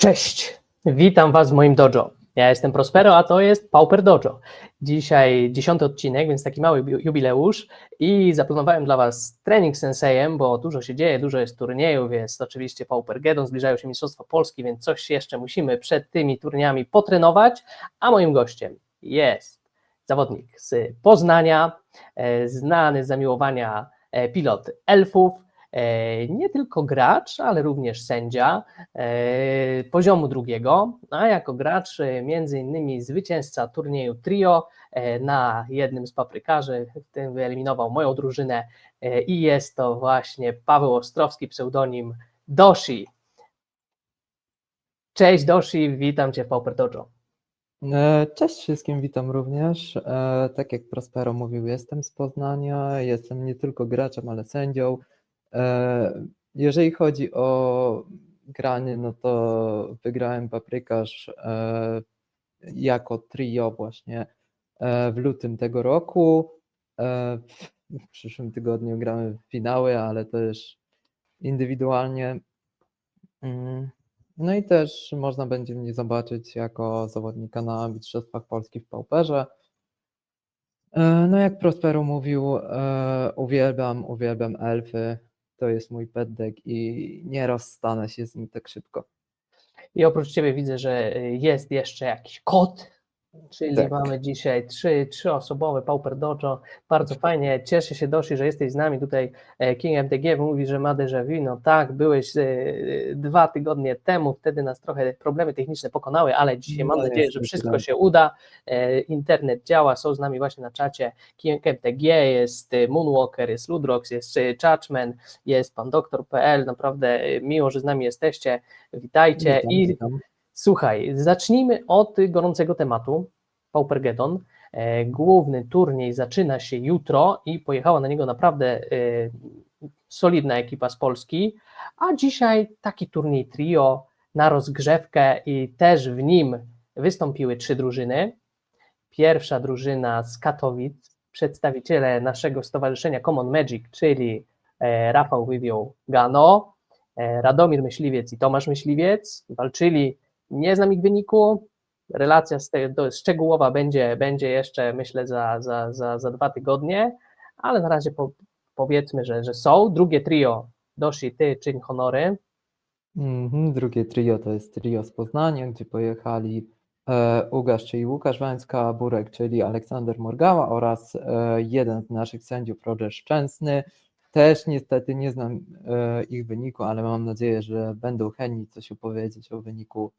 Cześć, witam Was w moim dojo. Ja jestem Prospero, a to jest Pauper Dojo. Dzisiaj 10. odcinek, więc taki mały jubileusz i zaplanowałem dla Was trening z sensejem, bo dużo się dzieje, dużo jest turniejów, jest oczywiście Paupergeddon, zbliżają się Mistrzostwa Polski, więc coś jeszcze musimy przed tymi turniejami potrenować, a moim gościem jest zawodnik z Poznania, znany z zamiłowania pilot elfów, nie tylko gracz, ale również sędzia poziomu drugiego, a jako gracz między innymi zwycięzca turnieju trio na jednym z paprykarzy, w tym wyeliminował moją drużynę i jest to właśnie Paweł Ostrowski, pseudonim Doshi. Cześć Doshi, witam Cię w Pauper Dojo. Cześć wszystkim, witam również. Tak jak Prospero mówił, jestem z Poznania, jestem nie tylko graczem, ale sędzią. Jeżeli chodzi o granie, no to wygrałem paprykarz jako trio właśnie w lutym tego roku. W przyszłym tygodniu gramy w finały, ale też indywidualnie. No i też można będzie mnie zobaczyć jako zawodnika na Mistrzostwach Polski w Pauperze. No jak Prospero mówił, uwielbiam elfy, to jest mój pet deck i nie rozstanę się z nim tak szybko. I oprócz Ciebie widzę, że jest jeszcze jakiś kot, czyli Tak. mamy dzisiaj trzyosobowe Pauper Dojo, bardzo fajnie, cieszę się Doshi, że jesteś z nami tutaj. King MTG mówi, że ma déjà vu, no tak, byłeś 2 tygodnie temu, wtedy nas trochę problemy techniczne pokonały, ale dzisiaj mam nadzieję, że wszystko się uda, internet działa, są z nami właśnie na czacie King MTG, jest Moonwalker, jest Ludrox, jest Judgment, jest pan doktor.pl, naprawdę miło, że z nami jesteście, witajcie. Witam. Słuchaj, zacznijmy od gorącego tematu, Paupergeddon. Główny turniej zaczyna się jutro i pojechała na niego naprawdę solidna ekipa z Polski, a dzisiaj taki turniej trio na rozgrzewkę i też w nim wystąpiły 3 drużyny. Pierwsza drużyna z Katowic, przedstawiciele naszego stowarzyszenia Common Magic, czyli Rafał Wywiał-Gano, Radomir Myśliwiec i Tomasz Myśliwiec, walczyli. Nie znam ich wyniku, relacja szczegółowa będzie jeszcze, myślę, za 2 tygodnie, ale na razie powiedzmy, że są. Drugie trio, Doshi, ty, czyń honory. Drugie trio to jest trio z Poznania, gdzie pojechali Łukasz, czyli Łukasz Węcka, Burek, czyli Aleksander Morgała oraz jeden z naszych sędziów, Roger Szczęsny. Też niestety nie znam ich wyniku, ale mam nadzieję, że będą chętni coś opowiedzieć o wyniku,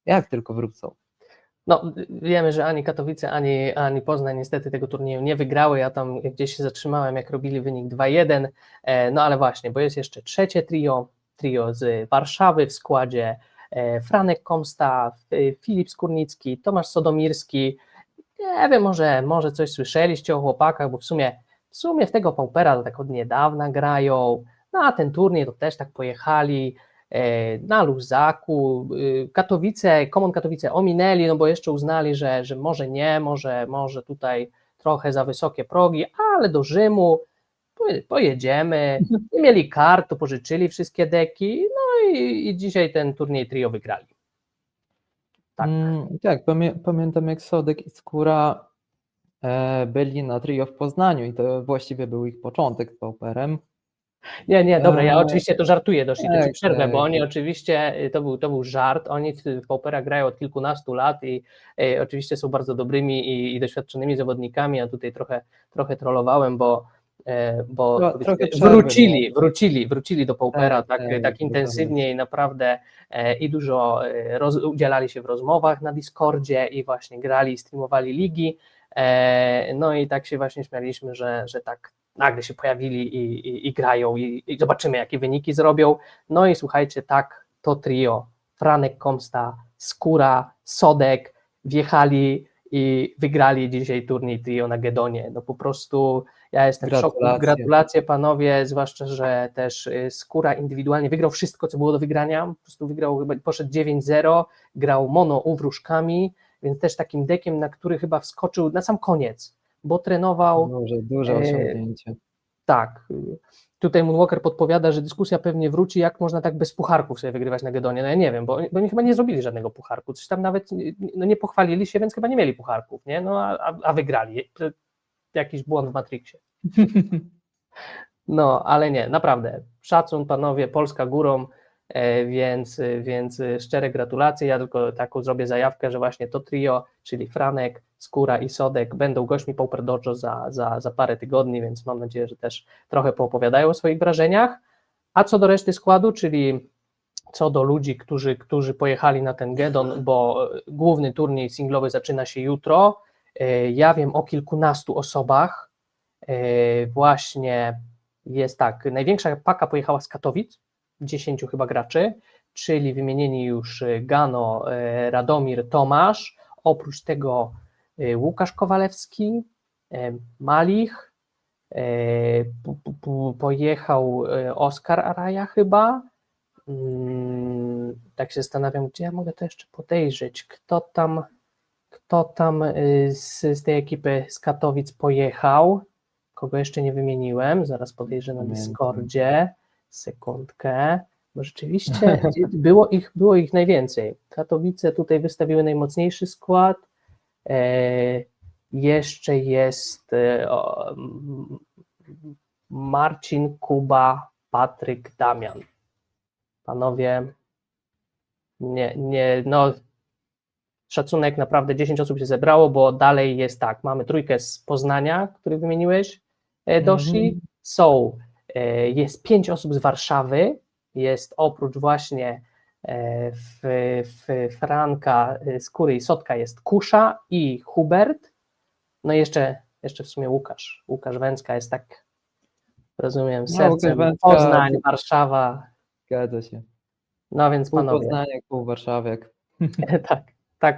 jak tylko wrócą. No, wiemy, że ani Katowice, ani Poznań niestety tego turnieju nie wygrały. Ja tam gdzieś się zatrzymałem, jak robili wynik 2-1. No ale właśnie, bo jest jeszcze trzecie trio z Warszawy w składzie Franek Komsta, Filip Skórnicki, Tomasz Sodomirski. Nie wiem, może coś słyszeliście o chłopakach, bo w sumie w tego Paupera to tak od niedawna grają. No a ten turniej to też tak pojechali na luzaku. Common Katowice ominęli, no bo jeszcze uznali, że może nie, może tutaj trochę za wysokie progi, ale do Rzymu pojedziemy. Nie mieli kart, to pożyczyli wszystkie deki, no i dzisiaj ten turniej trio wygrali. Tak, pamiętam jak Sodek i Skóra byli na trio w Poznaniu i to właściwie był ich początek z Pauperem. Nie, dobra, ja oczywiście to żartuję dość i to ci przerwę, tak. bo oni oczywiście, to był żart, oni w Paupera grają od kilkunastu lat i oczywiście są bardzo dobrymi i doświadczonymi zawodnikami, a tutaj trochę trollowałem, bo wrócili do Paupera tak intensywnie i naprawdę i dużo udzielali się w rozmowach na Discordzie i właśnie grali, streamowali ligi, no i tak się właśnie śmialiśmy, że tak nagle się pojawili i grają i zobaczymy, jakie wyniki zrobią. No i słuchajcie, tak, to trio, Franek Komsta, Skóra, Sodek wjechali i wygrali dzisiaj turniej trio na Geddonie. No po prostu ja jestem w szoku. Gratulacje panowie, zwłaszcza, że też Skóra indywidualnie wygrał wszystko, co było do wygrania, po prostu wygrał, poszedł 9-0, grał mono uwróżkami, więc też takim dekiem, na który chyba wskoczył na sam koniec, bo trenował. Duże osiągnięcie. Tak. Tutaj Moonwalker podpowiada, że dyskusja pewnie wróci, jak można tak bez pucharków sobie wygrywać na Gedonie. No ja nie wiem, bo oni chyba nie zrobili żadnego pucharku, coś tam nawet nie pochwalili się, więc chyba nie mieli pucharków, nie? No a wygrali. Jakiś błąd w Matrixie. No, ale nie, naprawdę. Szacun, panowie, Polska górą, więc szczere gratulacje. Ja tylko taką zrobię zajawkę, że właśnie to trio, czyli Franek, Skóra i Sodek będą gośćmi Pauper Dojo za parę tygodni, więc mam nadzieję, że też trochę poopowiadają o swoich wrażeniach. A co do reszty składu, czyli co do ludzi, którzy pojechali na ten Gedon, bo główny turniej singlowy zaczyna się jutro, ja wiem o kilkunastu osobach, właśnie jest tak, największa paka pojechała z Katowic, 10 chyba graczy, czyli wymienieni już Gano, Radomir, Tomasz, oprócz tego Łukasz Kowalewski, Malich, pojechał Oskar Araja chyba, tak się zastanawiam, gdzie ja mogę to jeszcze podejrzeć, kto tam z tej ekipy z Katowic pojechał, kogo jeszcze nie wymieniłem, zaraz podejrzę na Discordzie, sekundkę, bo rzeczywiście było ich najwięcej. Katowice tutaj wystawiły najmocniejszy skład, jeszcze jest Marcin, Kuba, Patryk, Damian. Panowie, no szacunek, naprawdę 10 osób się zebrało, bo dalej jest tak, mamy trójkę z Poznania, który wymieniłeś, Doshi, jest 5 osób z Warszawy, jest oprócz właśnie Franka, Skóry i Sotka jest Kusza i Hubert, no i jeszcze w sumie Łukasz Węcka jest tak, rozumiem, sercem, Poznań, Warszawa. Zgadza się. No więc Pół panowie. Poznaniak, pół Warszawiak.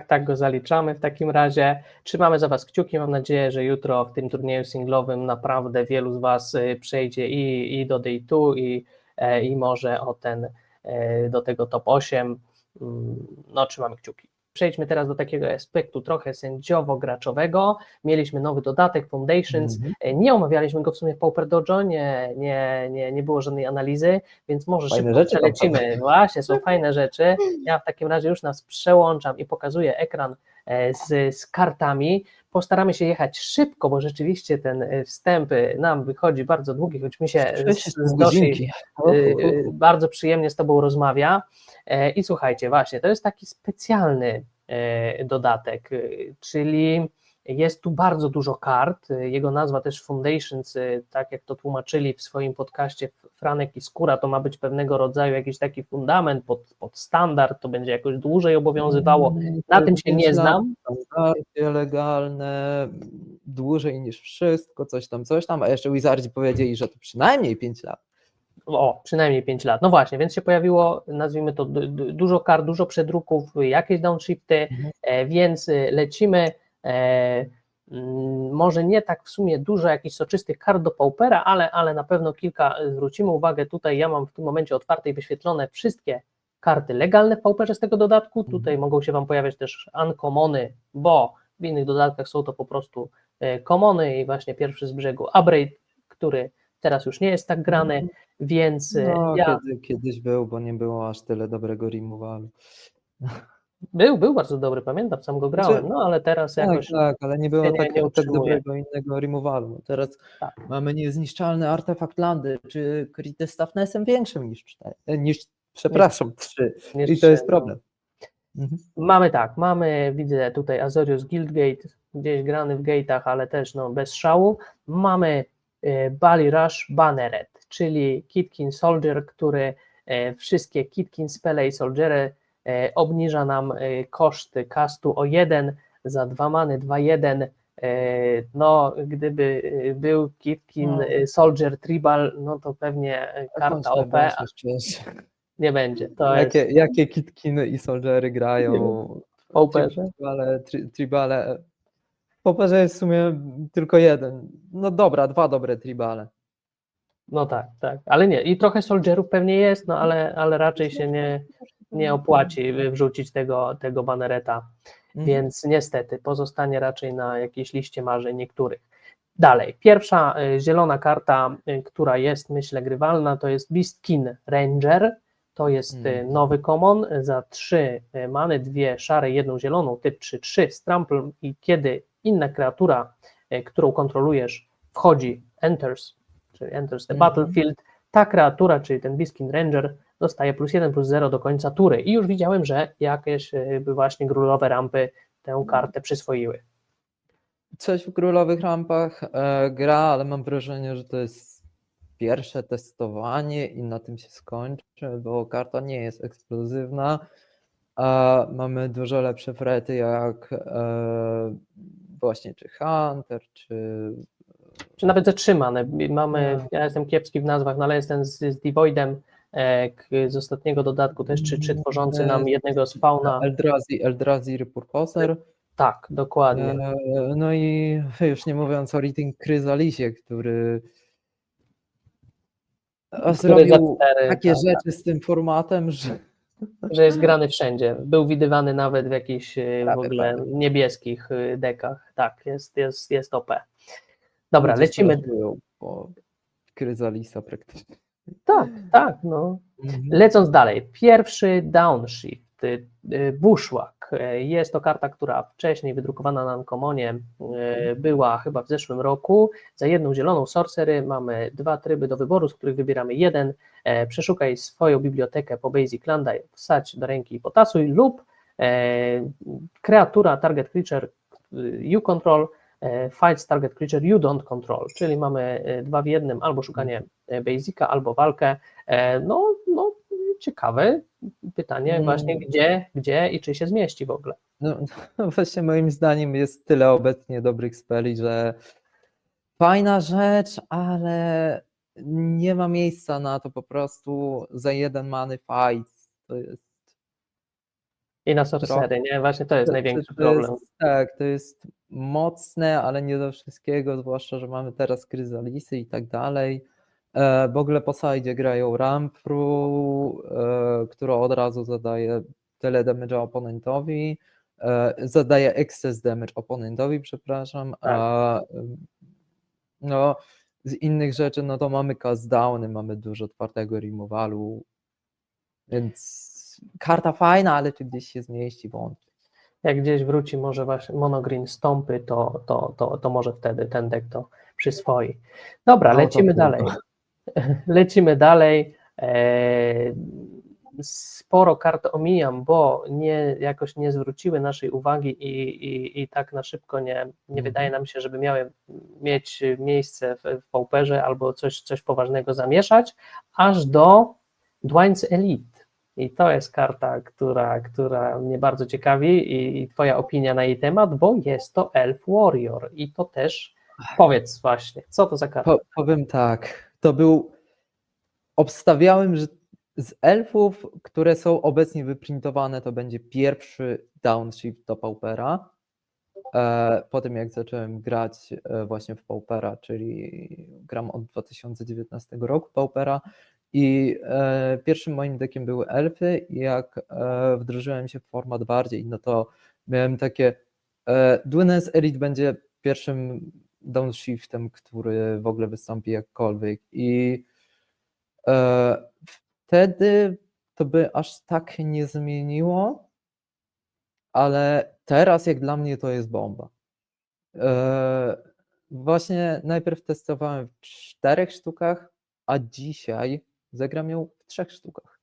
Tak go zaliczamy w takim razie. Trzymamy za was kciuki, mam nadzieję, że jutro w tym turnieju singlowym naprawdę wielu z was przejdzie i do Day 2 i może do tego top 8. No trzymamy kciuki. Przejdźmy teraz do takiego aspektu trochę sędziowo-graczowego. Mieliśmy nowy dodatek Foundations, nie omawialiśmy go w sumie w Pauper Dojo, nie było żadnej analizy, więc może szybko przelecimy. Właśnie, są fajne rzeczy. Ja w takim razie już nas przełączam i pokazuję ekran z kartami. Postaramy się jechać szybko, bo rzeczywiście ten wstęp nam wychodzi bardzo długi, choć mi się z Doshi bardzo przyjemnie z tobą rozmawia. I słuchajcie, właśnie, to jest taki specjalny dodatek, czyli jest tu bardzo dużo kart, jego nazwa też Foundations, tak jak to tłumaczyli w swoim podcaście Franek i Skóra, to ma być pewnego rodzaju jakiś taki fundament pod standard, to będzie jakoś dłużej obowiązywało, na tym się nie znam. Standardy legalne, dłużej niż wszystko, coś tam, a jeszcze Wizardzi powiedzieli, że to przynajmniej 5 lat. Przynajmniej 5 lat. No właśnie, więc się pojawiło, nazwijmy to, dużo kart, dużo przedruków, jakieś downshifty, więc lecimy. Może nie tak w sumie dużo jakichś soczystych kart do Paupera, ale na pewno kilka. Zwrócimy uwagę, tutaj ja mam w tym momencie otwarte i wyświetlone wszystkie karty legalne w Pauperze z tego dodatku. Tutaj mogą się wam pojawiać też uncommony, bo w innych dodatkach są to po prostu commony i właśnie pierwszy z brzegu Upgrade, który teraz już nie jest tak grany, więc kiedyś był, bo nie było aż tyle dobrego removalu. Był bardzo dobry, pamiętam, sam go grałem, no ale teraz jakoś tak, ale nie było tak utrzymuje. dobrego innego removalu. Teraz mamy niezniszczalny artefakt landy, czy Kryte z toughnessem większym niż 3. I to jest problem. Mamy, widzę tutaj Azorius Guildgate, gdzieś grany w gate'ach, ale też bez szału. Mamy Bali Rush Banneret, czyli Kitkin Soldier, który wszystkie Kitkin spele i Soldiery obniża nam koszty castu o 1 za 2 many, 2/1. No, gdyby był Kitkin Soldier Tribal, no to pewnie karta OP nie będzie. Jakie Kitkiny i Soldiery grają w Pauperze? Tribale. W Pauperze jest w sumie tylko jeden. No dobra, 2 dobre tribale. No tak, ale nie. I trochę Soldierów pewnie jest, no ale raczej się nie opłaci wrzucić tego Bannereta, więc niestety pozostanie raczej na jakiejś liście marzeń niektórych. Dalej, pierwsza zielona karta, która jest, myślę, grywalna, to jest Beastkin Ranger. To jest nowy common za 3 many, 2 szare, 1 zieloną, typ 3/3 z trample i kiedy inna kreatura, którą kontrolujesz, wchodzi, enters the battlefield, ta kreatura, czyli ten Beastkin Ranger, dostaje +1/+0 do końca tury. I już widziałem, że jakieś właśnie grulowe rampy tę kartę przyswoiły. Coś w królowych rampach gra, ale mam wrażenie, że to jest pierwsze testowanie i na tym się skończy, bo karta nie jest eksplozywna, a mamy dużo lepsze frety jak właśnie czy Hunter, Czy nawet zatrzymane. Mamy, Nie. ja jestem kiepski w nazwach, no ale jestem z Devoidem z ostatniego dodatku, też 3/3 tworzący nam jednego spawna. Eldrazi Repurposer. Tak, dokładnie. No i już nie mówiąc o Reading Chrysalisie, który Który za zrobił 4, takie tak, rzeczy z tym formatem, że że jest grany wszędzie. Był widywany nawet w jakichś w prawie ogóle pewnie niebieskich dekach. Tak, jest OP. Dobra, ludzie lecimy. straszują, bo Chrysalisa praktycznie. Tak, no. Mhm. Lecąc dalej, pierwszy downshift, Bushwhack. Jest to karta, która wcześniej wydrukowana na Uncommonie była chyba w zeszłym roku. Za 1 zieloną sorcery mamy 2 tryby do wyboru, z których wybieramy jeden. Przeszukaj swoją bibliotekę po Basic Landa, wsadź do ręki i potasuj lub kreatura target creature you control fights target creature you don't control, czyli mamy 2 w 1, albo szukanie basica, albo walkę. No, ciekawe pytanie właśnie, gdzie i czy się zmieści w ogóle. No, właśnie moim zdaniem jest tyle obecnie dobrych speli, że fajna rzecz, ale nie ma miejsca na to po prostu za 1 many fight. To jest I na sorcery, nie? Właśnie to jest największy problem. Tak, to jest mocne, ale nie do wszystkiego, zwłaszcza, że mamy teraz Chrysalisy i tak dalej. W ogóle po sidzie grają Rampru, która od razu zadaje tyle damage'a oponentowi, zadaje excess damage oponentowi, przepraszam, a no, z innych rzeczy, no to mamy cast downy, mamy dużo twardego removalu, więc karta fajna, ale czy gdzieś się zmieści, wątpię. Jak gdzieś wróci może właśnie monogreen stąpy, to może wtedy ten deck to przyswoi. Dobra, lecimy dalej. Lecimy dalej. Sporo kart omijam, bo jakoś nie zwróciły naszej uwagi i tak na szybko nie wydaje nam się, żeby miały mieć miejsce w pauperze albo coś poważnego zamieszać, aż do Dwayne's Elite. I to jest karta, która mnie bardzo ciekawi i twoja opinia na jej temat, bo jest to Elf Warrior i to też powiedz właśnie, co to za karta? Powiem tak, obstawiałem, że z elfów, które są obecnie wyprintowane, to będzie pierwszy downshift do Paupera. Po tym jak zacząłem grać właśnie w Paupera, czyli gram od 2019 roku Paupera i pierwszym moim deckiem były elfy i jak wdrożyłem się w format bardziej, no to miałem takie Dwynen's Elite będzie pierwszym downshiftem, który w ogóle wystąpi jakkolwiek i wtedy to by aż tak nie zmieniło, ale teraz jak dla mnie to jest bomba. Właśnie najpierw testowałem w 4 sztukach, a dzisiaj zagram ją w 3 sztukach.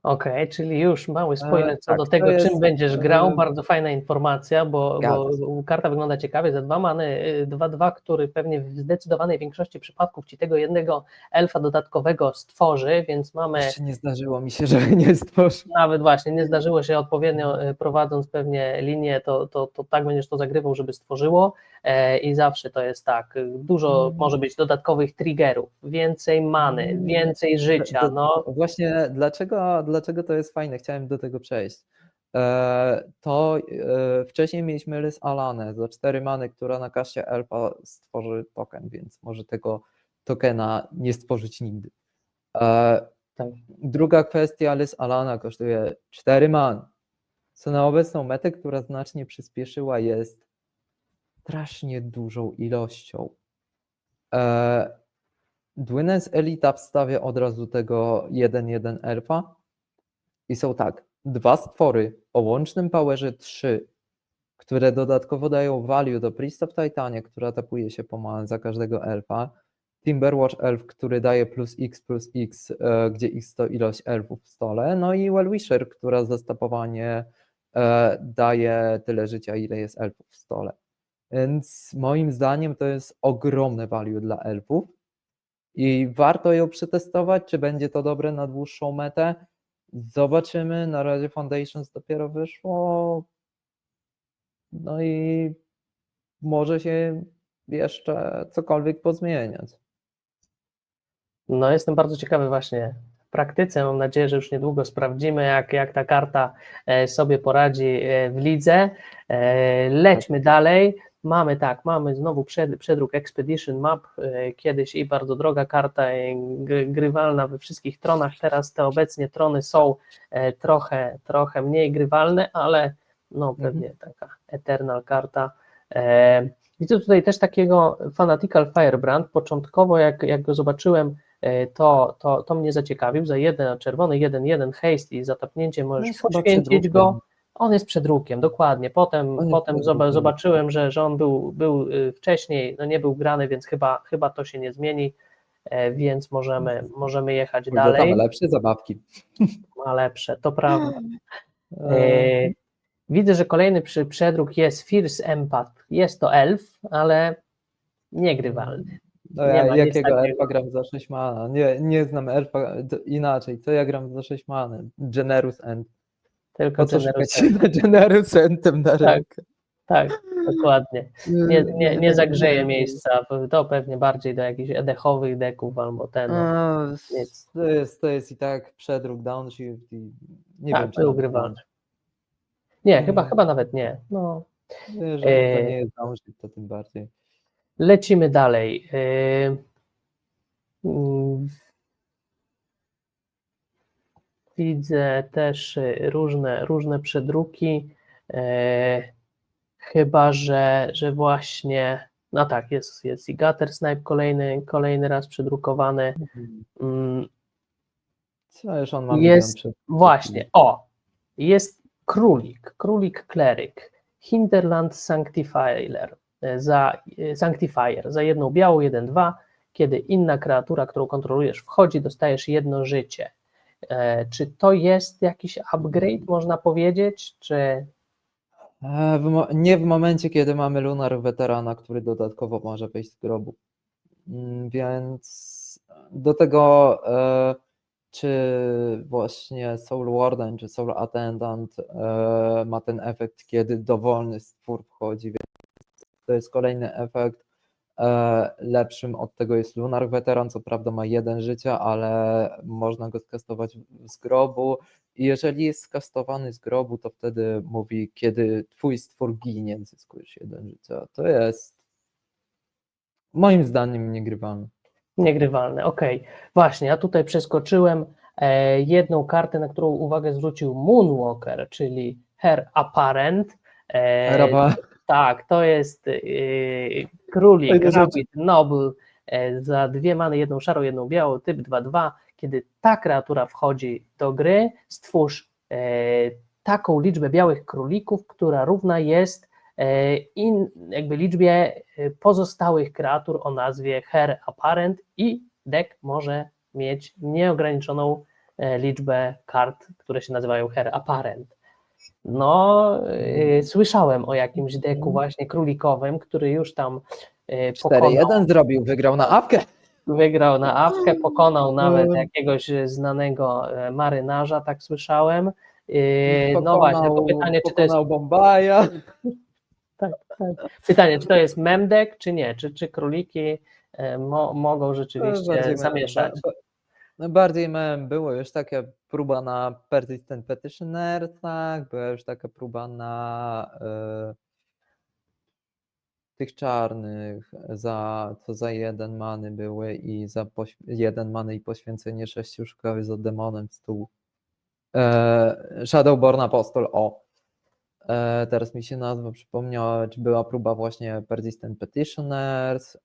Okej, czyli już mały spoiler co Tak, do to tego, jest, czym będziesz grał. Bardzo fajna informacja, bo Zgadza się. karta wygląda ciekawie. Za 2 many, 2/2, który pewnie w zdecydowanej większości przypadków ci tego jednego elfa dodatkowego stworzy, więc mamy. Jeszcze nie zdarzyło mi się, żeby nie stworzył. Nawet właśnie, nie zdarzyło się odpowiednio prowadząc pewnie linię, to tak będziesz to zagrywał, żeby stworzyło i zawsze to jest tak, dużo może być dodatkowych triggerów, więcej many, więcej życia, no. Właśnie dlaczego to jest fajne, chciałem do tego przejść. To wcześniej mieliśmy Lys Alanę za 4 many, która na kaście elfa stworzy token, więc może tego tokena nie stworzyć nigdy. Tak. Druga kwestia, Lys Alana kosztuje 4 man, co na obecną metę, która znacznie przyspieszyła, jest strasznie dużą ilością. Dwinens Elita wstawia od razu tego 1-1 elfa i są tak, 2 stwory o łącznym powerze 3, które dodatkowo dają value do Priest of Titania, która tapuje się po mana za każdego elfa, Timberwatch Elf, który daje plus X, gdzie X to ilość elfów w stole, no i Wellwisher, która za stapowanie daje tyle życia, ile jest elfów w stole. Więc moim zdaniem to jest ogromne value dla elfów i warto ją przetestować, czy będzie to dobre na dłuższą metę. Zobaczymy, na razie Foundations dopiero wyszło, no i może się jeszcze cokolwiek pozmieniać. No, jestem bardzo ciekawy właśnie w praktyce. Mam nadzieję, że już niedługo sprawdzimy, jak ta karta sobie poradzi w lidze. Lećmy dalej. Mamy znowu przedruk Expedition Map, kiedyś i bardzo droga karta, grywalna we wszystkich tronach. Teraz te obecnie trony są trochę mniej grywalne, ale no pewnie taka Eternal karta. Widzę tutaj też takiego Fanatical Firebrand. Początkowo jak go zobaczyłem, to mnie zaciekawił. Za jeden czerwony, 1/1 haste i zatapnięcie możesz jest chyba poświęcić go. przedrukiem. On jest przedrukiem, dokładnie. Potem przedrukiem. zobaczyłem, że on był wcześniej, no nie był grany, więc chyba to się nie zmieni, więc możemy jechać Bo tam dalej. lepsze zabawki. Ma lepsze, to prawda. E, Widzę, że kolejny przedruk jest Fierce Empath. Jest to elf, ale niegrywalny. No Nie ja ma nic jakiego takiego. elfa gram za 6 mana? Nie znam elfa inaczej. Co ja gram za 6 mana? Generous End. Tylko Po co Generous szukać na Generous Endem na rękę? Tak, dokładnie. Nie zagrzeje miejsca, to pewnie bardziej do jakichś edechowych deków albo ten. Nic. To jest i tak przedruk Downshift i nie Tak, wiem, czy był nawet grywalny. mam. Nie, chyba nawet nie. No. Jeżeli to nie jest Downshift, to tym bardziej. Lecimy dalej. Mm, Widzę też różne przedruki. Chyba, że właśnie. No tak, jest i Gutter Snipe kolejny raz przedrukowany. Co już on ma Jest milion właśnie, jest królik kleryk, Hinterland Sanctifier za jedną białą, 1/2, kiedy inna kreatura, którą kontrolujesz, wchodzi, dostajesz 1 życie. Czy to jest jakiś upgrade, można powiedzieć, czy... Nie w momencie, kiedy mamy Lunar Weterana, który dodatkowo może wejść z grobu. Więc do tego, czy właśnie Soul Warden, czy Soul Attendant ma ten efekt, kiedy dowolny stwór wchodzi, więc to jest kolejny efekt. Lepszym od tego jest Lunar Veteran, co prawda ma 1 życia, ale można go skastować z grobu i jeżeli jest skastowany z grobu, to wtedy mówi, kiedy twój stwór ginie, zyskujesz 1 życia. To jest moim zdaniem niegrywalne. Niegrywalne, okej. Właśnie, ja tutaj przeskoczyłem jedną kartę, na którą uwagę zwrócił Moonwalker, czyli Heir Apparent. Tak, to jest królik, Rabbit Noble za 2 many, 1 szarą, 1 białą, typ 2/2. Kiedy ta kreatura wchodzi do gry, stwórz taką liczbę białych królików, która równa jest jakby liczbie pozostałych kreatur o nazwie Heir Apparent i deck może mieć nieograniczoną liczbę kart, które się nazywają Heir Apparent. No, słyszałem o jakimś deku właśnie królikowym, który już tam 4-1 zrobił, wygrał na apkę. Wygrał na awkę, pokonał nawet jakiegoś znanego marynarza, tak słyszałem. No właśnie, to pytanie, czy to jest... Pokonał Bombaja. Tak. Pytanie, czy to jest memdeck, czy nie? Czy króliki mogą rzeczywiście zamieszać? Bardziej było już taka próba na Persistent Petitioner, tak, była już taka próba na tych czarnych, co za 1 many były i za 1 many i poświęcenie 6 szkoły za demonem w stół. Shadowborn Apostle, teraz mi się nazwa przypomniała, czy była próba właśnie Persistent Petitioners.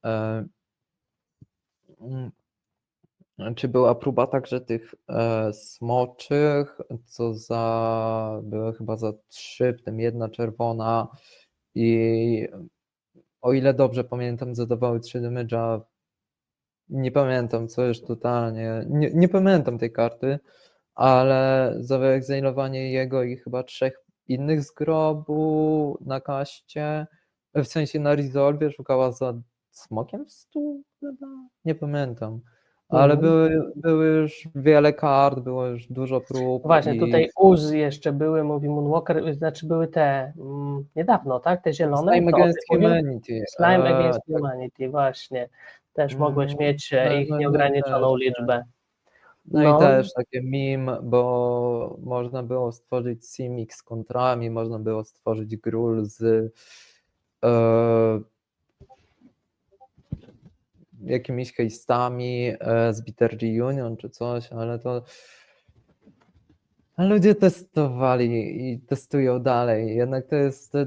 czy była próba także tych smoczych, były chyba za 3, w tym jedna czerwona i o ile dobrze pamiętam, zadawały 3 damage'a. Nie pamiętam, co już totalnie. Nie pamiętam tej karty, ale za wyegzailowanie jego i chyba 3 innych z grobu na kaście, w sensie na resolwie, szukała za smokiem w stół chyba? Nie pamiętam. Ale były już wiele kart, było już dużo prób Właśnie, i tutaj Uz jeszcze były, mówi Moonwalker, znaczy były te niedawno, tak? Te zielone, Slime to o Against tych mówię? Humanity. Slime Against Tak, Humanity, właśnie. Też mogłeś mieć ich no i też, nieograniczoną liczbę. no i No, też takie meme, bo można było stworzyć Simic z kontrami, można było stworzyć Grul z jakimiś hejstami, z Bitter Reunion czy coś, ale to ludzie testowali i testują dalej. Jednak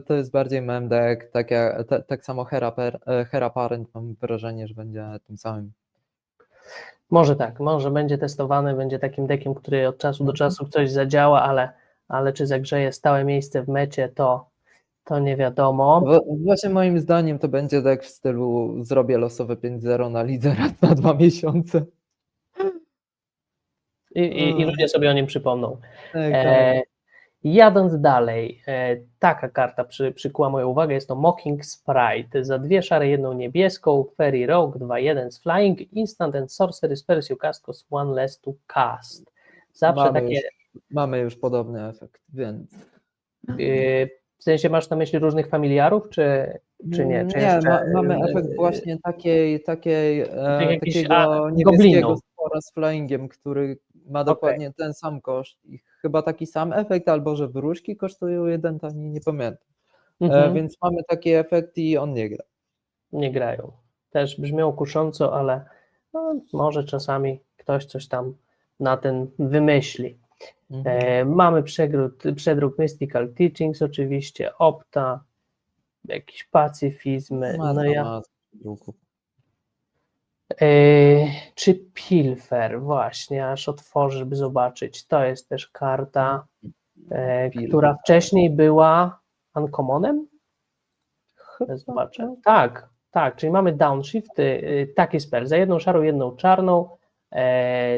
to jest bardziej meme deck, tak samo Hera Parent, mam wrażenie, że będzie tym samym. może tak, może będzie testowany, będzie takim deckiem, który od czasu do czasu coś zadziała, ale czy zagrzeje stałe miejsce w mecie, to nie wiadomo. Właśnie moim zdaniem to będzie deck w stylu zrobię losowe 5-0 na lidera na 2 miesiące. I ludzie sobie o nim przypomną. Tak, E, Jadąc dalej, taka karta przykuła moją uwagę, jest to Mocking Sprite. Za 2 szare, 1 niebieską, Fairy Rogue, 2/1 z Flying, Instant and Sorcery Spells you cast cost 1 less to cast. Zawsze takie... Mamy już podobny efekt, więc... W sensie masz na myśli różnych familiarów, czy nie? Czy Nie, jeszcze, mamy efekt właśnie jakichś takiego niebieskiego goblinów. stwora z flyingiem, który ma dokładnie ten sam koszt i chyba taki sam efekt, albo że wróżki kosztują jeden taniej, nie pamiętam. Więc mamy taki efekt i on nie gra. Nie grają. Też brzmią kusząco, ale no, może czasami ktoś coś tam na ten wymyśli. Mamy przedruk Mystical Teachings, oczywiście, Opta, jakiś pacyfizm. Czy Pilfer, właśnie, aż otworzę, żeby zobaczyć. To jest też karta, która wcześniej była uncommonem? Zobaczę. Tak, czyli mamy downshift, taki spell, za 1 szarą, 1 czarną,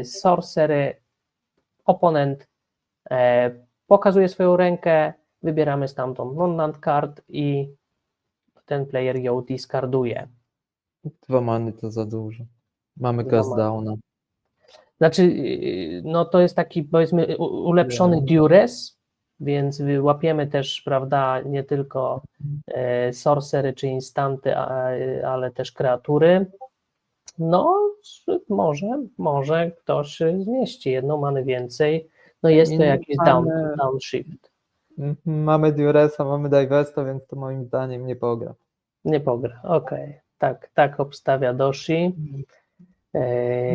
sorcery, oponent pokazuje swoją rękę, wybieramy stamtąd non-land card i ten player ją discarduje. 2 many to za dużo. Mamy cast downa. Znaczy, no to jest taki, powiedzmy, ulepszony duress, więc łapiemy też, prawda, nie tylko sorcery czy instanty, ale też kreatury. No, może ktoś zmieści 1 manę więcej. No jest to jakiś downshift. Mamy Duresa, mamy Divesta, więc to moim zdaniem nie pogra. Nie pogra, okej. Tak obstawia Doshi.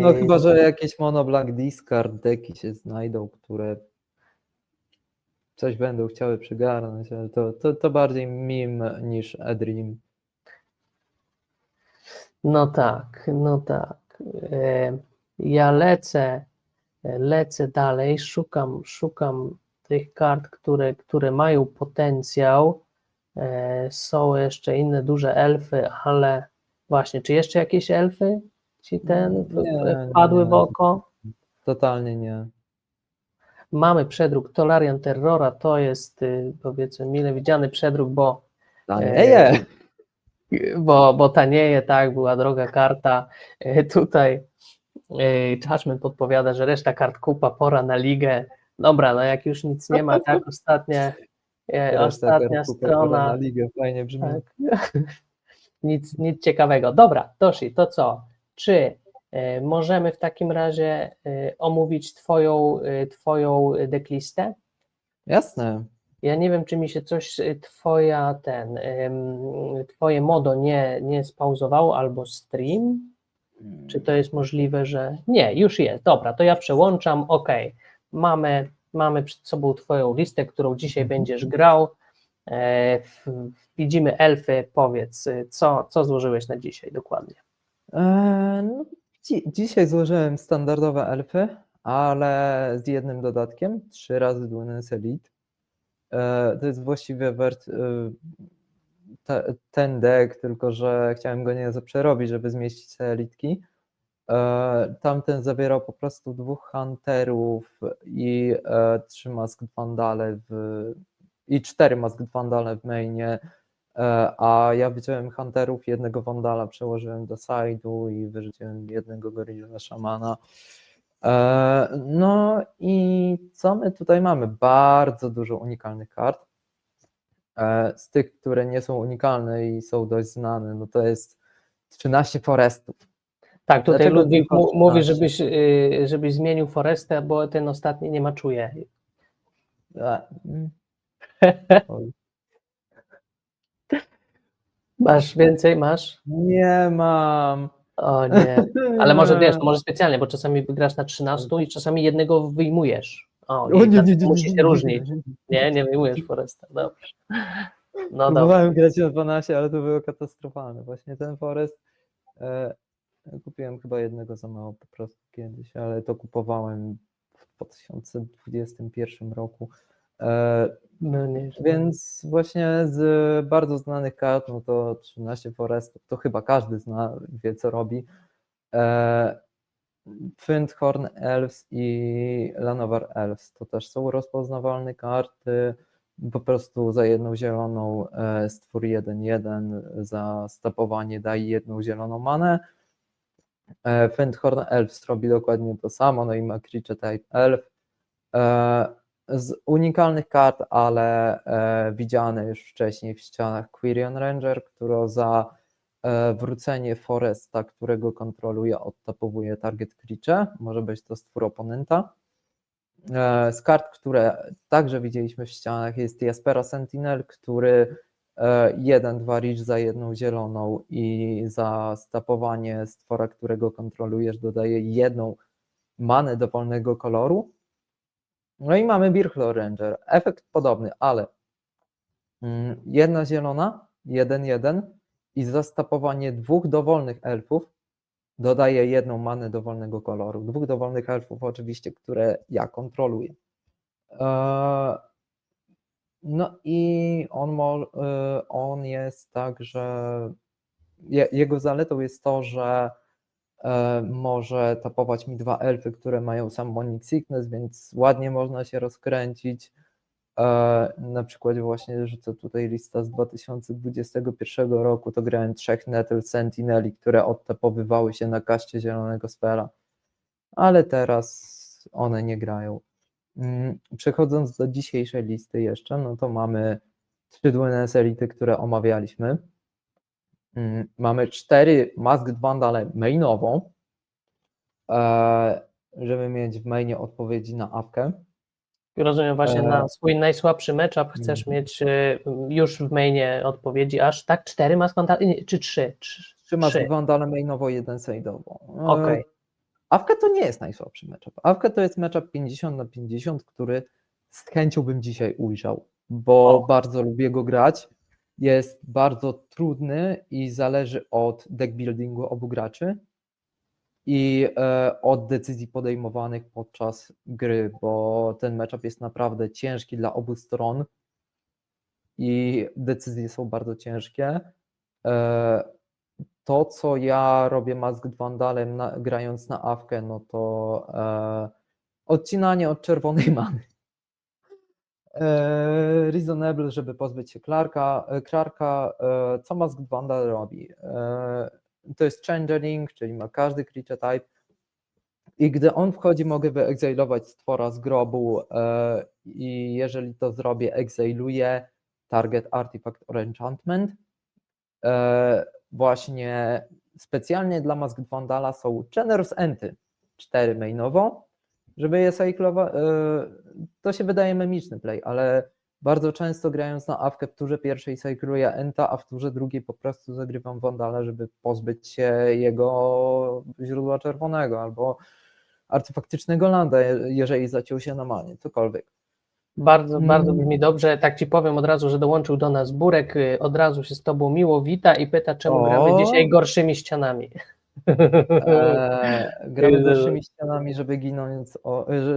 No chyba, że jakieś mono black discard deki się znajdą, które coś będą chciały przygarnąć, ale to bardziej meme niż Edream. No tak. Ja lecę dalej, szukam tych kart, które mają potencjał. Są jeszcze inne duże elfy, ale właśnie, czy jeszcze jakieś elfy ci wpadły w oko? Totalnie nie. Mamy przedruk Tolarian Terrora, to jest, powiedzmy, mile widziany przedruk, bo Tanieje! Bo tanieje, tak, była droga karta. Tutaj Judgment podpowiada, że reszta kart kupa, pora na ligę. Dobra, no jak już nic nie ma, tak, ostatnia strona. Na ligę, fajnie brzmi. Tak. Nic ciekawego. Dobra, Toshi, to co? Czy możemy w takim razie omówić twoją decklistę? Jasne. Ja nie wiem, czy mi się coś twoje modo nie spauzowało albo stream. Czy to jest możliwe, że... Nie, już jest. Dobra, to ja przełączam. OK. Mamy przed sobą twoją listę, którą dzisiaj będziesz grał. Widzimy elfy. Powiedz, co złożyłeś na dzisiaj dokładnie? No, Dzisiaj złożyłem standardowe elfy, ale z jednym dodatkiem, 3 razy Dwynen's Elite. To jest właściwie ten deck, tylko że chciałem go nieco przerobić, żeby zmieścić te elitki. Tamten zawierał po prostu 2 Hunterów i 3 Masked Vandale i 4 Masked Vandale w mainie, a ja wyciąłem Hunterów, jednego Vandala przełożyłem do side'u i wyrzuciłem jednego Gorilla Szamana. No i co my tutaj mamy? Bardzo dużo unikalnych kart. Z tych, które nie są unikalne i są dość znane, no to jest 13 Forestów. Tak, tutaj Dlaczego Ludwik tylko mówi, 13? żebyś zmienił Forestę, bo ten ostatni nie maczuje. Oj. Masz więcej? Masz? Nie mam. O nie. Ale może wiesz, może specjalnie, bo czasami wygrasz na 13 i czasami jednego wyjmujesz. O, O i nie, dlatego nie, nie, musi nie, się nie, różnić. nie. Nie wyjmujesz Foresta. Dobrze. No dobrze. Próbowałem grać na 12, ale to było katastrofalne. Właśnie ten Forest. Kupiłem chyba jednego za mało po prostu kiedyś, ale to kupowałem w 2021 roku. No nie. Więc właśnie z bardzo znanych kart, no to 13 Forestów, to chyba każdy zna, wie co robi. Fyndhorn Elves i Llanowar Elves to też są rozpoznawalne karty. Po prostu za jedną zieloną stwór 1/1, za stapowanie daj jedną zieloną manę. Fyndhorn Elves robi dokładnie to samo, no i ma Creature Type Elf. Z unikalnych kart, ale widziane już wcześniej w ścianach Quirion Ranger, która za wrócenie Foresta, którego kontroluje, odtapowuje target creature, może być to stwór oponenta. Z kart, które także widzieliśmy w ścianach, jest Jaspera Sentinel, który 1/2 reach za jedną zieloną i za stapowanie stwora, którego kontrolujesz, dodaje jedną manę dowolnego koloru. No i mamy Birchlaw Ranger. Efekt podobny, ale jedna zielona, 1/1 i za stapowanie 2 dowolnych elfów dodaje jedną manę dowolnego koloru. 2 dowolnych elfów oczywiście, które ja kontroluję. No i on jest tak, że jego zaletą jest to, że może tapować mi 2 elfy, które mają Summoning Sickness, więc ładnie można się rozkręcić. Na przykład właśnie rzucę tutaj lista z 2021 roku, to grałem 3 Nettle Sentineli, które odtapowywały się na kaście zielonego spela, ale teraz one nie grają. Przechodząc do dzisiejszej listy jeszcze, no to mamy 3 Dwynen's Elite, które omawialiśmy. Mamy 4 Masked Vandale mainową, żeby mieć w mainie odpowiedzi na awkę. Rozumiem, właśnie na swój najsłabszy matchup chcesz mieć już w mainie odpowiedzi, aż tak 4 Masked Vandale, czy 3? 3 Masked Vandale mainowo, 1 side'owo. Okej. Awka to nie jest najsłabszy matchup. Awka to jest matchup 50/50, który z chęcią bym dzisiaj ujrzał, bo bardzo lubię go grać. Jest bardzo trudny i zależy od deck buildingu obu graczy i od decyzji podejmowanych podczas gry, bo ten matchup jest naprawdę ciężki dla obu stron i decyzje są bardzo ciężkie. To, co ja robię Masked Vandalem grając na awkę, no to odcinanie od czerwonej many. Reasonable, żeby pozbyć się Clarka. Co Masked Vandal robi? To jest Changeling, czyli ma każdy creature type i gdy on wchodzi, mogę wyexilować stwora z grobu i jeżeli to zrobię, exiluję target artifact or enchantment. Właśnie specjalnie dla Masked Vandala są Generous Enty, 4 mainowo, żeby je cyclować. To się wydaje memiczny play, ale bardzo często grając na awkę w turze pierwszej cycluję Enta, a w turze drugiej po prostu zagrywam Vandala, żeby pozbyć się jego źródła czerwonego albo artefaktycznego landa, jeżeli zaciął się na manie, cokolwiek. Bardzo brzmi dobrze. Tak ci powiem od razu, że dołączył do nas Burek, od razu się z tobą miło wita i pyta, czemu gramy dzisiaj gorszymi ścianami. Gramy waszymi ścianami,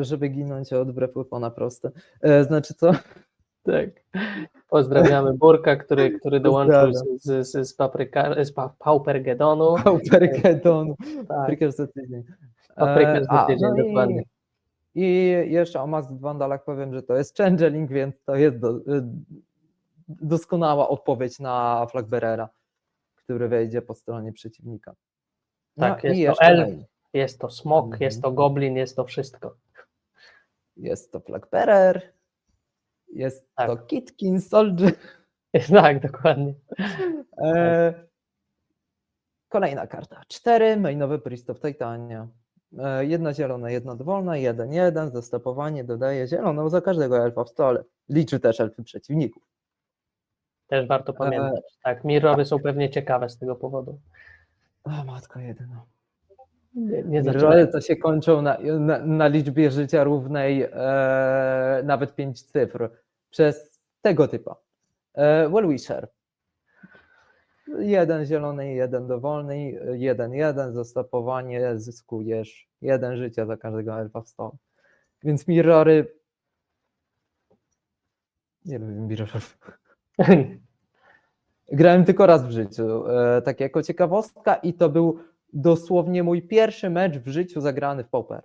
żeby ginąć od Brefupona proste. Znaczy co? Tak. Pozdrawiamy Burka, który dołączył z Paupergedonu. Paupergedonu. Tak, Paprykarz za tydzień. Paprykarz za tydzień, No dokładnie. i jeszcze o Masked Vandalach powiem, że to jest changeling, więc to jest doskonała odpowiedź na Flagbearera, który wejdzie po stronie przeciwnika. No Tak, i jest to jeszcze elf, main. jest to smok, jest to goblin, jest to wszystko. Jest to Flagbearer, jest Tak. to Kitkin Soldier. Tak, dokładnie. Kolejna karta. 4 mainowe Priest of Titania. Jedna zielona, jedna dowolna, 1/1, zastopowanie dodaje zieloną za każdego elfa w stole. Liczy też elfy przeciwników. Też warto pamiętać. Tak, mirrory są pewnie ciekawe z tego powodu. O matko jedyna. Nie Mirrory zaczynaj. to się kończą na liczbie życia równej nawet 5 cyfr. Przez tego typa. Well-Wisher. 1 zielony, 1 dowolny, 1/1, zastopowanie, zyskujesz 1 życia za każdego elfa w stole. Więc mirrory. Nie lubię mirrorów. Grałem tylko raz w życiu, tak jako ciekawostka, i to był dosłownie mój pierwszy mecz w życiu zagrany w Pauper.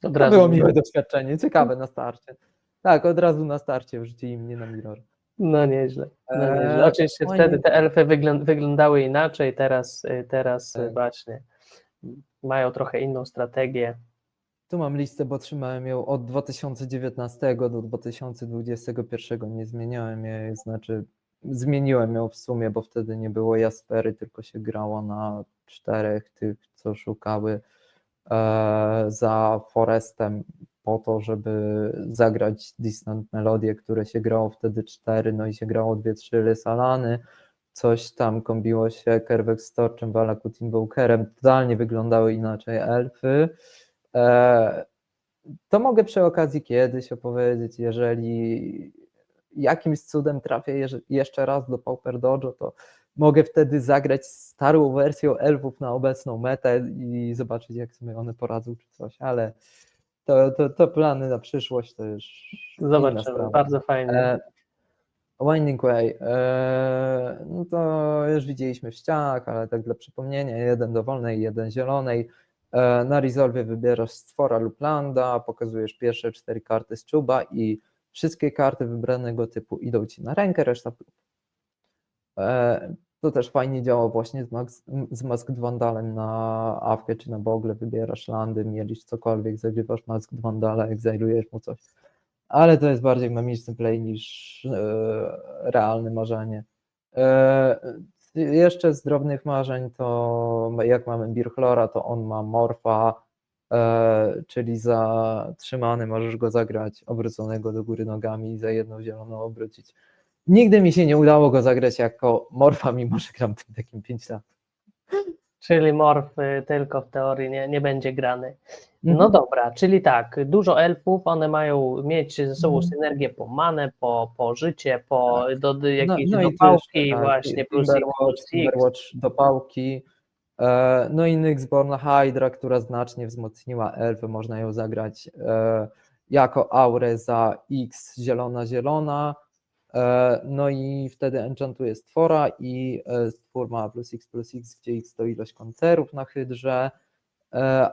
To było miłe doświadczenie, ciekawe na starcie. Tak, od razu na starcie wrzucili mnie na mirror. No nieźle. No nieźle. Oczywiście wtedy te elfy wyglądały inaczej, teraz Tak. właśnie mają trochę inną strategię. Tu mam listę, bo trzymałem ją od 2019 do 2021, nie zmieniałem jej, znaczy zmieniłem ją w sumie, bo wtedy nie było Jaspery, tylko się grało na 4 tych, co szukały za Forestem po to, żeby zagrać Distant Melodie, które się grało wtedy 4, no i się grało 2-3 Lysalany, coś tam kombiło się Kerwek z Torczem, Valakut Invokerem, totalnie wyglądały inaczej elfy. To mogę przy okazji kiedyś opowiedzieć, jeżeli jakimś cudem trafię jeszcze raz do Pauper Dojo, to mogę wtedy zagrać starą wersją elfów na obecną metę i zobaczyć, jak sobie one poradzą czy coś, ale to plany na przyszłość to już inna Zobaczymy, sprawa. bardzo fajnie. Winding Way, no to już widzieliśmy w ścianach, ale tak dla przypomnienia, 1 dowolnej, 1 zielonej. Na resolve wybierasz stwora lub landa, pokazujesz pierwsze 4 karty z czuba i wszystkie karty wybranego typu idą ci na rękę, reszta prób. To też fajnie działa właśnie z Masked Vandalem na Awkę czy na Bogle, wybierasz landy, mielisz cokolwiek, zagrywasz Masked Vandala, egzilujesz mu coś. Ale to jest bardziej memiczny play niż realne marzenie. Jeszcze z drobnych marzeń to jak mamy Birchlora, to on ma Morfa, czyli zatrzymany możesz go zagrać obróconego do góry nogami i za jedną zieloną obrócić. Nigdy mi się nie udało go zagrać jako Morfa, mimo że gram tym takim 5 lat. Czyli morf tylko w teorii nie będzie grany. No dobra, czyli tak, dużo elfów, one mają mieć ze sobą synergię po manę, po życie, do jakiejś dopałki, właśnie, plus X. Timberwatch dopałki, no i Nyxborn Hydra, która znacznie wzmocniła elfy, można ją zagrać jako aurę za X zielona, no i wtedy enchantuje stwora i stwór ma plus X, gdzie X to ilość koncerów na hydrze,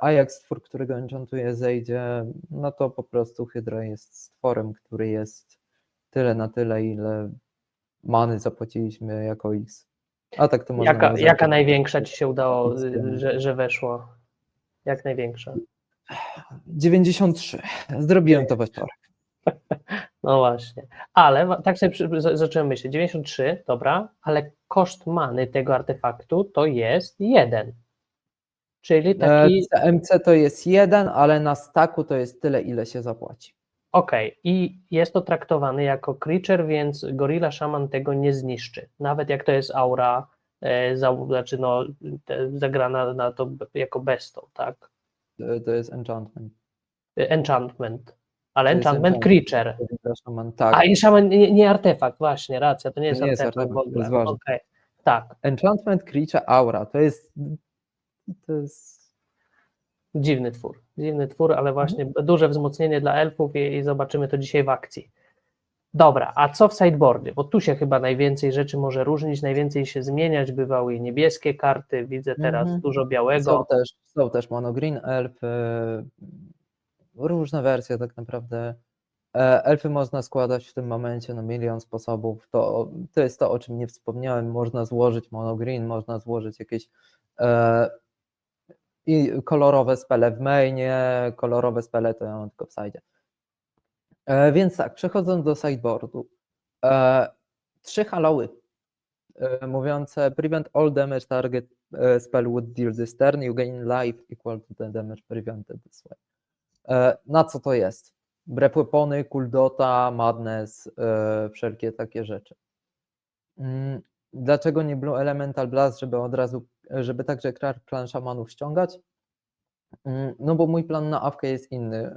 a jak stwór, którego enchantuje, zejdzie, no to po prostu hydra jest stworem, który jest tyle na tyle, ile many zapłaciliśmy jako X. A tak to można Jaka największa ci się udało, że weszło? Jak największa? 93. Zrobiłem to we wtorek. No właśnie, ale tak sobie zacząłem myśleć, 93, dobra, ale koszt many tego artefaktu to jest 1. Czyli taki... CMC to jest 1, ale na staku to jest tyle, ile się zapłaci. Okej, i jest to traktowane jako creature, więc Gorilla Shaman tego nie zniszczy. Nawet jak to jest aura, znaczy no, zagrana na to jako bestą, tak? To jest enchantment. Enchantment, ale To jest enchantment creature. Shaman, tak. A i Shaman nie artefakt, właśnie, racja, to nie jest To nie jest artefakt w artefakt, to ogóle. jest ważne. Okej. Tak, Enchantment Creature Aura, to jest dziwny twór, ale właśnie duże wzmocnienie dla elfów i zobaczymy to dzisiaj w akcji. Dobra, a co w sideboardzie? Bo tu się chyba najwięcej rzeczy może różnić, najwięcej się zmieniać, bywały niebieskie karty, widzę teraz dużo białego. Są też mono green elfy, różne wersje tak naprawdę. Elfy można składać w tym momencie na milion sposobów. To jest to, o czym nie wspomniałem. Można złożyć mono green, można złożyć jakieś i kolorowe spele w mainie, kolorowe spele to ja mam tylko w sidzie. Więc tak, przechodząc do sideboardu. 3 hallowy mówiące prevent all damage target spell would deal this turn, you gain life equal to the damage prevented this way. Na co to jest? Breath weapony, Kuldota, Madness, wszelkie takie rzeczy. Dlaczego nie Blue Elemental Blast, żeby także Klan Szamanów ściągać? No bo mój plan na awkę jest inny.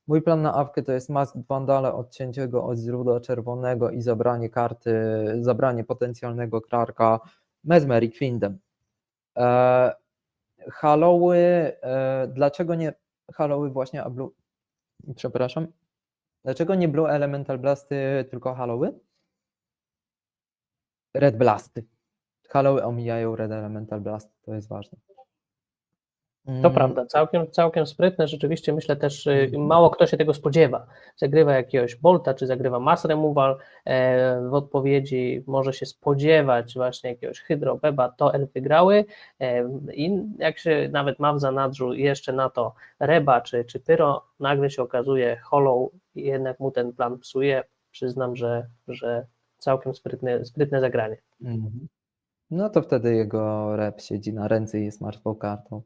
Mój plan na awkę to jest Masked Vandala, odcięcie go od źródła czerwonego i zabranie potencjalnego Krarka Mesmeric Findem. Hallowy, dlaczego nie Hallowy właśnie, przepraszam, dlaczego nie Blue Elemental Blasty, tylko Hallowy? Red Blasty. Hallowy omijają Red Elemental Blasty, to jest ważne. To prawda, całkiem sprytne, rzeczywiście myślę też, mało kto się tego spodziewa. Zagrywa jakiegoś Bolta, czy zagrywa Mass Removal, w odpowiedzi może się spodziewać właśnie jakiegoś Hydro, Beba, to elfy grały i jak się nawet ma w zanadrzu jeszcze na to Reba czy Pyro, nagle się okazuje Hollow i jednak mu ten plan psuje. Przyznam, że całkiem sprytne zagranie. No to wtedy jego rep siedzi na ręce i jest martwą kartą.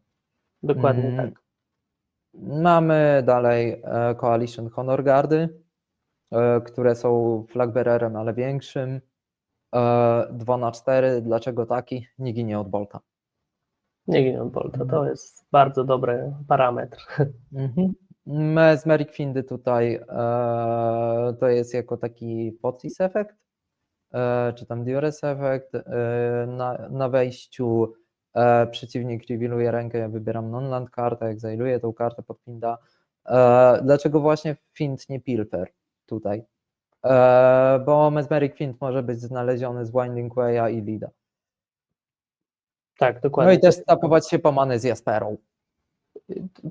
Dokładnie tak. Mamy dalej Coalition Honor Guardy, które są flagbearerem, ale większym. 2/4. Dlaczego taki? Nie ginie od Bolta. Nie ginie od Bolta, to jest bardzo dobry parametr. Mesmeric Findy tutaj to jest jako taki Pocis efekt, czy tam Duress efekt. Na wejściu przeciwnik revealuje rękę, ja wybieram non-land kartę, egzailuję tą kartę pod Finda. Dlaczego właśnie Find, nie Pilfer tutaj? Bo Mesmeric Find może być znaleziony z Winding Way'a i Lida. Tak, dokładnie. No i też tapować się po manę z Jasperą.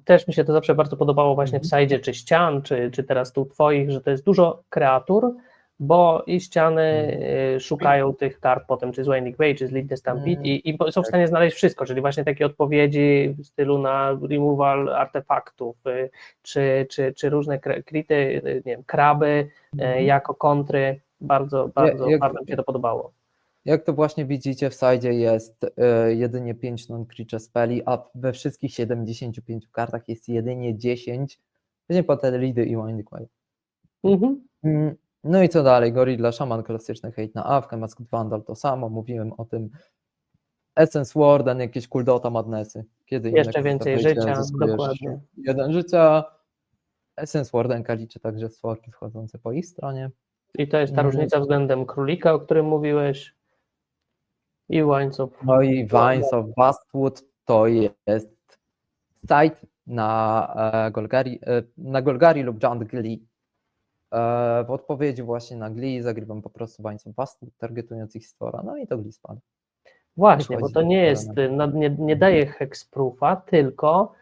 Też mi się to zawsze bardzo podobało właśnie w sajdzie, czy ścian, czy teraz tu twoich, że to jest dużo kreatur, bo i ściany szukają tych kart potem, czy z Winding Way, czy z Lead the Stampede i są w stanie znaleźć wszystko, czyli właśnie takie odpowiedzi w stylu na removal artefaktów, czy różne krity, nie wiem, kraby jako kontry, bardzo mi się to podobało. Jak to właśnie widzicie, w sajdzie jest jedynie 5 non-creature spelli, a we wszystkich 75 kartach jest jedynie 10, właśnie potem Lidy i Winding Way. No i co dalej? Gorilla, Shaman, klasyczny hejt na awkę, Masked Vandal to samo, mówiłem o tym. Essence Warden, jakieś Kuldota, Madnessy. Kiedy jeszcze więcej życia, dokładnie. 1 życia. Essence Wardenka liczy także stworki wchodzące po ich stronie. I to jest ta różnica względem królika, o którym mówiłeś. I Wines of... No i Vines of Bastwood to jest site na Golgari lub Giant Glee. W odpowiedzi właśnie na Glee zagrywam po prostu Vines of Bastwood, targetując ich stwora, no i to Glee spada. Właśnie, bo to nie jest, nie daje hexproofa, tylko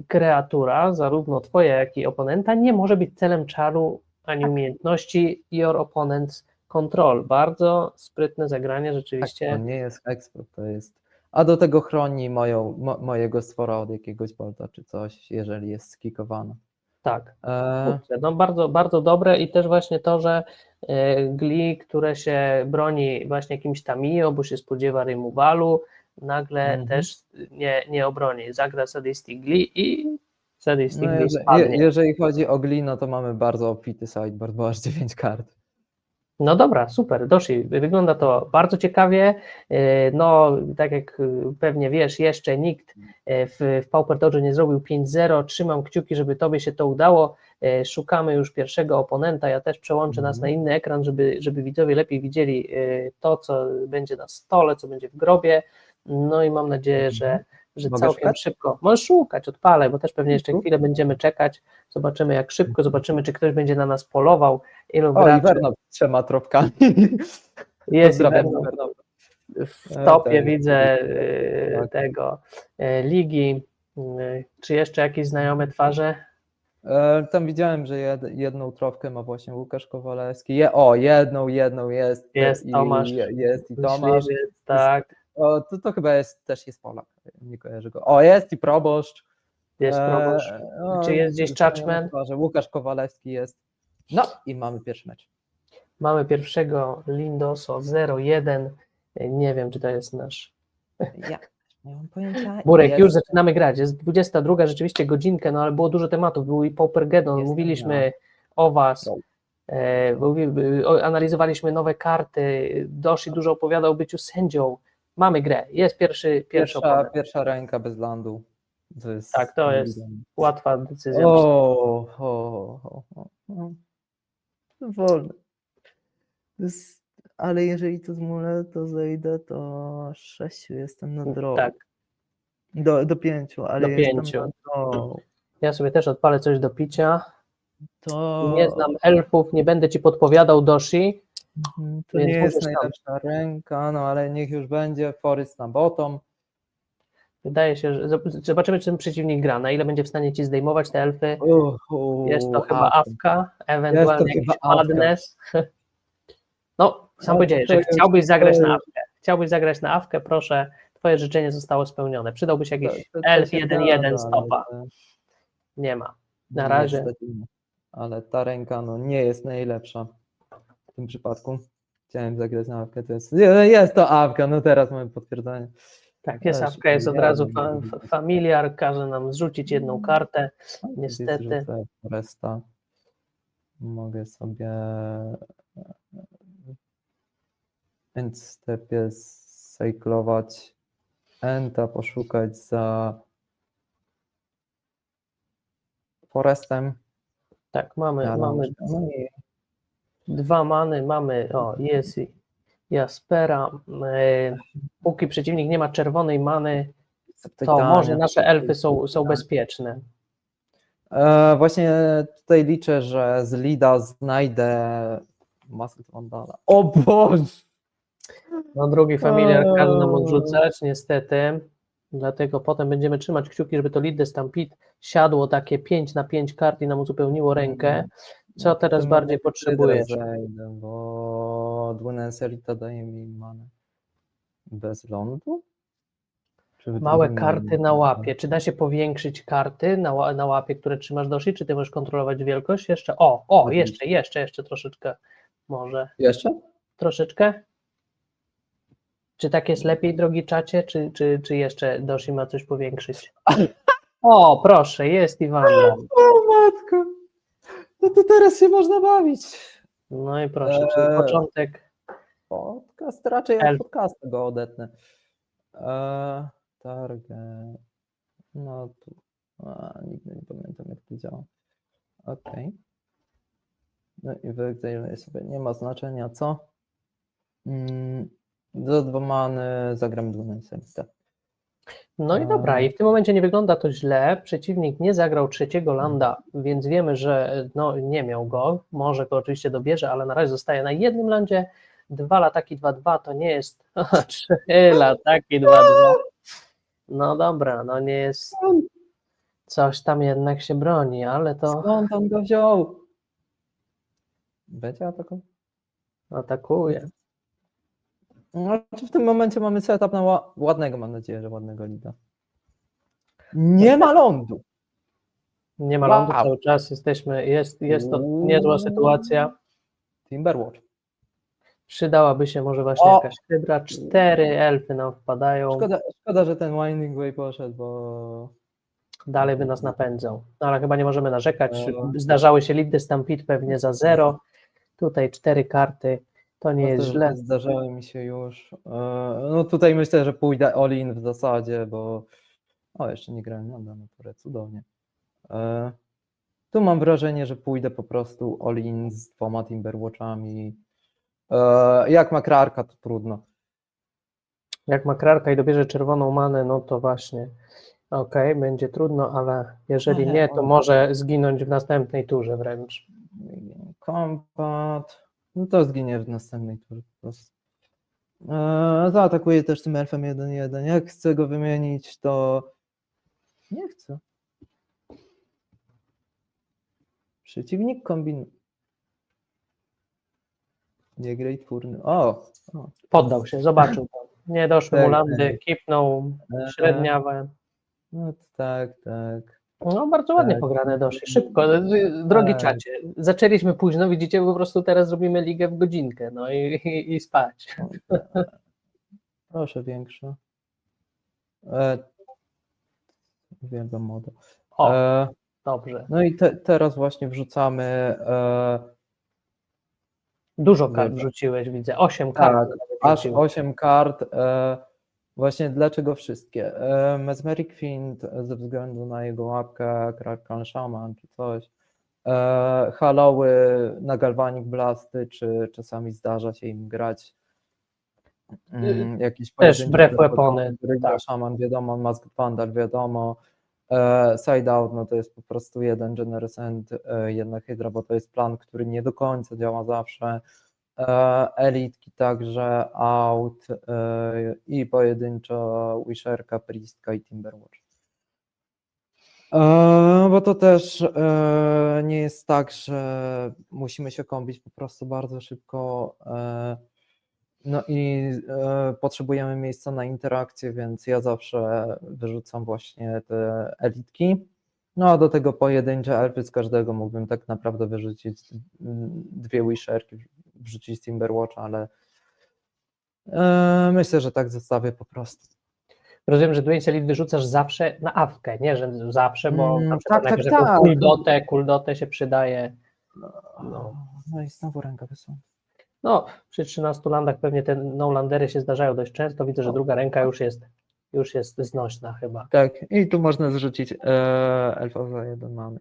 kreatura, zarówno twoja, jak i oponenta, nie może być celem czaru ani umiejętności your opponent's control. Bardzo sprytne zagranie, rzeczywiście. Tak, to nie jest hexproof, to jest... A do tego chroni mojego stwora od jakiegoś bolta czy coś, jeżeli jest skikowana. Tak, no bardzo dobre i też właśnie to, że Glee, które się broni właśnie jakimś Tamio, bo się spodziewa removalu, nagle też nie obroni. Zagra Sadistic Glee i Sadistic Glee spadnie. Jeżeli chodzi o Glee, no to mamy bardzo obfity sideboard, bo aż 9 kart. No dobra, super, Doshi, wygląda to bardzo ciekawie. No, tak jak pewnie wiesz, jeszcze nikt w Pauper Dojo nie zrobił 5-0. Trzymam kciuki, żeby tobie się to udało. Szukamy już pierwszego oponenta. Ja też przełączę nas na inny ekran, żeby widzowie lepiej widzieli to, co będzie na stole, co będzie w grobie. No i mam nadzieję, że Mogę całkiem szukać? szybko. Możesz szukać, odpalaj, bo też pewnie jeszcze chwilę będziemy czekać. Zobaczymy jak szybko, zobaczymy, czy ktoś będzie na nas polował. Ilu O, graczy. Iwerno z 3 tropkami. Jest Pozdrawiam Iwerno. Iwerno. W topie Tak, widzę tak. tego ligi. Czy jeszcze jakieś znajome twarze? Tam widziałem, że jedną tropkę ma właśnie Łukasz Kowalewski. Jedną jest. Jest Tomasz Jest i Tomasz. Myśliwiec, tak, To chyba też jest Polak. Nie kojarzę go. O, jest i proboszcz. jest proboszcz. Czy jest gdzieś Czachman? Łukasz Kowalewski jest. No i mamy pierwszy mecz. Mamy pierwszego Lindoso 0-1. Nie wiem, czy to jest nasz. Ja nie mam pojęcia. Burek, już zaczynamy grać. Jest 22, rzeczywiście godzinkę, no ale było dużo tematów. Był i Paupergeddon, Jestem mówiliśmy o was. Go. Analizowaliśmy nowe karty. Doshi dużo opowiadał o byciu sędzią. Mamy grę. Jest pierwszy oponent. Pierwsza ręka bez landu. Tak, to jest łatwa decyzja. Wolne. Ale jeżeli to zmulę, to zejdę, to 6 jestem na drogę. Tak, Do 5, ale do jestem 5. na drogę. Ja sobie też odpalę coś do picia. To Nie znam elfów, nie będę ci podpowiadał, Doshi. To Więc nie jest możesz tam. najlepsza ręka, no ale niech już będzie. Forest na bottom. Wydaje się, że zobaczymy, czy ten przeciwnik gra, na ile będzie w stanie ci zdejmować te elfy. Jest to chyba Awka, ewentualnie jakiś Madness. No, sam powiedziałeś, że chciałbyś zagrać na Awkę. Chciałbyś zagrać na Awkę, proszę, twoje życzenie zostało spełnione. Przydałby się jakiś elf 1-1 stopa. Nie ma. Na razie. Ale ta ręka no, nie jest najlepsza w tym przypadku. Chciałem zagrać na Awkę. Jest to Awka, no teraz mamy potwierdzenie. Tak, jest Awka, jest od razu familiar, każe nam zrzucić jedną kartę, niestety. Resta. Mogę sobie endstepie cyklować enta, poszukać za Forestem. Tak, mamy 2 many, mamy, jest Jaspera. Póki przeciwnik nie ma czerwonej many, to może nasze elfy są bezpieczne. Właśnie tutaj liczę, że z Lida znajdę Masked Vandala. O Boże! No drugi familiar każe nam odrzucać, niestety. Dlatego potem będziemy trzymać kciuki, żeby to Lead the Stampede siadło takie 5/5 kart i nam uzupełniło rękę. Co teraz bardziej potrzebujesz? Zejdę, bo Dwunenselita daje mi manę. Bez lądu? Małe karty na łapie. Czy da się powiększyć karty na łapie, które trzymasz Doshi? Czy ty możesz kontrolować wielkość jeszcze? Jeszcze troszeczkę może. Jeszcze? Troszeczkę? Czy tak jest lepiej, drogi czacie? Czy jeszcze Doshi ma coś powiększyć? O, proszę, jest Iwanda. O matko! No to teraz się można bawić. No i proszę, czyli początek. Podcast, raczej od podcastu go odetnę. Target. No tu. Nigdy nie pamiętam, jak to działa. Okej. No i wyegzajluję sobie. Nie ma znaczenia co. Do 2 many zagram Dwunenselitę. No i dobra, i w tym momencie nie wygląda to źle. Przeciwnik nie zagrał trzeciego landa, więc wiemy, że nie miał go. Może go oczywiście dobierze, ale na razie zostaje na jednym landzie. 2 lataki 2-2 to nie jest 3 lataki 2-2. No dobra, no nie jest. Coś tam jednak się broni, ale to. Skąd on go wziął? Będzie atakował? Atakuje. No, w tym momencie mamy setup na ładnego, mam nadzieję, że ładnego lida. Nie ma lądu. Nie ma lądu cały czas, jest to niezła sytuacja. Timberwatch. Przydałaby się może właśnie jakaś hydra. 4 elfy nam wpadają. Szkoda, że ten Winding Way poszedł, bo dalej by nas napędzał. No, ale chyba nie możemy narzekać. Zdarzały się Lead the Stampede pewnie za 0. Tutaj 4 karty. To nie jest źle. Zdarzały mi się już. No tutaj myślę, że pójdę all-in w zasadzie, bo jeszcze nie grałem na Dominatorze, cudownie. Tu mam wrażenie, że pójdę po prostu all-in z 2 Timberwatchami. Jak ma Krarka, to trudno. Jak ma Krarka i dobierze czerwoną manę, no to właśnie okej, będzie trudno, ale jeżeli nie, to może zginąć w następnej turze wręcz. Kompat. No to zginie w następnej turze po prostu. Zaatakuje też tym elfem 1-1. Jak chcę go wymienić, to nie chcę. Przeciwnik kombinuje. Nie graj twórny. Poddał się, zobaczył to. Nie doszły mu Tak, landy, kipnął, średniawę. No tak. No bardzo ładnie Tak. pograne doszli, szybko. Drogi Tak. czacie, zaczęliśmy późno, widzicie, po prostu teraz robimy ligę w godzinkę, no i spać. Proszę większe. Uwielbiam modę. O, dobrze. No i teraz właśnie wrzucamy. Dużo kart wrzuciłeś, widzę, 8 kart. Tak, aż 8 kart. Właśnie dlaczego wszystkie? Mesmeric Fiend ze względu na jego łapkę, Kraken Shaman czy coś. Hallowy na Galvanic Blasty, czy czasami zdarza się im grać jakieś też breath weapony. Tak. Shaman wiadomo, Mask Vandal wiadomo. Side Out, no to jest po prostu jeden Generous End, jedna Hydra, bo to jest plan, który nie do końca działa zawsze. Elitki także out i pojedynczo Wisherka, Priestka i Timberwatch. Bo to też nie jest tak, że musimy się kombić po prostu bardzo szybko. No i potrzebujemy miejsca na interakcję, więc ja zawsze wyrzucam właśnie te elitki. No a do tego pojedyncze elfy z każdego mógłbym tak naprawdę wyrzucić 2 Wisherki, wrzucić Timberwatcha, ale myślę, że tak zostawię po prostu. Rozumiem, że Dwayne Elite wyrzucasz zawsze na awkę, nie, że zawsze, bo na przykład tak. kuldotę się przydaje. No i znowu ręka wysłana. No, przy 13 landach pewnie te no-landery się zdarzają dość często. Widzę, że druga ręka już jest znośna chyba. Tak, i tu można zrzucić elfa za 1 mamy.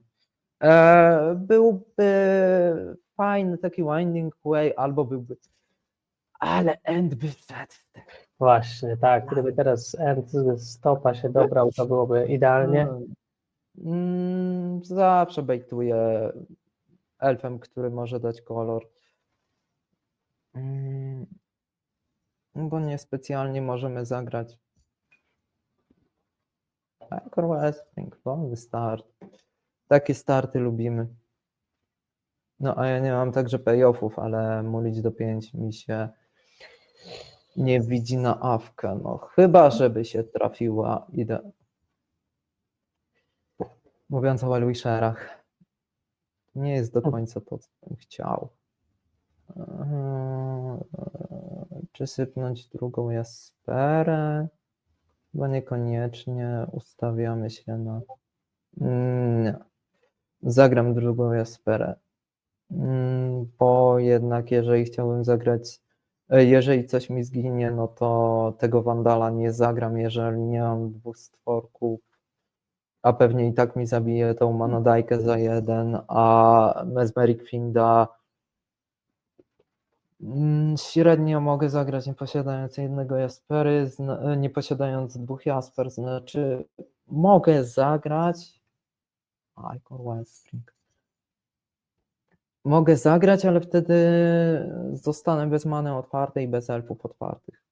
Byłby fajny taki Winding Way, albo byłby... Ale end by wszedł. Właśnie, tak. Gdyby teraz end stopa się dobrał, to byłoby idealnie. Zawsze bejtuję elfem, który może dać kolor. Bo niespecjalnie możemy zagrać. Anchor Westwing, wolny start. Takie starty lubimy. No a ja nie mam także payoffów, ale mulić do 5 mi się nie widzi na awkę. No chyba, żeby się trafiła idea. Mówiąc o Wisherach, nie jest do końca to, co bym chciał. Czy sypnąć drugą Jasperę? Chyba niekoniecznie. Ustawiamy się na... Nie. Zagram drugą Jasperę. Bo jednak jeżeli chciałbym zagrać, jeżeli coś mi zginie, no to tego Wandala nie zagram, jeżeli nie mam 2 stworków, a pewnie i tak mi zabije tą Manodajkę za 1, a Mesmeric Fienda średnio mogę zagrać nie posiadając jednego Jaspery, nie posiadając 2 Jasper, znaczy mogę zagrać mogę zagrać, ale wtedy zostanę bez many otwartej i bez elfów otwartych.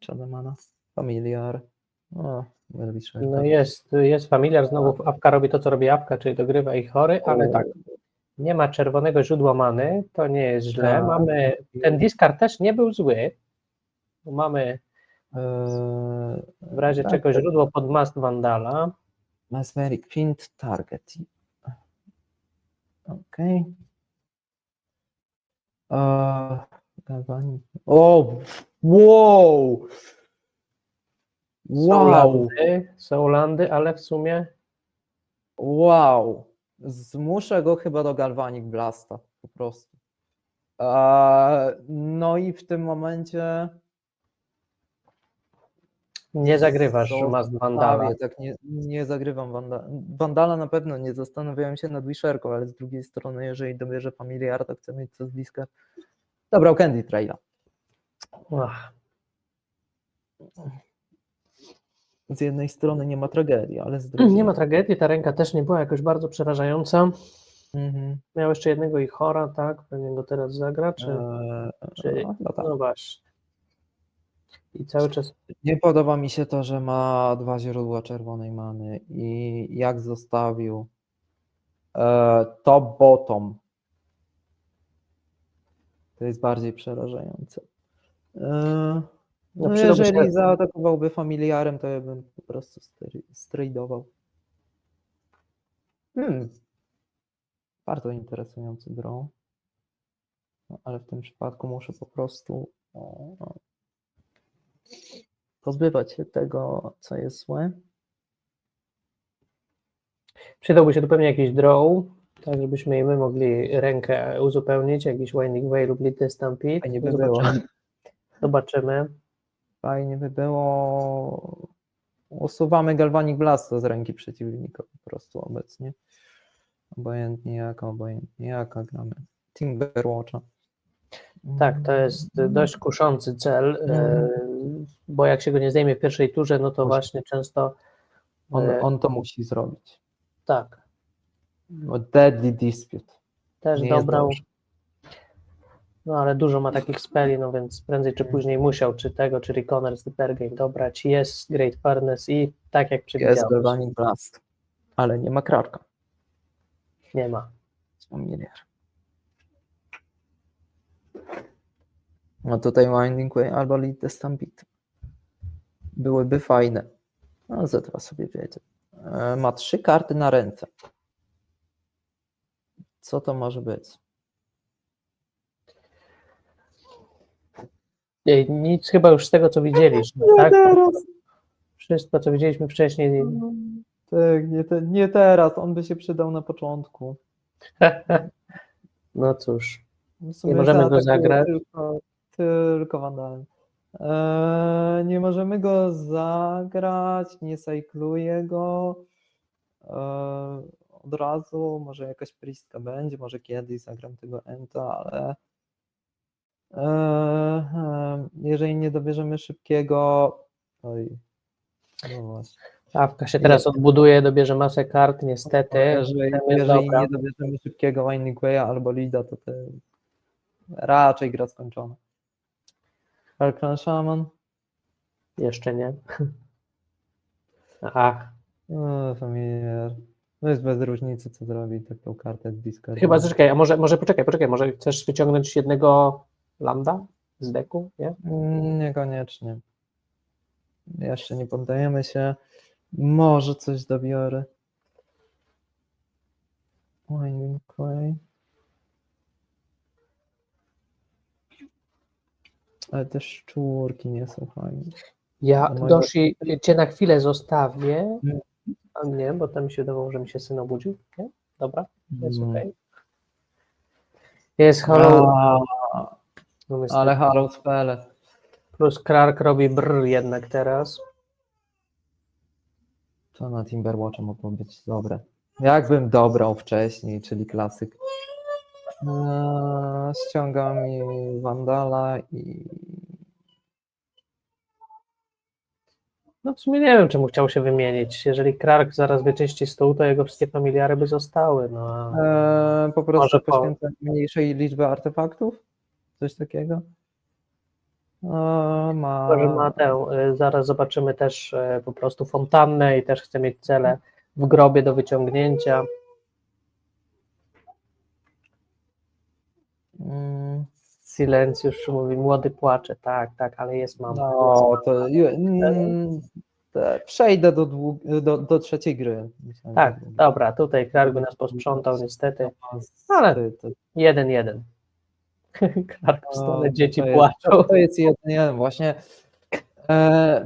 Czada mana, familiar. No jest familiar, znowu apka robi to, co robi apka, czyli dogrywa ich chory, ale tak, nie ma czerwonego źródła many, to nie jest źle. Mamy, ten discard też nie był zły. Mamy w razie czego źródło pod Mask Vandala. Mesmeric Fiend target. Okej. Wow! Wow! Są landy, ale w sumie... Wow! Zmuszę go chyba do Galvanic Blasta, po prostu. No i w tym momencie Nie zagrywasz Mask Vandala. tak nie zagrywam Vandala na pewno, nie zastanawiałem się nad Wisherką, ale z drugiej strony, jeżeli dobierze Familiar, to chcę mieć co z bliska. Dobrał Candy Traila. Ach, Z jednej strony nie ma tragedii, ale z drugiej... nie ma tragedii, ta ręka też nie była jakoś bardzo przerażająca. Mhm. Miał jeszcze jednego Ichora, tak? Pewnie go teraz zagra, czy Chyba tak. no właśnie. I cały czas Nie podoba mi się to, że ma 2 źródła czerwonej many i jak zostawił top bottom, to jest bardziej przerażające. No przydałby się- jeżeli zaatakowałby familiarem, to ja bym po prostu strajdował. Bardzo interesujący draw. No, ale w tym przypadku muszę po prostu pozbywać się tego, co jest złe. przydałby się tu pewnie jakiś draw, tak żebyśmy i my mogli rękę uzupełnić, jakiś Winding Way lub Little Stampede. Fajnie by było. Zobaczymy. Fajnie by było. Usuwamy Galvanic Blast z ręki przeciwnika po prostu obecnie. Obojętnie jaka gramy. Timberwatcha. Tak, to jest dość kuszący cel, bo jak się go nie zdejmie w pierwszej turze, no to właśnie często On to musi zrobić. tak, Deadly Dispute. też Nie jest dobrał. dobrze. No ale dużo ma takich speli, no więc prędzej czy później musiał czy tego, czy Reconers the Pergain dobrać. Jest Great Furnace i tak jak Jest przewidziałeś, Galvanic Blast, ale nie ma Krarka. nie ma. Familiar. No tutaj Winding Way albo Lead the Stampede. Byłyby fajne. No Z2 sobie wiedzie. Ma 3 karty na ręce. Co to może być? Nic chyba już z tego, co widzieliśmy, tak? Wszystko, co widzieliśmy wcześniej. Tak, nie teraz. On by się przydał na początku. No cóż, W sumie nie możemy go zaatakuje zagrać. Tylko Vandalem. Nie możemy go zagrać, nie sajkluję go. Od razu, może jakaś pristka będzie, może kiedyś zagram tego Enta, ale jeżeli nie dobierzemy szybkiego, oj, no właśnie. Awka się teraz odbuduje, dobierze masę kart, niestety. Jeżeli nie dobierzemy szybkiego Winding Way'a albo Lida, to raczej gra skończona. Arcane Shaman. Jeszcze nie. Ach. Familiar. No jest bez różnicy, co zrobi taką kartę z discardu. Chyba zaczekaj, a może poczekaj, może chcesz wyciągnąć jednego lambda z deku, nie? Niekoniecznie. Jeszcze nie poddajemy się. Może coś dobiorę. Winding Way. Ale te szczurki nie są fajne. Ja, No Doshi, cię na chwilę zostawię. A nie, bo tam mi się wydawało, że mi się syn obudził. Nie? Dobra, jest okej. Jest Hollow. No niestety. Ale Hollow Spell. Plus Krark robi brr jednak teraz. To na Timberwatcha mogło być dobre. Jakbym dobrał wcześniej, czyli klasyk. Ściągam mi Vandala i... No w sumie nie wiem, czemu chciał się wymienić. Jeżeli Krark zaraz wyczyści stół, to jego wszystkie familiary by zostały. No, a po prostu może poświęcę mniejszej liczby artefaktów? Coś takiego? może ma tę, zaraz zobaczymy też po prostu fontannę i też chce mieć cele w grobie do wyciągnięcia. Silencjusz mówi, młody płacze, tak, ale jest mama. No, to przejdę do trzeciej gry. Tak, dobra, tutaj Krark by nas posprzątał niestety, ale 1-1. Krark w stole, dzieci płaczą. To jest jedynie właśnie.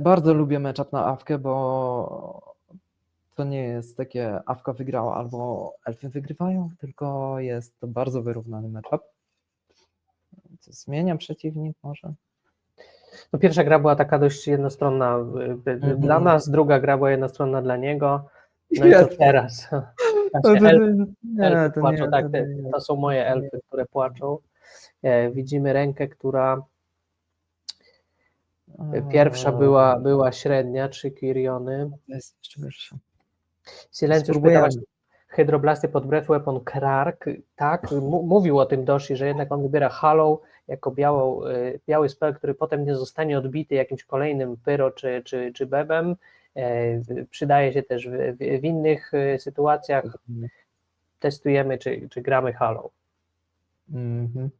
Bardzo lubię matchup na Awkę, bo to nie jest takie Awka wygrała albo elfy wygrywają, tylko jest to bardzo wyrównany matchup. Co zmienia przeciwnik może? No, pierwsza gra była taka dość jednostronna dla nas, druga gra była jednostronna dla niego. No i to Jest. teraz. No Właśnie elfy to płaczą, nie, tak, to nie. to są moje To nie. elfy, które płaczą. Widzimy rękę, która pierwsza była średnia, 3 Quiriony. To jest jeszcze gorsze. Silencjusz pyta Spróbujemy. właśnie, Hydroblasty pod Breath Weapon Krark, tak, mówił o tym Doshi, że jednak on wybiera Hollow jako biały spell, który potem nie zostanie odbity jakimś kolejnym Pyro czy Bebem. Przydaje się też w innych sytuacjach. Testujemy, czy gramy Hollow. Mhm.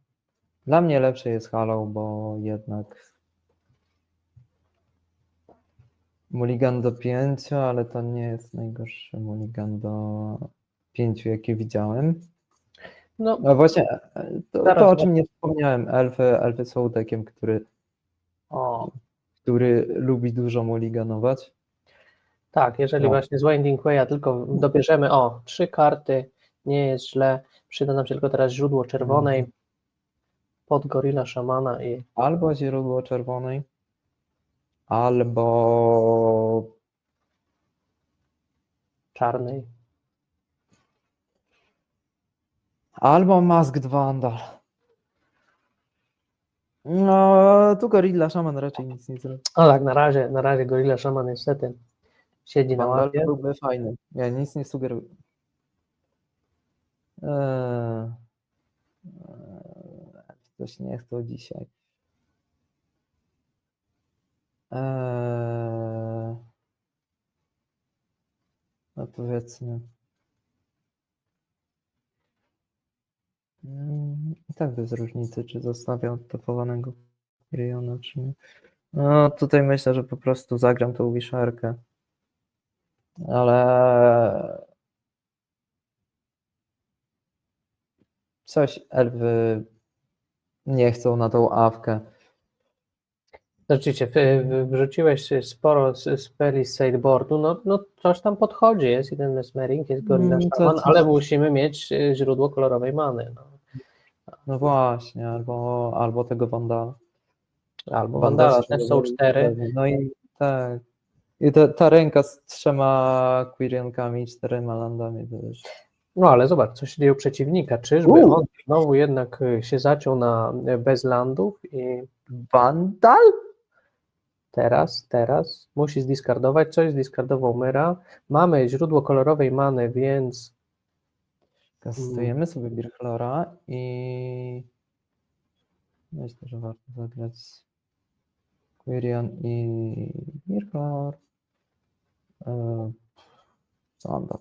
Dla mnie lepsze jest Hollow, bo jednak mulligan do 5, ale to nie jest najgorszy mulligan do 5, jaki widziałem. No, No właśnie, zaraz to o czym nie wspomniałem, elfy są tekiem, który lubi dużo mulliganować. tak, jeżeli No. właśnie z Winding Way'a tylko dobierzemy, 3 karty, nie jest źle, przyda nam się tylko teraz źródło czerwonej pod Gorilla Szamana i Albo źródło czerwonej, albo czarnej. Masked Vandal. No, tu Gorilla Shaman raczej nic nie zrobi. O tak, na razie Gorilla Shaman niestety siedzi na Vandal łapie. byłby fajny. Ja nic nie sugeruję. Coś nie chcą dzisiaj. No powiedzmy. I tak bez różnicy, czy zostawiam odtapowanego Ryona, czy nie. No tutaj myślę, że po prostu zagram tą wiszarkę. Ale coś elfy nie chcą na tą awkę. Rzeczywiście, wrzuciłeś sporo speli z sideboardu, no coś tam podchodzi, jest jeden mesmering, jest Gorilla Shaman, ale musimy mieć źródło kolorowej many. No właśnie, albo tego Vandala. Albo Vandala, też są 4. No i tak. I ta ręka z 3 Quirionkami, 4 landami też. No ale zobacz, co się dzieje u przeciwnika. Czyżby on znowu jednak się zaciął na bez landów i Vandal? teraz musi zdiskardować coś, zdiskardował Myra. Mamy źródło kolorowej many, więc Kastujemy sobie Birchlora i myślę, że warto zagrać Quirion i Birchlor. Vandal.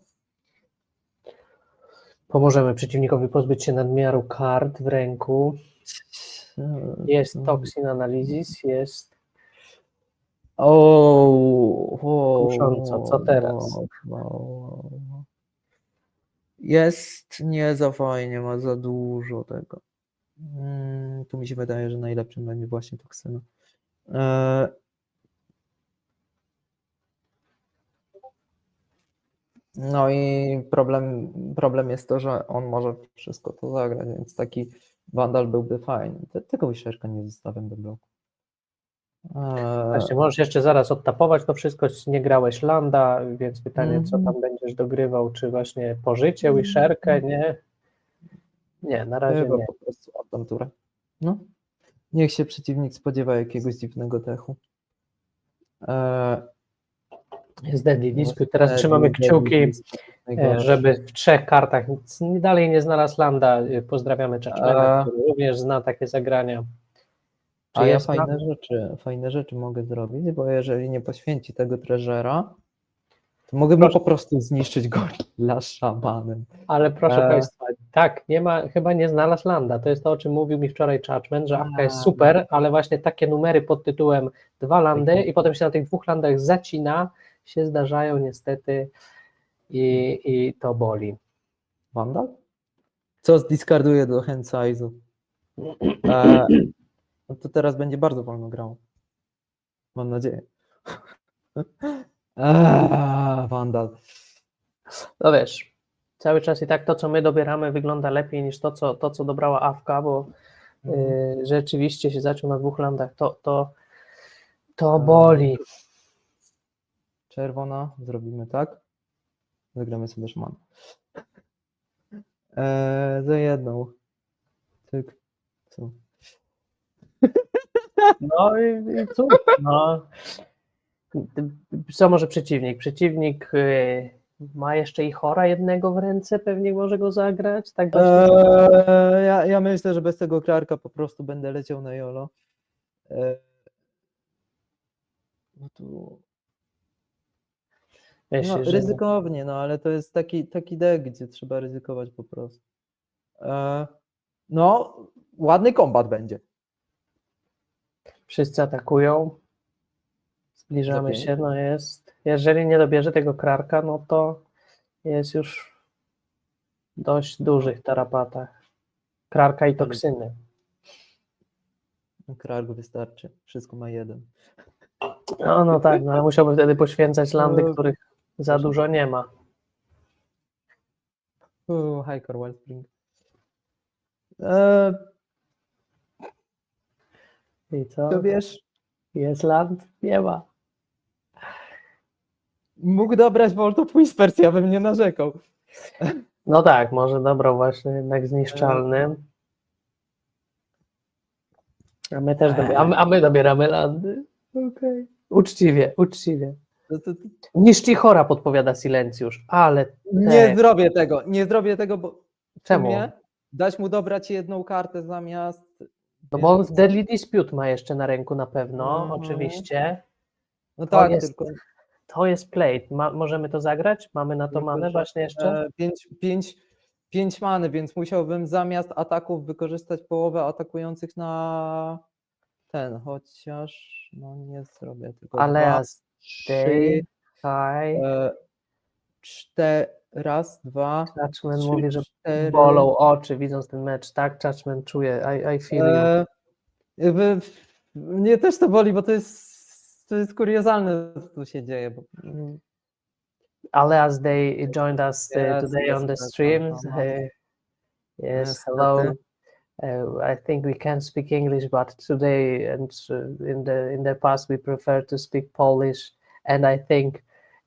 pomożemy przeciwnikowi pozbyć się nadmiaru kart w ręku. Jest Toxin Analysis, jest kusząco. Co teraz? Jest nie za fajnie, ma za dużo tego. Tu mi się wydaje, że najlepszym będzie właśnie Toksyna. No i problem jest to, że on może wszystko to zagrać, więc taki Vandal byłby fajny. Tego Wisherka nie zostawiam do bloku. Właśnie, możesz jeszcze zaraz odtapować to wszystko, nie grałeś landa, więc pytanie, co tam będziesz dogrywał, czy właśnie pożycie, wisherkę, nie? Nie, na razie Chyba nie. po prostu oddam turę. No. Niech się przeciwnik spodziewa jakiegoś dziwnego techu. Jest Deadly Dispute, teraz trzymamy kciuki, żeby w 3 kartach dalej nie znalazł landa. Pozdrawiamy Czaczmena, który również zna takie zagrania. A ja fajne rzeczy mogę zrobić, bo jeżeli nie poświęci tego treżera, to mogę mu po prostu zniszczyć Gorilla Szamanem. Ale proszę Państwa, tak, chyba nie znalazł landa. To jest to, o czym mówił mi wczoraj Czaczmen, że awka jest super, ale właśnie takie numery pod tytułem 2 landy i potem się na tych 2 landach zacina, się zdarzają niestety i to boli. Vandal? Co zdiskarduję do hand size'u? No to teraz będzie bardzo wolno grał. Mam nadzieję. Vandal. No wiesz, cały czas i tak to, co my dobieramy, wygląda lepiej niż to, co dobrała awka, bo Rzeczywiście się zaczął na 2 landach. To boli. Czerwona, zrobimy tak. Zagramy sobie szman. Za jedną. Tyk. Co? No i cóż, no. Co może przeciwnik? Przeciwnik ma jeszcze i chora jednego w ręce, pewnie może go zagrać. Tak właśnie. Ja myślę, że bez tego Clarka po prostu będę leciał na Jolo. No tu Myślę, że ryzykownie, no ale to jest taki deck, gdzie trzeba ryzykować po prostu. No, ładny kombat będzie. wszyscy atakują. Za Zbliżamy 5. się, no jest. Jeżeli nie dobierze tego Clarka, no to jest już w dość dużych tarapatach. Clarka i toksyny. Clark wystarczy. Wszystko ma 1. No tak, no ale musiałby wtedy poświęcać landy, No, których za proszę. dużo nie ma. Hiker Wildspring. I co? To wiesz, Jest land? Nie ma. mógł dobrać Volt of Whispers, ja bym nie narzekał. No tak, może dobrał właśnie jednak zniszczalny. A my też a my dobieramy landy. Okej. Uczciwie, uczciwie. To Niszczy chora, podpowiada Silencjusz, ale nie zrobię tego, bo w czemu? sumie dać mu dobrać jedną kartę zamiast. No bo on w więc- Deadly Dispute ma jeszcze na ręku na pewno, Mhm. oczywiście. No To tak, jest, tylko to jest plate. Możemy to zagrać? Mamy na to manę właśnie jeszcze? 5 many, więc musiałbym zamiast ataków wykorzystać połowę atakujących na ten, chociaż no nie zrobię, tylko Ale 2, as 3, day, high. 4, raz, 2, Judgment 3, mówi, że 4. bolą oczy widząc ten mecz, tak? Judgment czuje, I feel you. Jakby mnie też to boli, bo to jest kuriozalne, co tu się dzieje. Bo, Ale as they joined us today on the yes, stream, aha. yes, hello. Niestety. I think we can speak English, but today and in the past we prefer to speak Polish, and I think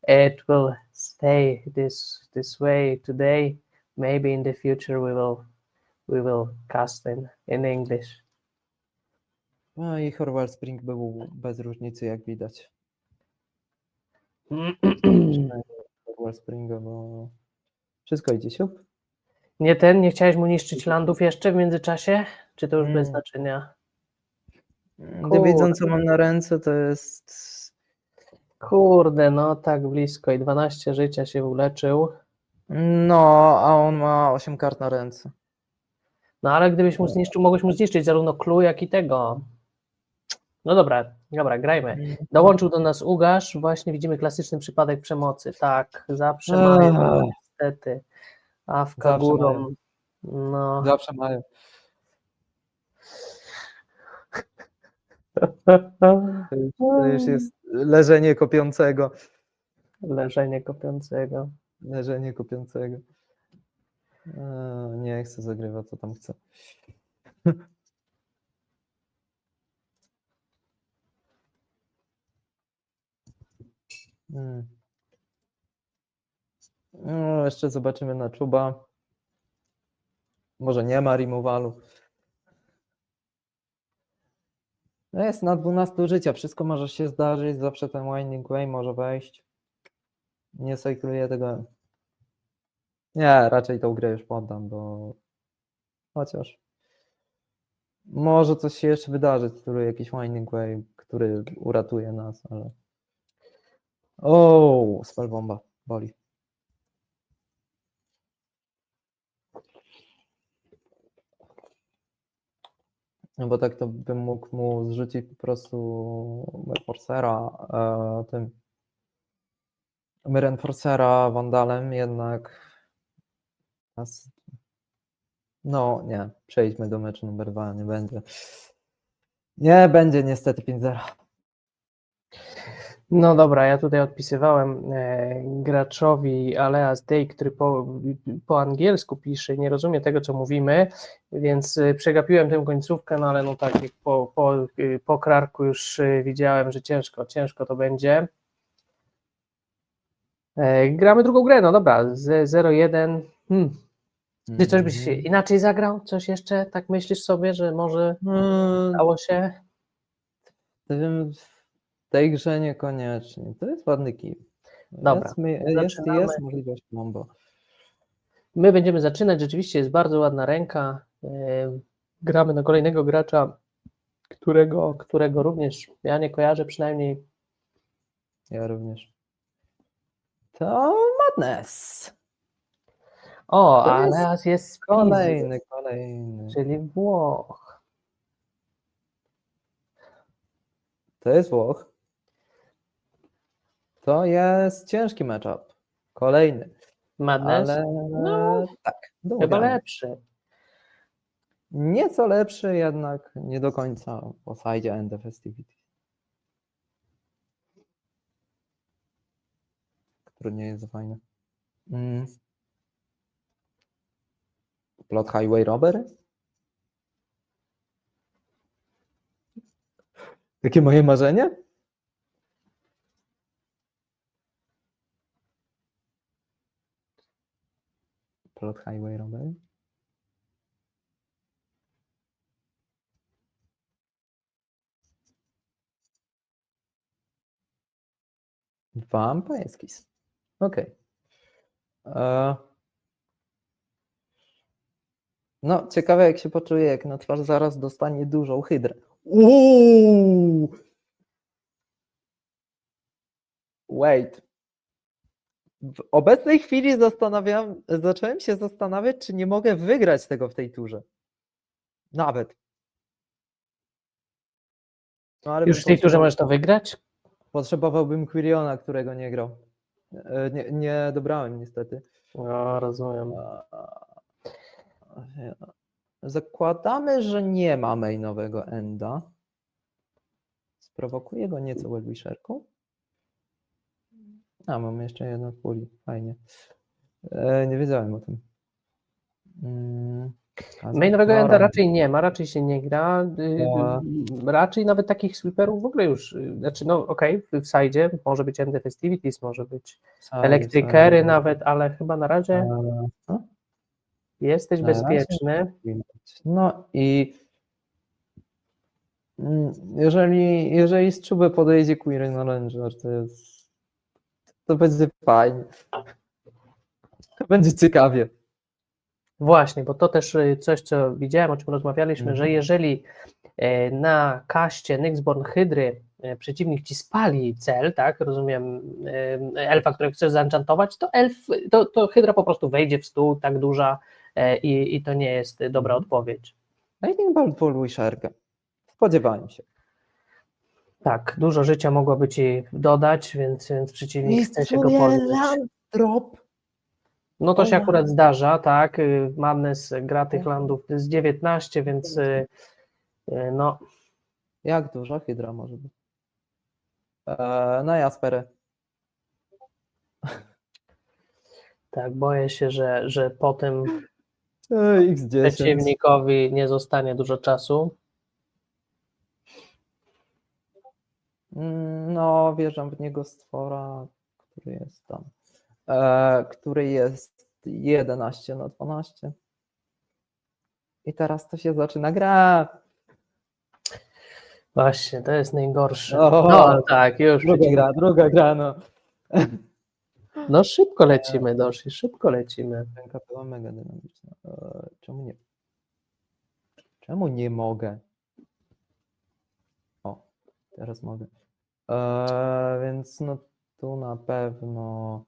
it will stay this way today. Maybe in the future we will cast in English. No i Horval Spring był bez różnicy, jak widać. Horval Springa, bo wszystko idzie siup. Nie chciałeś mu niszczyć landów jeszcze w międzyczasie? Czy to już bez znaczenia? Gdy widzą, co mam na ręce, to jest. Kurde, no tak blisko i 12 życia się uleczył. No, a on ma 8 kart na ręce. No ale gdybyś mu zniszczył, mogłeś mu zniszczyć zarówno clue, jak i tego. No dobra, grajmy. Dołączył do nas Ugasz, właśnie widzimy klasyczny przypadek przemocy. Tak, zawsze mają, niestety. Awka Zawsze górą. mają. No. Zawsze mają. To już jest leżenie kopiącego. Leżenie kopiącego. Leżenie kopiącego. Nie chcę zagrywać, co tam chce. No, jeszcze zobaczymy na czuba. Może nie ma removalu. No jest na 12 życia, wszystko może się zdarzyć, zawsze ten Winding Way może wejść. Nie cykluję tego. Nie, raczej tą grę już poddam, bo chociaż może coś się jeszcze wydarzyć, który jakiś Winding Way, który uratuje nas, ale spellbomba, boli. No bo tak to bym mógł mu zrzucić po prostu Reinforcera Wandalem, jednak no nie, przejdźmy do meczu numer 2, nie będzie niestety 5-0. No dobra, ja tutaj odpisywałem graczowi Aleas Day, który po angielsku pisze, nie rozumie tego, co mówimy, więc przegapiłem tę końcówkę, no ale no tak, jak po Krarku już widziałem, że ciężko to będzie. Gramy drugą grę, no dobra, 0-1. Ty coś byś Mhm. inaczej zagrał? Coś jeszcze tak myślisz sobie, że może No, dało się? w tej grze niekoniecznie. To jest ładny kij. Dobra, zaczynamy. Jest możliwość combo. My będziemy zaczynać, rzeczywiście jest bardzo ładna ręka. Gramy na kolejnego gracza, którego również ja nie kojarzę przynajmniej. Ja również. To Madness. O, To jest Aleas jest z Pizy, kolejny. czyli Włoch. To jest Włoch. To jest ciężki matchup. Kolejny. Madness? Ale No, tak, do chyba ugrania. lepszy. Nieco lepszy, jednak nie do końca po side and the festivity. Który nie jest za fajny. Plot Highway Robbery? Takie moje marzenie? Plot Highway Robbery? Vampire Kiss. Okej. No, ciekawe jak się poczuje, jak na twarz zaraz dostanie dużą hydrę. Uuu! Wait. W obecnej chwili zacząłem się zastanawiać, czy nie mogę wygrać tego w tej turze. Nawet. No, ale Już w tej turze możesz to wygrać? potrzebowałbym Quiriona, którego nie grał. Nie dobrałem niestety. No, rozumiem. Zakładamy, że nie ma mainowego enda. Sprowokuję go nieco Wellwisherką. A, mam jeszcze jedno w puli. Fajnie. Nie wiedziałem o tym. Mainowego enda Dobra. raczej nie ma, raczej się nie gra. No. Raczej nawet takich sweeperów w ogóle już. Znaczy, no okej, w sidzie może być End Festivities, może być Electricery nawet, ale chyba na razie jesteś Na razie bezpieczny. No i jeżeli z Czubę podejdzie Quirin Ranger, to będzie fajnie. To będzie ciekawie. Właśnie, bo to też coś, co widziałem, o czym rozmawialiśmy, że jeżeli na kaście Nyxborn Hydry przeciwnik ci spali cel, tak, rozumiem, elfa, którego chcesz zaenchantować, to Hydra po prostu wejdzie w stół, tak duża i to nie jest dobra odpowiedź. Lightning Bolt Wellwisherkę. Spodziewałem się. Tak, dużo życia mogłoby ci dodać, więc przeciwnik chce się go pozbyć. Drop. No to się akurat zdarza, tak, Madness gra tych landów z 19, więc no. Jak duża hydra może być? Na Jasperę. Tak, boję się, że po tym X10. przeciwnikowi nie zostanie dużo czasu. No, wjeżdżam w niego stwora, który jest tam. Który jest 11/12. I teraz to się zaczyna gra. Właśnie, to jest najgorsze. O, No tak, już. druga gra, no. No szybko lecimy, Doshi, szybko lecimy. Ręka była mega dynamiczna. Czemu nie? Czemu nie mogę? O, teraz mogę. Więc no tu na pewno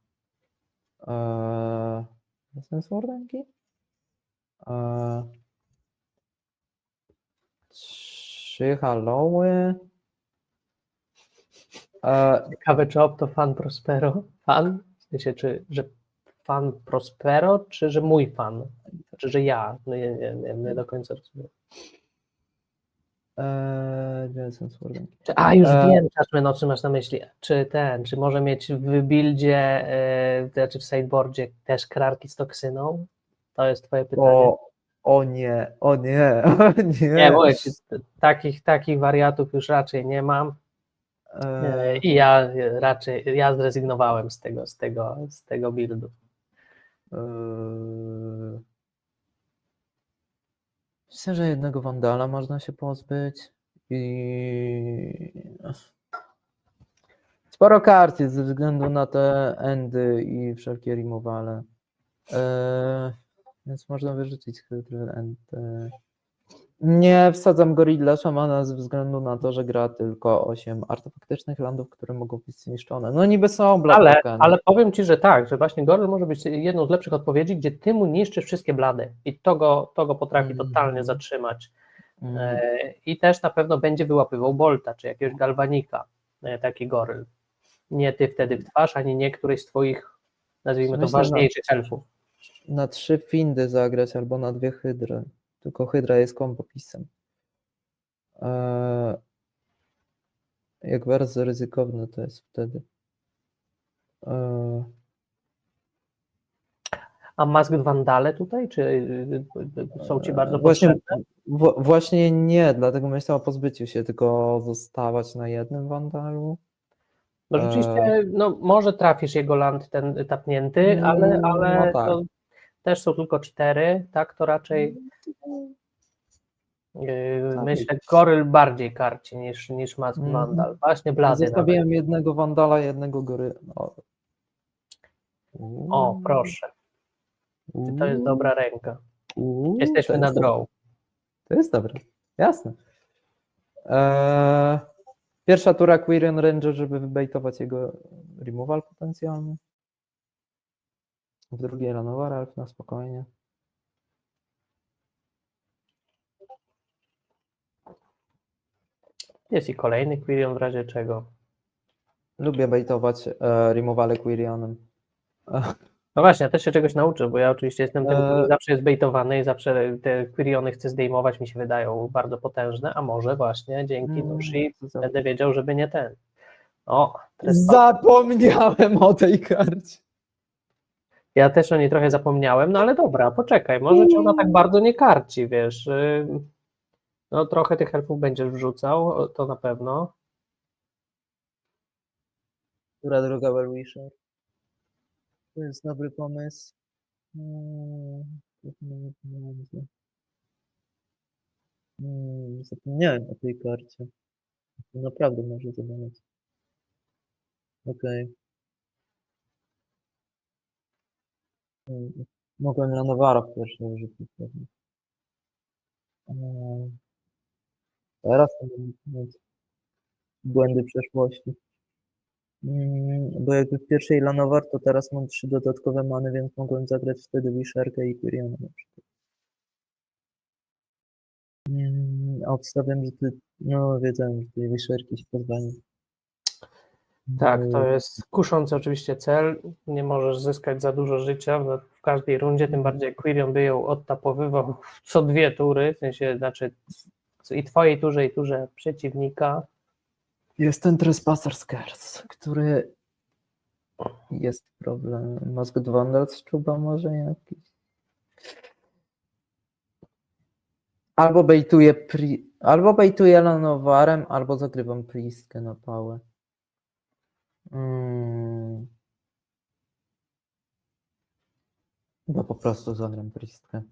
jestem Swordęki? 3 Hallowy. Ciekawe, czy Opto fan Prospero? Fan? W sensie, że fan Prospero, czy że mój fan? Znaczy, że ja? No nie do końca rozumiem. Jason Swordem. A, już wiem, czasem o czym masz na myśli. Czy może mieć w buildzie, znaczy w sideboardzie też krarki z toksyną? To jest twoje pytanie. O nie, o nie, o nie. Nie, mówię ci, takich wariatów już raczej nie mam. I ja raczej zrezygnowałem z tego buildu. Myślę, że jednego Wandala można się pozbyć i sporo kart jest ze względu na te endy i wszelkie removale. Więc można wyrzucić Hydry end. Nie wsadzam Gorilla Szamana ze względu na to, że gra tylko 8 artefaktycznych landów, które mogą być zniszczone. No niby są Black Tokeny. Ale powiem ci, że tak, że właśnie Goril może być jedną z lepszych odpowiedzi, gdzie ty mu niszczysz wszystkie blady i to go potrafi totalnie zatrzymać. I też na pewno będzie wyłapywał Bolta, czy jakiegoś Galvanika, taki Goryl. Nie ty wtedy w twarz, ani nie któryś z twoich, nazwijmy to, ważniejszych elfów. Na 3 Findy zagrać albo na 2 Hydry. Tylko Hydra jest kombopisem. Jak bardzo ryzykowne to jest wtedy. A Masked Vandale tutaj, czy są ci bardzo potrzebne? Właśnie nie, dlatego myślę o pozbyciu się, tylko zostawać na jednym Wandalu. No rzeczywiście, no może trafisz jego land ten tapnięty, ale no tak. to też są tylko 4, tak, to raczej myślę, Goryl bardziej karci niż Masked Vandal. Właśnie blady Zostawiłem nawet. jednego Wandala, jednego Goryla. O, proszę. To jest dobra ręka. Jesteśmy na draw. To jest dobre, jasne. Pierwsza tura Quirion Ranger, żeby wybejtować jego removal potencjalny. W drugiej Llanowar Elf na spokojnie. Jest i kolejny Quirion w razie czego. Lubię bejtować removale Quirionem. No właśnie, ja też się czegoś nauczę, bo ja oczywiście jestem tym, który zawsze jest bejtowany i zawsze te Quiriony chcę zdejmować, mi się wydają bardzo potężne, a może właśnie dzięki Nushi będę wiedział, żeby nie ten. O, zapomniałem o tej karcie. Ja też o niej trochę zapomniałem, no ale dobra, poczekaj, może cię ona tak bardzo nie karci, wiesz. No trochę tych elfów będziesz wrzucał, to na pewno. Która droga Well-Wisher? To jest dobry pomysł. Zapomniałem o tej karcie. To naprawdę może zadać. Okej. Mogłem Llanowara w pierwszej użyciu pewnie. Teraz to będę mieć błędy przeszłości. Bo jakby w pierwszej Llanowar, to teraz mam 3 dodatkowe many, więc mogłem zagrać wtedy Wisherkę i Quiriona na przykład. A obstawiam, że ty, no wiedziałem, że tej Wisherki się pozbędzie. Tak, to jest kuszący oczywiście cel, nie możesz zyskać za dużo życia w każdej rundzie, tym bardziej jak Quirion by ją odtapowywał co 2 tury, w sensie, znaczy i twojej turze, i turze przeciwnika. Jest ten Trespasser's Curse, który jest problem. Masked Vandals czuba może jakiś. Albo bejtuję Llanowarem, albo zagrywam Priestkę na pałę. Chyba po prostu zagram Priestkę.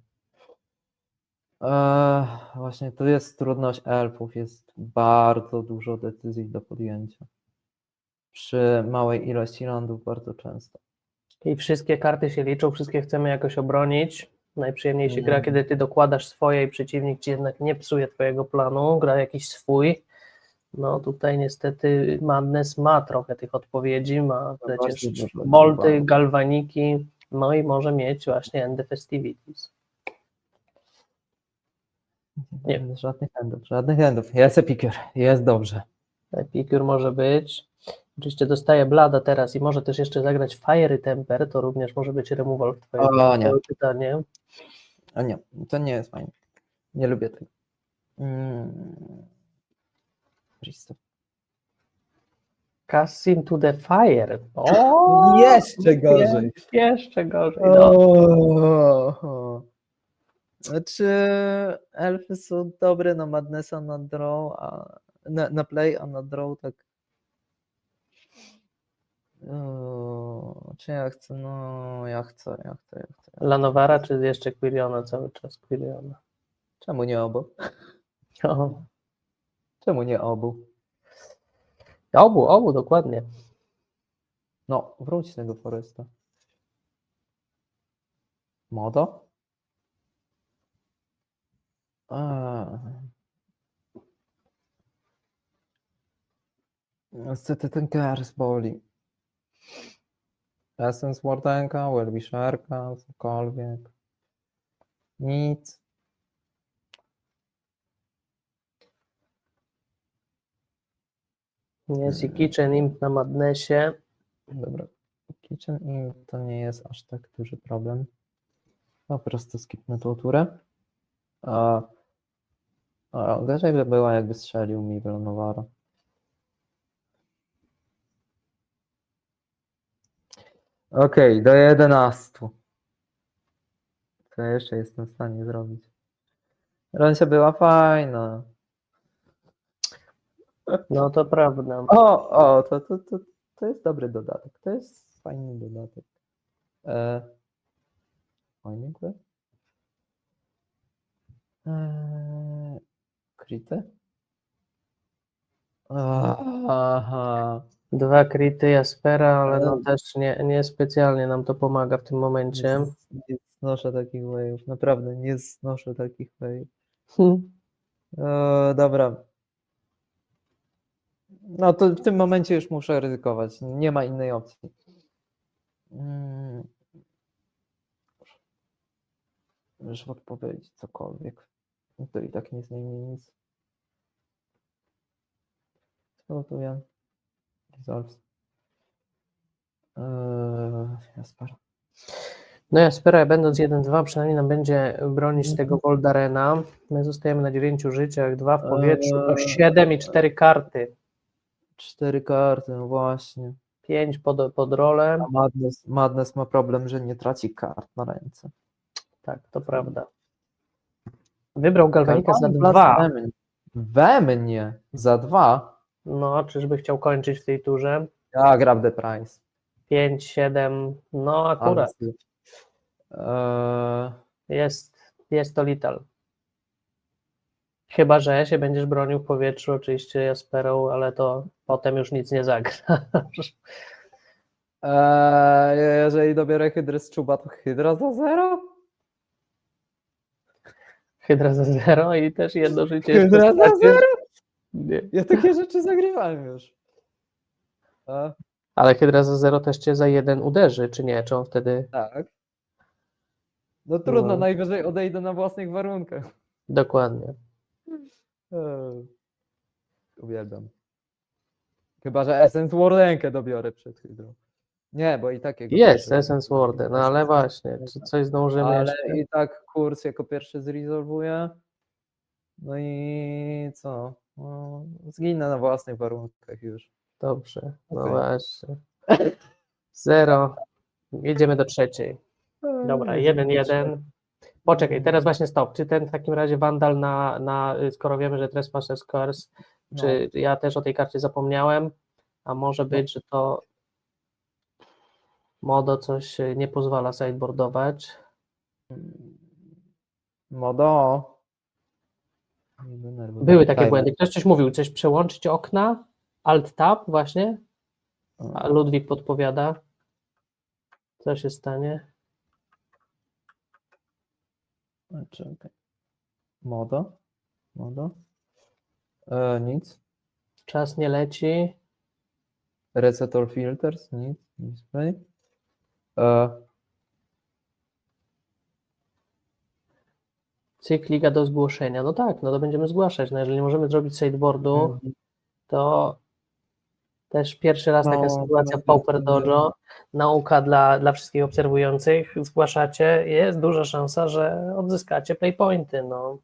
Właśnie tu jest trudność elfów, jest bardzo dużo decyzji do podjęcia. Przy małej ilości landów bardzo często. I wszystkie karty się liczą, wszystkie chcemy jakoś obronić. Najprzyjemniej się gra, kiedy ty dokładasz swoje i przeciwnik ci jednak nie psuje twojego planu, gra jakiś swój. No tutaj niestety Madness ma trochę tych odpowiedzi, ma przecież bolty, galvaniki, no i może mieć właśnie End Festivities. Nie, żadnych endów. Jest Epicure, jest dobrze. Epicure może być. Oczywiście dostaje Blada teraz i może też jeszcze zagrać Fiery Temper, to również może być removal w twoje pytanie. A nie, to nie jest fajne. Nie lubię tego. Christoph. Cast into the fire. O, Jeszcze gorzej. Jeszcze gorzej. No. O. Znaczy, elfy są dobre na Madnessa, na draw, na play, a na draw tak. Czy ja chcę? No, ja chcę. Lanowara czy jeszcze Quiriona cały czas? Quiriona. Czemu nie obu? O, Czemu nie obu? obu, dokładnie. No, wróć tego Foresta. Modo? Niestety ten Kers boli. Essence Wardenka, Wellwisherka, cokolwiek. Nic. Jest i Kitchen Imp na Madnessie. Dobra. Kitchen Imp to nie jest aż tak duży problem. Po prostu skipnę tą turę. Gorzej by była, jakby strzelił mi Velonowara. Okej, do 11. Co jeszcze jestem w stanie zrobić? Rancia była fajna. No to prawda. To jest dobry dodatek. To jest fajny dodatek. Fajny quest. Kryty? Aha. 2 kryty Jaspera, ale no też nie specjalnie nam to pomaga w tym momencie. Nie znoszę takich wave'ów. Naprawdę nie znoszę takich wave'ów. Dobra. No to w tym momencie już muszę ryzykować. Nie ma innej opcji. Możesz odpowiedzieć cokolwiek. To i tak nie zmieni nic. Spowoduję. Resolve. Jasper. No Jaspera, będąc 1-2, przynajmniej nam będzie bronić tego Voldarena. My zostajemy na 9 życiach, 2 w powietrzu, to 7 i 4 karty. 4 karty, no właśnie. 5 pod rolę. A Madness ma problem, że nie traci kart na ręce. Tak, to prawda. Wybrał Galvanika za Galvanic 2. We mnie za 2. No, czyżby chciał kończyć w tej turze? Ja grab the price. 5, 7, no akurat. Jest to Lethal. Chyba że się będziesz bronił w powietrzu, oczywiście Jasperą, ale to potem już nic nie zagra. Jeżeli dobiorę Hydrę z czuba, to Hydra za 0? Hydra za 0 i też jedno życie. Hydra za 0? Nie. Ja takie rzeczy zagrywałem już. Ale Hydra za 0 też cię za 1 uderzy, czy nie? Czy on wtedy... Tak. No trudno, No. najwyżej odejdę na własnych warunkach. Dokładnie. Uwielbiam. Chyba że Essence Wardenkę dobiorę przed Hydrą. Nie, bo i tak jego Jest pierwszy- Essence Warden, no ale właśnie, czy coś zdążymy Ale jeszcze? i tak kurs jako pierwszy zresolwuję. No i co? No, zginę na własnych warunkach już. Dobrze, no Okej. właśnie. 0. Jedziemy do trzeciej. Dobra, 1-1. Poczekaj, teraz właśnie stop. Czy ten w takim razie Wandal skoro wiemy, że Trespasser's Curse, czy ja też o tej karcie zapomniałem, a może być, że to Modo coś nie pozwala sideboardować. Modo. Nie denerwuj. Były takie Daj, błędy. Ktoś coś mówił, coś przełączyć okna, Alt-Tab właśnie, a Ludwik podpowiada. Co się stanie? Czekaj. Modo. Nic. Czas nie leci. Reset all filters. Nic. Display. Cykliga do zgłoszenia. No tak, no to będziemy zgłaszać. No jeżeli nie możemy zrobić sideboardu, to też pierwszy raz taka sytuacja w Pauper Dojo. Nauka dla wszystkich obserwujących. Zgłaszacie, jest duża szansa, że odzyskacie playpointy. No.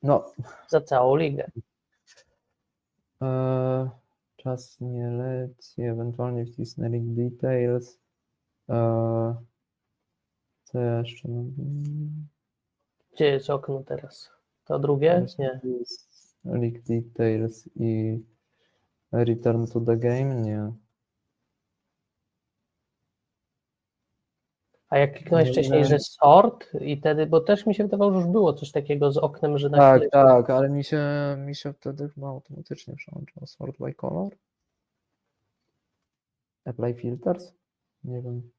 No, za całą ligę. czas nie leci, ewentualnie wcisnę League Details. Co jeszcze? Gdzie jest okno teraz? To drugie? Nie. League Details i Return to the Game? Nie. A jak kliknąłeś wcześniej, że sort i wtedy, bo też mi się wydawało, że już było coś takiego z oknem, że na Tak, chwilę... tak, ale mi się wtedy chyba automatycznie przełączyło Sort by Color. Apply Filters? Nie wiem.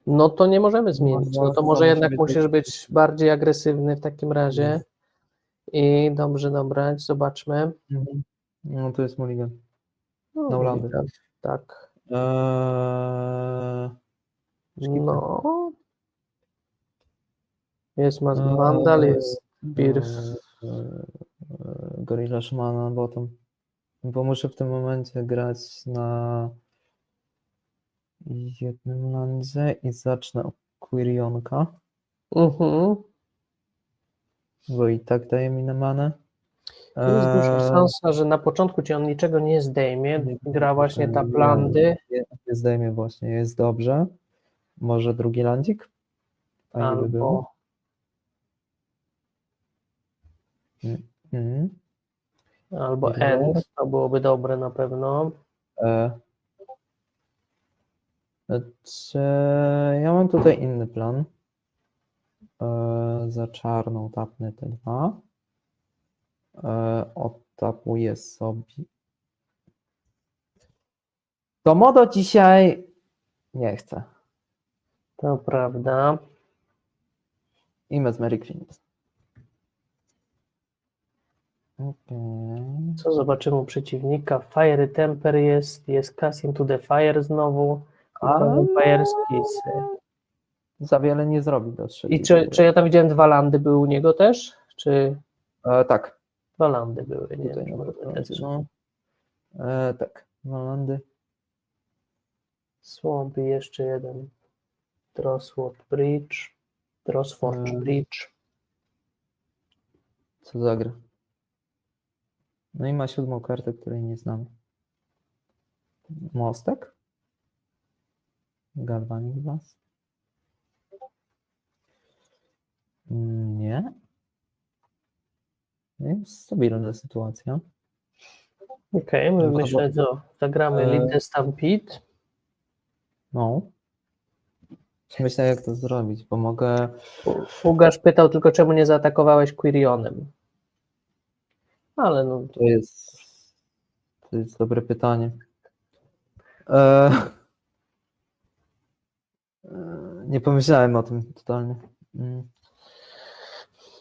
No to nie możemy zmienić. No to może musi jednak być musisz taki- być bardziej agresywny w takim razie. I dobrze dobrać, zobaczmy. Mhm. No to jest Mulligan. No, Na Holandię. tak. Skipnę. No. Jest Mask Eee, Vandal, jest Birth. Gorilla Shmana bottom. Bo muszę w tym momencie grać na jednym landzie i zacznę od Quirionka, bo i tak daje mi na manę. Jest duża szansa, że na początku ci on niczego nie zdejmie. Gra właśnie ta plandy. Nie zdejmie właśnie, jest dobrze. Może drugi landzik? Fajnie by było. Albo Silver. End, to byłoby dobre na pewno. Ja mam tutaj inny plan. Za czarną tapnę te dwa. Odtapuję sobie. To modo dzisiaj nie chcę. To prawda. I Mesmeric Finis. Okay. Co zobaczymy u przeciwnika? Fire Temper jest Cast into the Fire znowu. I Vampire Skissy. Za wiele nie zrobi do trzeciej. I czy ja tam widziałem dwa landy były u niego też? Czy tak. dwa landy były? Nie Tutaj wiem, na czy pewno te będzie, no. Tak, dwa landy. Swamp i jeszcze jeden. Drossforge Bridge. Bridge. Co zagra? No i ma 7 kartę, której nie znamy. Mostek? Galvanic Blast? Nie. Jest stabilna sytuacja. Okej, my myślę, co zagramy Lead the Stampede. No. Myślę, jak to zrobić, bo mogę... Fugasz pytał tylko, czemu nie zaatakowałeś Quirionem. Ale no... To jest dobre pytanie. Nie pomyślałem o tym totalnie.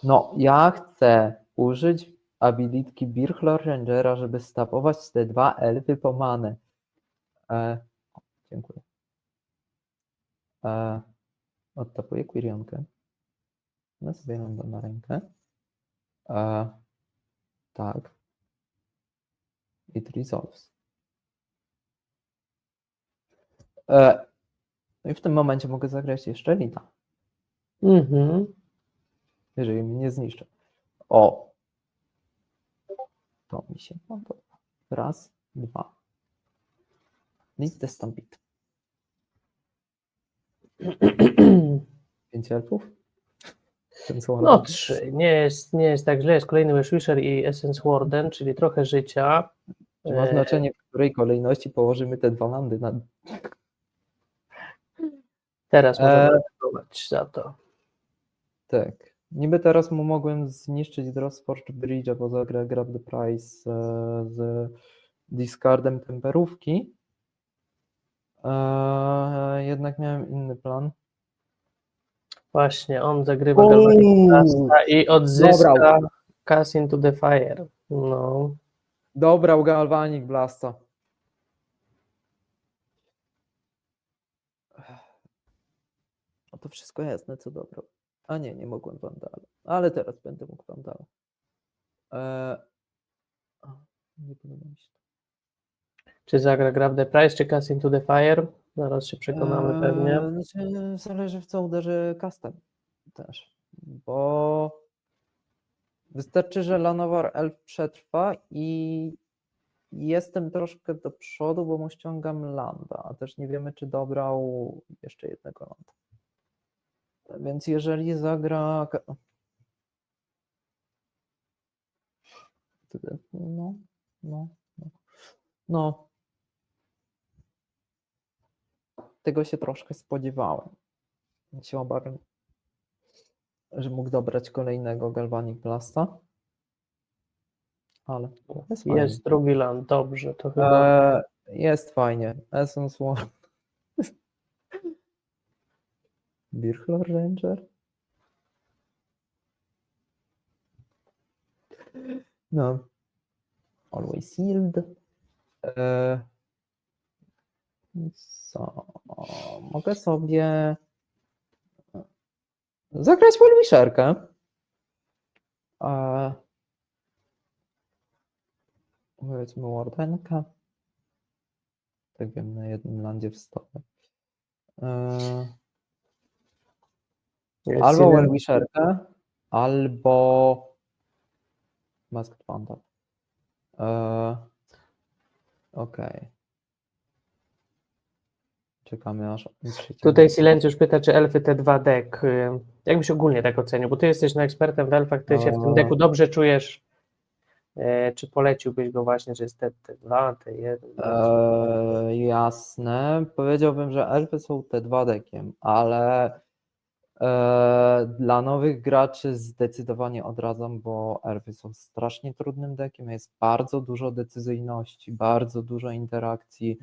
No, ja chcę użyć abilitki Birchlor Rangera, żeby stapować te dwa elfy po manę. Dziękuję. Odtapuję Quirionkę. No sobie ją na rękę. Tak. It resolves. No i w tym momencie mogę zagrać jeszcze Lita. Jeżeli mnie nie zniszczy. O! To mi się podoba. Raz, dwa. Lead the Stampede. 5 elfów? No 3. Nie jest tak źle. Jest kolejny Wishwisher i Essence Warden, czyli trochę życia. Czy ma znaczenie, w której kolejności położymy te dwa landy na... Teraz możemy atakować za to. Tak. Niby teraz mu mogłem zniszczyć Drossforge Bridge'a, bo zagra Grab the Price z discardem temperówki. Jednak miałem inny plan. Właśnie, on zagrywa Galvanic Blasta i odzyska Cast into the Fire. No. Dobrał Galvanic Blasta. No to wszystko jasne, co dobro. A nie mogłem Wandala. Ale teraz będę mógł Wandala. Nie podoba mi się to. Czy zagra Grab the Price, czy Cast into the Fire? Zaraz się przekonamy pewnie. Znaczy, zależy w co uderzy castem też. bo wystarczy, że Llanowar Elf przetrwa i jestem troszkę do przodu, bo mu ściągam landa, a też nie wiemy, czy dobrał jeszcze jednego landa. Więc jeżeli zagra... No, no, no. No. Tego się troszkę spodziewałem. Więc się obawiam, że mógł dobrać kolejnego Galvanic Blasta. Ale jest fajnie. Jest drugi land, dobrze, to chyba... Jest fajnie. Essence War. Birchlor Ranger. No. Always Yield. Co? Mogę sobie zagrać Wellwisherkę. Powiedzmy Wardenka. Tak wiem, na jednym landzie w stole. Jest Albo Silent- Wellwisherkę, albo Masked Panda. Okej. Czekamy aż. Tutaj Silenciusz pyta, czy elfy T2 deck. Jak byś ogólnie tak ocenił? Bo ty jesteś ekspertem w elfach, ty się w tym decku dobrze czujesz. Czy poleciłbyś go właśnie, czy jest T2, T1? Jasne. Powiedziałbym, że elfy są T2 deckiem, ale dla nowych graczy zdecydowanie odradzam, bo elfy są strasznie trudnym deckiem. Jest bardzo dużo decyzyjności, bardzo dużo interakcji,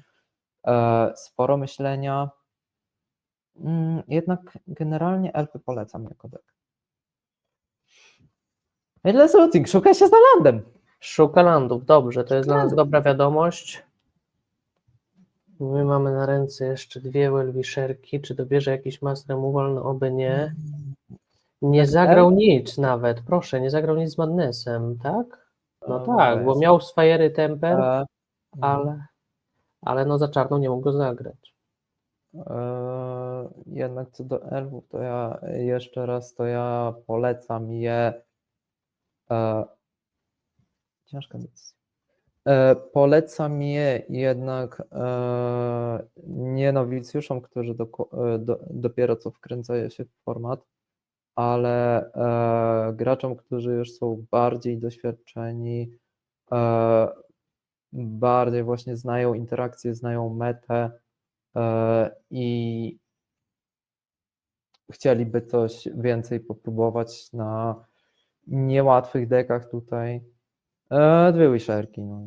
sporo myślenia. Jednak generalnie elfy polecam jako deck. Let's Routing, szuka się za landem. Szuka landów, dobrze, to jest dla nas landów. dobra wiadomość. My mamy na ręce jeszcze dwie Wellwisherki, czy dobierze jakiś mass removal, no oby nie. Nie Tak, zagrał nic nawet, proszę, nie zagrał nic z Madnessem, tak? No tak, bo jest. miał z Fiery Temper, Mhm. ale no za czarną nie mógł go zagrać. Jednak co do elfów, to ja jeszcze raz polecam je. Ciężka decyzja. Polecam je jednak nie nowicjuszom, którzy dopiero co wkręcają się w format, ale graczom, którzy już są bardziej doświadczeni, bardziej właśnie znają interakcje, znają metę i chcieliby coś więcej popróbować na niełatwych dekach tutaj. Dwie Wisherki. No.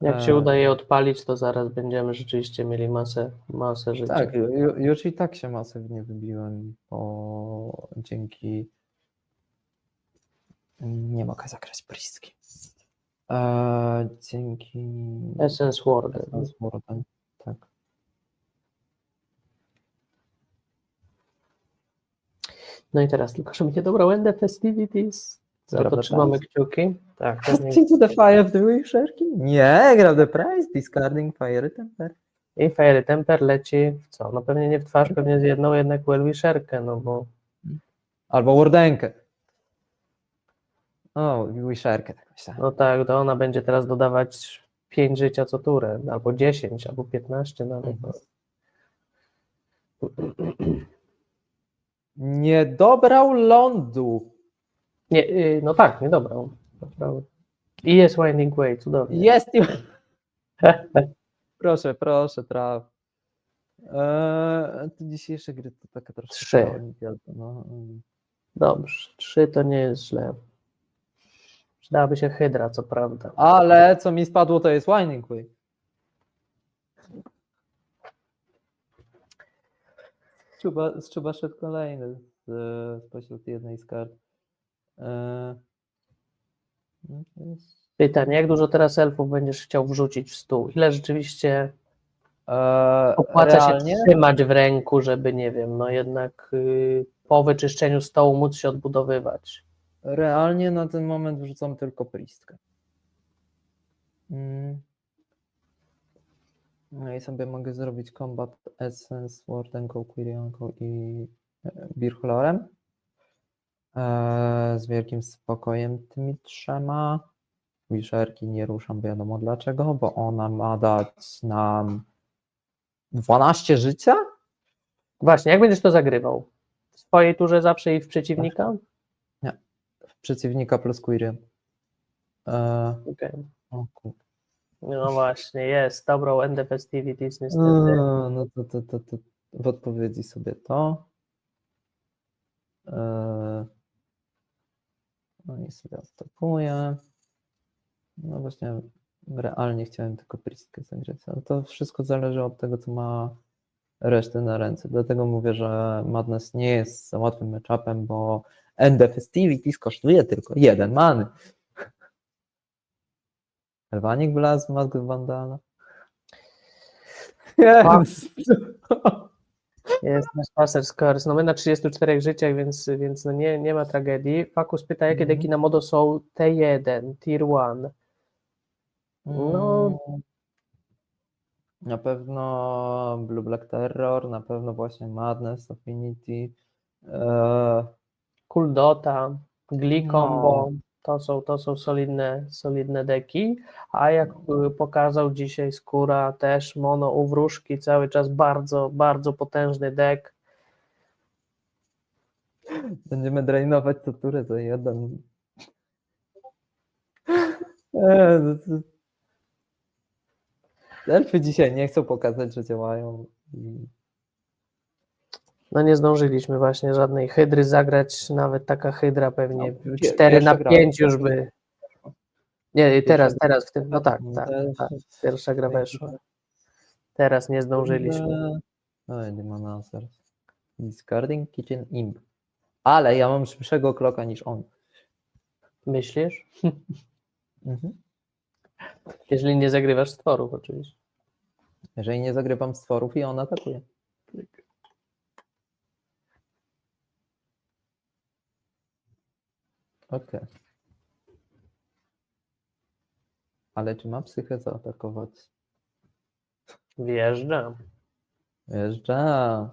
Jak się uda je odpalić, to zaraz będziemy rzeczywiście mieli masę życia. Tak, już i tak się masywnie wybiłem, bo dzięki... Nie mogę zagrać Priestki. Dzięki... Essence Warden. Essence Warden, tak. No i teraz tylko, żeby nie dobrał End Festivities. Za Gra to The trzymamy Price? kciuki. Tak, pewnie. Into the Fire of the Wisherki? Nie, gra The Price, discarding Fire Temper. I Fiery Temper leci w co? No pewnie nie w twarz, pewnie z jedną jednak Wellwisherkę, no bo Albo Wardenkę. O, Wisherkę tak myślałem. no tak, to ona będzie teraz dodawać 5 życia co turę, albo 10, albo 15 nawet. Nie dobrał lądu. Nie, no tak, nie dobrał. Naprawdę. I jest Winding Way, cudownie. Jest. Proszę, traf. Te dzisiejsze gry to taka troszkę 3. olimpiada. No. Dobrze, 3 to nie jest źle. Przydałaby się Hydra, co prawda. Ale co mi spadło, to jest Winding Way. Strzuba szedł kolejny spośród jednej z kart. No to jest... Pytanie, jak dużo teraz elfów będziesz chciał wrzucić w stół? Ile rzeczywiście opłaca realnie? się trzymać w ręku, żeby, nie wiem, no jednak po wyczyszczeniu stołu móc się odbudowywać? Realnie na ten moment wrzucam tylko Priestkę. No i sobie mogę zrobić Combat Essence, Wardenką, Quirionką i Birchlorem, z wielkim spokojem tymi trzema. Wisherki nie ruszam, wiadomo dlaczego, bo ona ma dać nam 12 życia? Właśnie, jak będziesz to zagrywał? W swojej turze zawsze i w przeciwnika? Nie, przeciwnika plus Quirion. Okej. O kur... No właśnie, jest. Dobrą End the Festivities niestety. No to w odpowiedzi sobie to. No i sobie odtopuję. No właśnie, realnie chciałem tylko Priestkę zagrać, ale to wszystko zależy od tego, co ma resztę na ręce. Dlatego mówię, że Madness nie jest za łatwym matchupem, bo End the Festivities kosztuje tylko 1 many. Elwanik wlazł w Mask Vandala. Jest nasz Passer Scores. No my na 34 życiach, więc no nie ma tragedii. Fakus pyta, jakie deki na modo są T1, Tier 1. No, Na pewno Blue Black Terror, na pewno właśnie Madness, Affinity. Cool Dota, Glee No. Combo, to są solidne deki, a jak pokazał dzisiaj Skóra, też mono u wróżki, cały czas bardzo, bardzo potężny dek. Będziemy drainować co turę za jeden. Elfy dzisiaj nie chcą pokazać, że działają. No nie zdążyliśmy właśnie żadnej hydry zagrać, nawet taka hydra pewnie No, 4 na pierwsza gra 5 już weszła. by. Nie, Pierwsza teraz w tym, no tak, No tak, też. tak, pierwsza gra weszła. Teraz nie zdążyliśmy. No nie ma naser. Discarding Kitchen Imp. Ale ja mam szybszego kloka niż on. Myślisz? Mhm. Jeżeli nie zagrywasz stworów oczywiście. Jeżeli nie zagrywam stworów i on atakuje. Okej. Ale czy ma psychę zaatakować? Wjeżdżam. Jeżdża.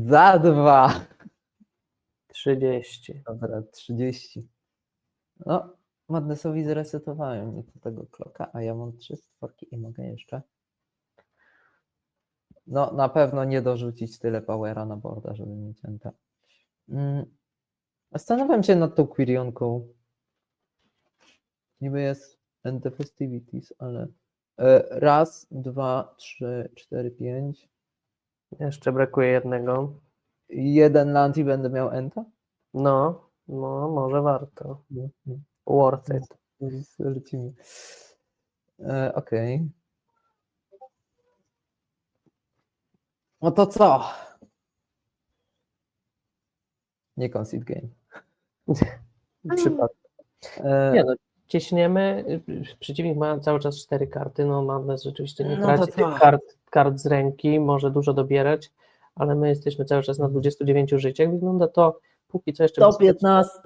Za 2. 30. Dobra, 30. No, Madnessowi zresetowałem nieco tego kloka, a ja mam 3 stworki i mogę jeszcze. No, na pewno nie dorzucić tyle powera na borda, żeby mieć enta. Zastanawiam się nad tą Quirionką. Niby jest End the Festivities, ale raz, 2, 3, 4, 5. Jeszcze brakuje jednego. Jeden land i będę miał enta? No, może warto. Worth it. Lecimy. Okej. No to co? Nie concede game. W przypadku. Nie no, ciśniemy. Przeciwnik ma cały czas 4 karty. No Madness rzeczywiście nie No to traci tych co? kart z ręki, może dużo dobierać, ale my jesteśmy cały czas na 29 życiach. Wygląda to póki co jeszcze Do bezpiecznie. 15.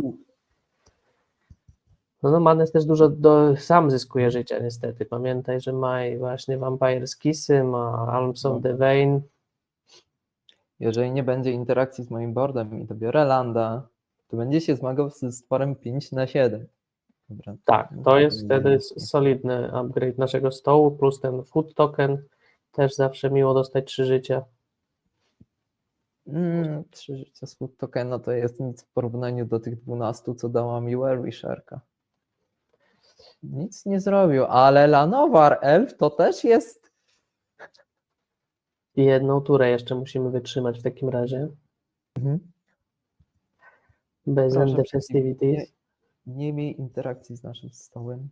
No Madness też dużo sam zyskuje życia niestety. Pamiętaj, że ma i właśnie Vampire Skissy, ma Alms of the Vein. Jeżeli nie będzie interakcji z moim boardem i dobiorę landa, to będzie się zmagał ze stworem 5/7. Dobra. Tak, to jest wtedy solidny upgrade naszego stołu, plus ten food token, też zawsze miło dostać 3 życia. 3 życia z food tokena to jest nic w porównaniu do tych 12, co dała mi Wisherka. Nic nie zrobił, ale Lanowar Elf to też jest. I jedną turę jeszcze musimy wytrzymać w takim razie. Bez Proszę, End the Festivities. Nie miej interakcji z naszym stołem.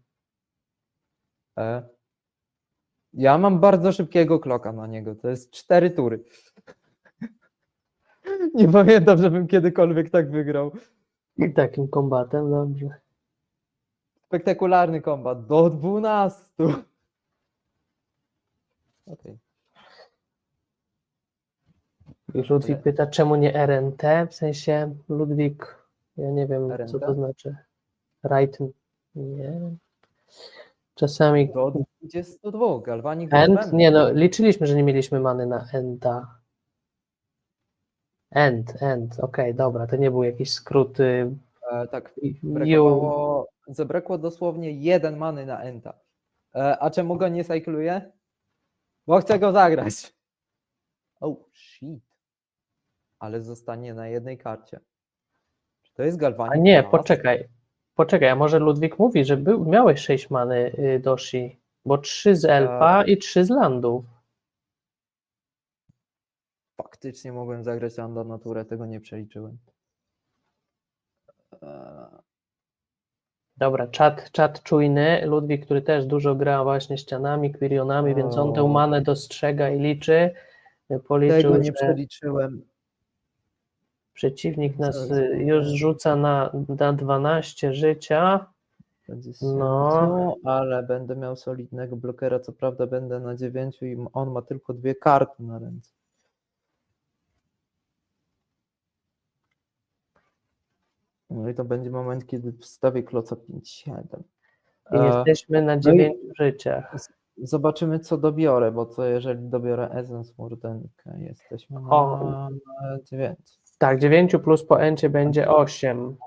Ja mam bardzo szybkiego kloka na niego. To jest 4 tury. Nie pamiętam, żebym kiedykolwiek tak wygrał. I takim kombatem, dobrze. Spektakularny kombat. Do 12. Okay. Już Ludwik pyta, czemu nie RNT? W sensie Ludwik, ja nie wiem, RNT? co to znaczy. Right? Nie. Czasami. Do 22. Galvanik End? Nie, no liczyliśmy, że nie mieliśmy many na Enta. End, okej, dobra, to nie był jakiś skrót. Tak, You. zabrakło dosłownie 1 many na enta. A czemu go nie cykluję? Bo chcę go zagrać. Oh shit. Ale zostanie na jednej karcie. Czy to jest A Galvanic nie, Blast? poczekaj, a może Ludwik mówi, że miałeś 6 many Doshi, bo 3 z Elfa i 3 z landów. Faktycznie mogłem zagrać Anda Naturę, tego nie przeliczyłem. Eee, Dobra, czat czujny, Ludwik, który też dużo gra właśnie ścianami, Quirionami, więc on tę manę dostrzega i liczy. Policzył, Tego nie że przeliczyłem. przeciwnik nas Zaraz już rzuca na 12 życia. No, ale będę miał solidnego blokera. Co prawda będę na 9 i on ma tylko 2 karty na ręce. No i to będzie moment, kiedy wstawię kloca 5-7. i jesteśmy na 9 życiach. Zobaczymy, co dobiorę, bo co jeżeli dobiorę Essence Mordenkę? Jesteśmy O. na 9. Tak, 9 plus po encie będzie 8.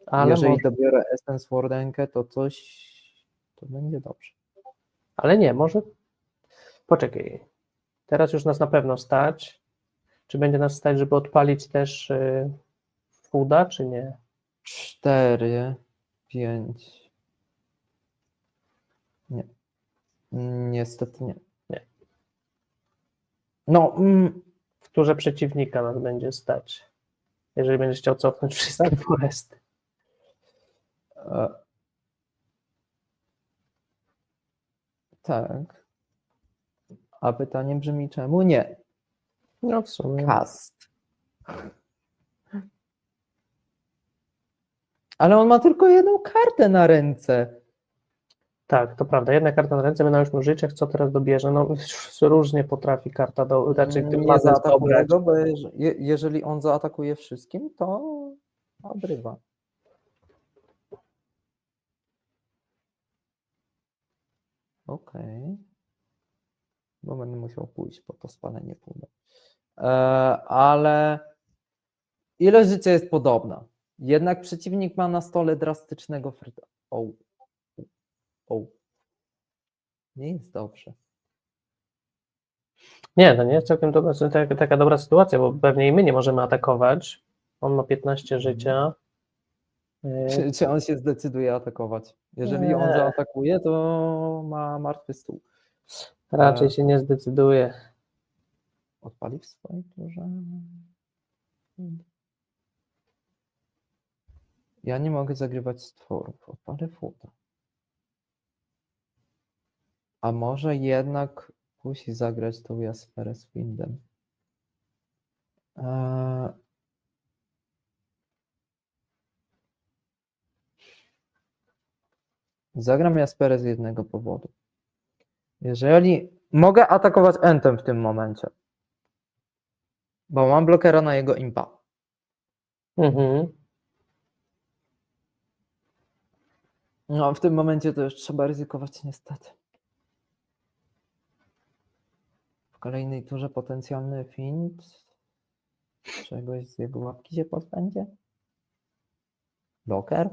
Ale Jeżeli może, dobiorę Essence Mordenkę, to to będzie dobrze. ale nie, może. Poczekaj. Teraz już nas na pewno stać. Czy będzie nas stać, żeby odpalić też Fooda, czy nie? 4, 5. Nie. Niestety nie. Nie. No, W turze przeciwnika nas będzie stać. Jeżeli będziesz chciał cofnąć wszystkie foresty. e, tak. A pytanie brzmi, czemu nie? No w sumie. Cast. Ale on ma tylko jedną kartę na ręce. Tak, to prawda. Jedna karta na ręce, my na 8 życiach, co teraz dobierze? No różnie potrafi karta znaczy Nie mazes zaatakuje dobrać. go, bo jeżeli on zaatakuje wszystkim, to obrywa. Okej. Bo będę musiał pójść po to spalenie pół. Ale ilość życia jest podobna. Jednak przeciwnik ma na stole drastycznego fryta. O. Nie jest dobrze. Nie, to nie jest całkiem dobra, taka dobra sytuacja, bo pewnie i my nie możemy atakować. On ma 15 życia. Czy on się zdecyduje atakować? Jeżeli on Nie. zaatakuje, to ma martwy stół. Raczej się nie zdecyduje. Odpali w swojej turze. Ja nie mogę zagrywać stworów. Odpalę Fooda. A może jednak musi zagrać tą Jasperę z Windem. Zagram Jasperę z jednego powodu. Jeżeli mogę atakować Entem w tym momencie, bo mam blokera na jego impa. Mhm. No, w tym momencie to już trzeba ryzykować niestety. W kolejnej turze potencjalny fint. Czegoś z jego łapki się pozbędzie? Bloker?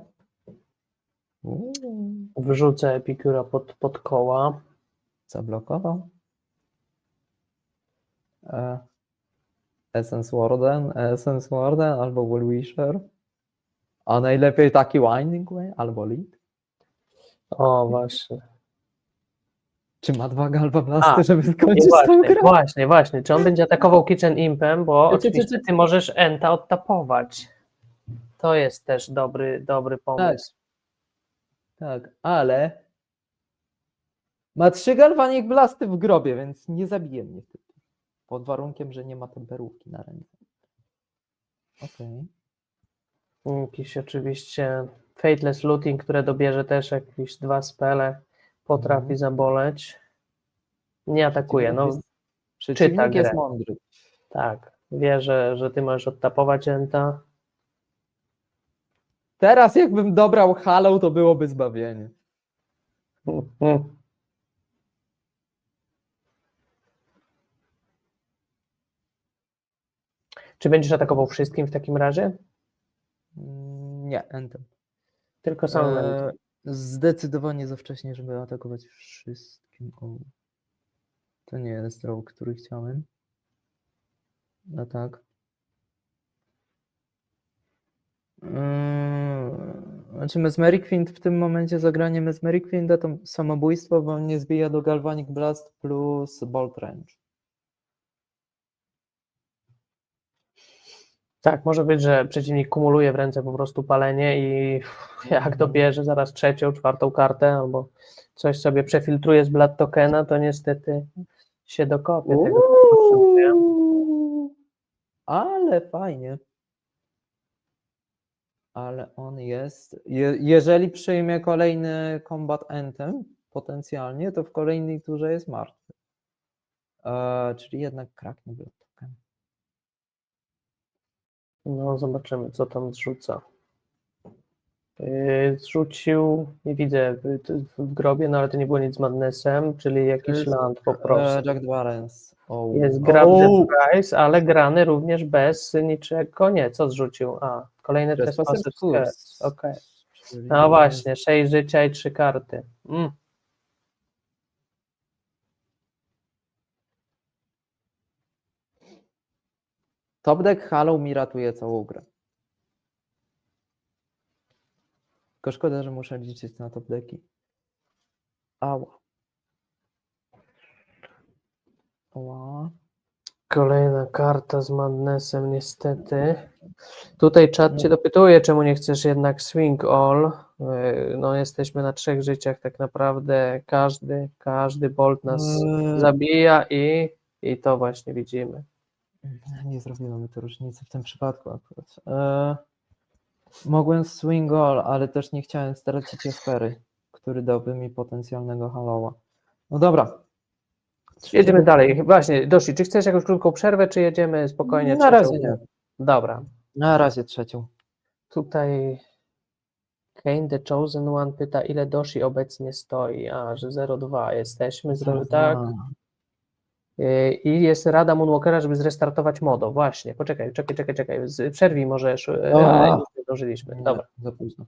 Wrzucę Epikura pod koła. Zablokował. Essence Warden albo Willwisher. A najlepiej taki Winding Way albo Lead. O, właśnie. Czy ma 2 Galva Blasty, żeby skończyć I tą grę? właśnie. Czy on będzie atakował Kitchen Impem, bo Czy- oczywiście ty możesz Enta odtapować. To jest też dobry pomysł. Tak, ale ma 3 Galvanic Blasty w grobie, więc nie zabije mnie wtedy. Pod warunkiem, że nie ma temperówki na ręce. Okej. Jakiś oczywiście Fateless Looting, które dobierze też jakieś 2 spele, potrafi zaboleć. Nie atakuje, no Przeciwnik czyta jest grę. mądry. Tak, wie, że ty możesz odtapować Enta. Teraz jakbym dobrał Hallow, to byłoby zbawienie. Czy będziesz atakował wszystkim w takim razie? Nie, Entem. Tylko samym Entem. Zdecydowanie za wcześnie, żeby atakować wszystkim. O, to nie jest row, który chciałem. No tak. Znaczy Mesmeric Fiend w tym momencie zagranie Mesmeric Fienda to samobójstwo, bo mnie zbija do Galvanic Blast plus Bolt Range. Tak, może być, że przeciwnik kumuluje w ręce po prostu palenie i jak dobierze zaraz trzecią, czwartą kartę albo coś sobie przefiltruje z Blood Tokena, to niestety się dokopie tego, co potrzebuje. Ale fajnie. Ale on jest. Jeżeli przyjmie kolejny Combat Anthem, potencjalnie, to w kolejnej turze jest martwy. Czyli jednak kraknie Blood Token. No, zobaczymy, co tam zrzuca. Zrzucił, nie widzę w grobie, no ale to nie było nic z Madnessem, czyli jakiś land po prostu. Jack Dwarens. Jest grab the price, ale grany również bez niczego. Nie, co zrzucił? A, kolejny Trespasser's Curse. Okej. No właśnie, 6 życia i 3 karty. Top deck Hollow mi ratuje całą grę. Tylko szkoda, że muszę liczyć na top decki. Ała. Ała. Kolejna karta z Madnessem niestety. Tutaj czat cię dopytuje, czemu nie chcesz jednak swing all. No jesteśmy na 3 życiach tak naprawdę. Każdy bolt nas zabija i to właśnie widzimy. Nie zrobiło to różnicy w tym przypadku akurat. Mogłem swing all, ale też nie chciałem stracić Jaspery, który dałby mi potencjalnego Hallowa. No dobra. Jedziemy dalej. Właśnie, Doshi, czy chcesz jakąś krótką przerwę, czy jedziemy spokojnie? Na razie nie. Dobra. Na razie trzecią. Tutaj Kane the Chosen One pyta, ile Doshi obecnie stoi. A, że 0,2 jesteśmy, tak. I jest rada Moonwalkera, żeby zrestartować modo. Właśnie, poczekaj. Przerwij możesz, ale już nie zdążyliśmy. Dobra. Za późno.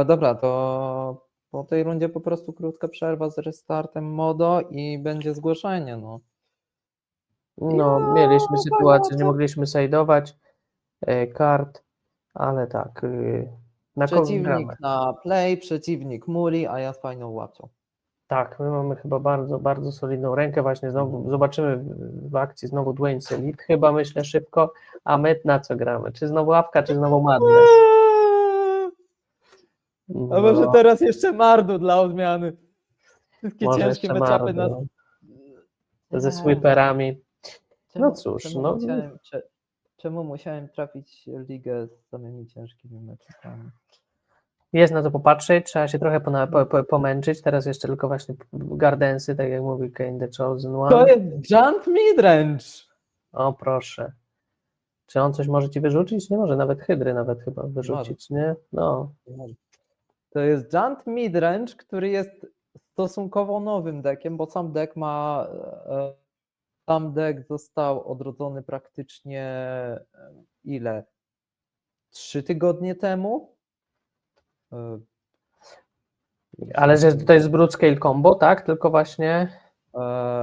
Dobra, to po tej rundzie po prostu krótka przerwa z restartem modo i będzie zgłoszenie. No, mieliśmy sytuację, że nie mogliśmy sajdować kart, ale tak. Na kogo Przeciwnik gramy? na play, przeciwnik muli, a ja z fajną łapcią. Tak, my mamy chyba bardzo, bardzo solidną rękę. Właśnie znowu zobaczymy w akcji znowu Dwayne Selid, chyba myślę szybko, a my na co gramy? Czy znowu łapka, czy znowu Madness? A może teraz jeszcze Mardu dla odmiany. Wszystkie Może ciężkie jeszcze matchupy nas... ze sweeperami. Czemu, No cóż, czemu musiałem trafić ligę z samymi ciężkimi matchupami? jest na to popatrzeć, trzeba się trochę pomęczyć. Teraz jeszcze tylko właśnie Gardensy, tak jak mówi Kane the Chosen One. To jest Giant Midrange! O proszę. Czy on coś może ci wyrzucić? Nie może, nawet hydry nawet chyba wyrzucić, nie? No. To jest Giant Midrange, który jest stosunkowo nowym deckiem, bo sam deck został odrodzony praktycznie ile? 3 tygodnie temu? Ale że to jest Brood Scale Combo, tak? Tylko właśnie...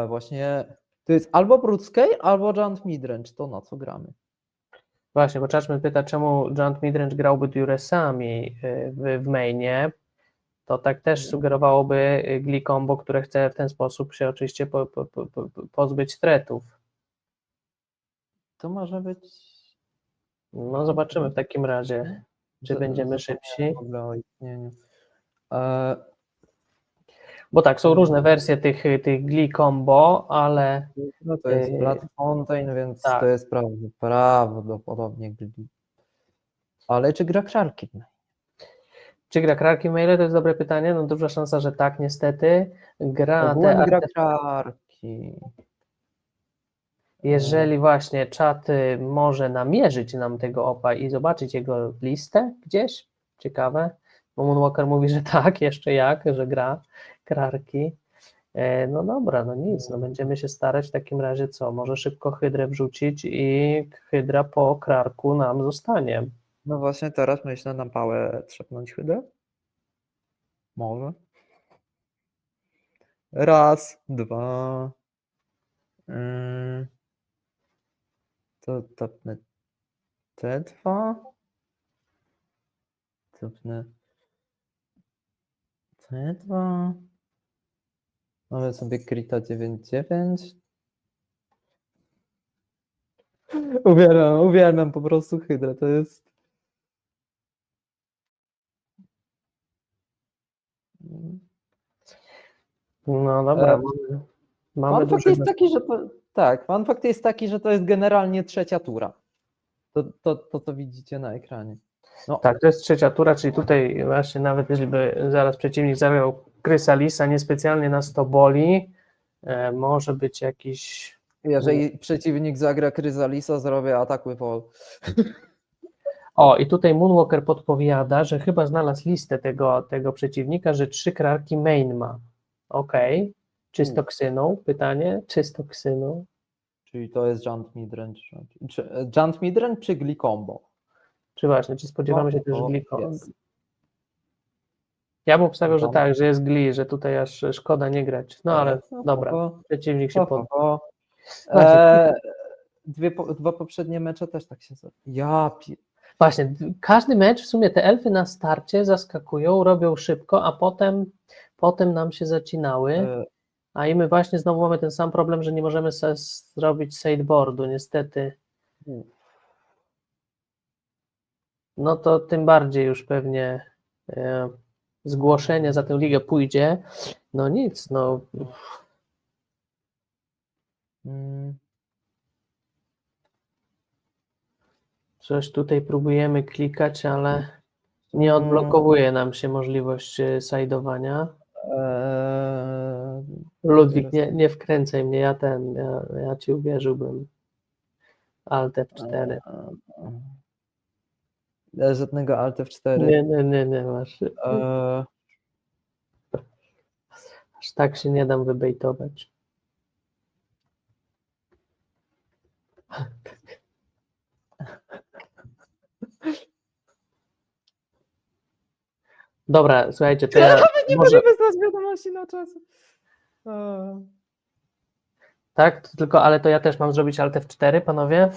Właśnie to jest albo Brood Scale, albo Giant Midrange, to na co gramy? Właśnie, bo Czaszmy pyta, czemu Giant Midrange grałby Duresami w mainie. To tak też sugerowałoby Glee Combo, które chce w ten sposób się oczywiście pozbyć threatów. To może być... No zobaczymy w takim razie, czy będziemy szybsi. W ogóle o istnieniu. Bo tak, są różne wersje tych Glee Combo, ale... No to jest Blood Fountain, więc tak. to jest prawdopodobnie Glee. Ale czy gra Krarki? Czy gra Krarki Maile? To jest dobre pytanie. No duża szansa, że tak, niestety. Gra Krarki. Jeżeli właśnie czat może namierzyć nam tego opa i zobaczyć jego listę gdzieś, ciekawe, bo Moonwalker mówi, że tak, jeszcze jak, że gra Krarki. No dobra, no nic, no będziemy się starać w takim razie co? Może szybko hydrę wrzucić i hydra po krarku nam zostanie. No właśnie teraz myślę na pałę trzepnąć hydrę. Może. Raz, dwa. To tapnę te dwa. Tapnę te dwa. Mamy sobie Krita 9-9. Uwielbiam po prostu hydrę. To jest. No dobra, E, mamy Fun fact duże... jest taki, że to. Tak, fun fact jest taki, że to jest generalnie trzecia tura. To co widzicie na ekranie. No, Tak, to jest trzecia tura, czyli tutaj właśnie nawet jeżeli by zaraz przeciwnik zagrał Chrysalisa, niespecjalnie nas to boli, może być jakiś... jeżeli przeciwnik zagra Chrysalisa, zrobię atak with all. O, i tutaj Moonwalker podpowiada, że chyba znalazł listę tego przeciwnika, że 3 krarki main ma. Okej. Czy z toksyną? Pytanie, czy z toksyną? Czyli to jest Junt Midrange. Junt Midrange czy Glee Combo? Czy właśnie, czy spodziewamy się też O, Gliko? jest. Ja bym obstawiał, że Junt. tak, że jest Glee, że tutaj aż szkoda nie grać. No ale dobra, przeciwnik się pod... Właśnie, Dwa poprzednie mecze też tak się. Właśnie, każdy mecz, w sumie te elfy na starcie zaskakują, robią szybko, a potem nam się zacinały, E, a i my właśnie znowu mamy ten sam problem, że nie możemy sobie zrobić sideboardu, niestety. No to tym bardziej już pewnie zgłoszenie za tę ligę pójdzie. No nic, no mm, coś tutaj próbujemy klikać, ale nie odblokowuje nam się możliwość sideowania. e, Ludwik, nie wkręcaj mnie, ja ci uwierzyłbym. Alt F4. Żadnego Alt F4. Nie, masz. E, Aż tak się nie dam wybejtować. Dobra, słuchajcie, to ja nie może... mogę wysłać wiadomości na czas. Tak, ale to ja też mam zrobić Alt F4, panowie?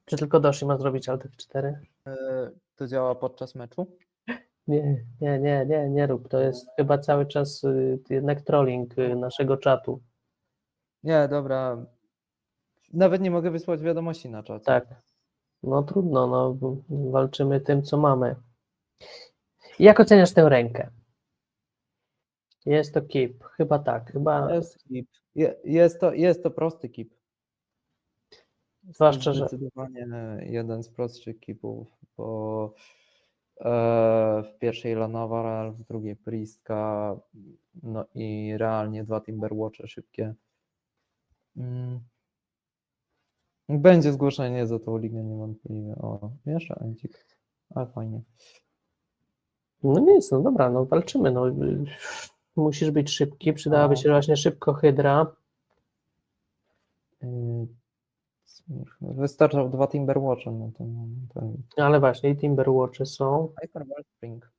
Czy tylko Doshi ma zrobić Alt F4? To działa podczas meczu? Nie rób. To jest chyba cały czas jednak trolling naszego czatu. Nie, dobra. Nawet nie mogę wysłać wiadomości na czacie. Tak. No trudno, no walczymy tym, co mamy. Jak oceniasz tę rękę? Jest to keep. Chyba tak. Chyba Jest keep. Jest to prosty keep. zwłaszcza, że Zdecydowanie jeden z prostszych keepów, bo w pierwszej Lanovar, w drugiej Priestka, no i realnie 2 Timberwatche szybkie. Będzie zgłoszenie za tą ligę niewątpliwie. O, jeszcze Encik. Ale fajnie. no nic, no dobra, no walczymy. No. Musisz być szybki. Przydałaby się właśnie szybko hydra. Wystarczą 2 Timberwatche. No to... Ale właśnie i Timberwatche są. Hyperball Spring.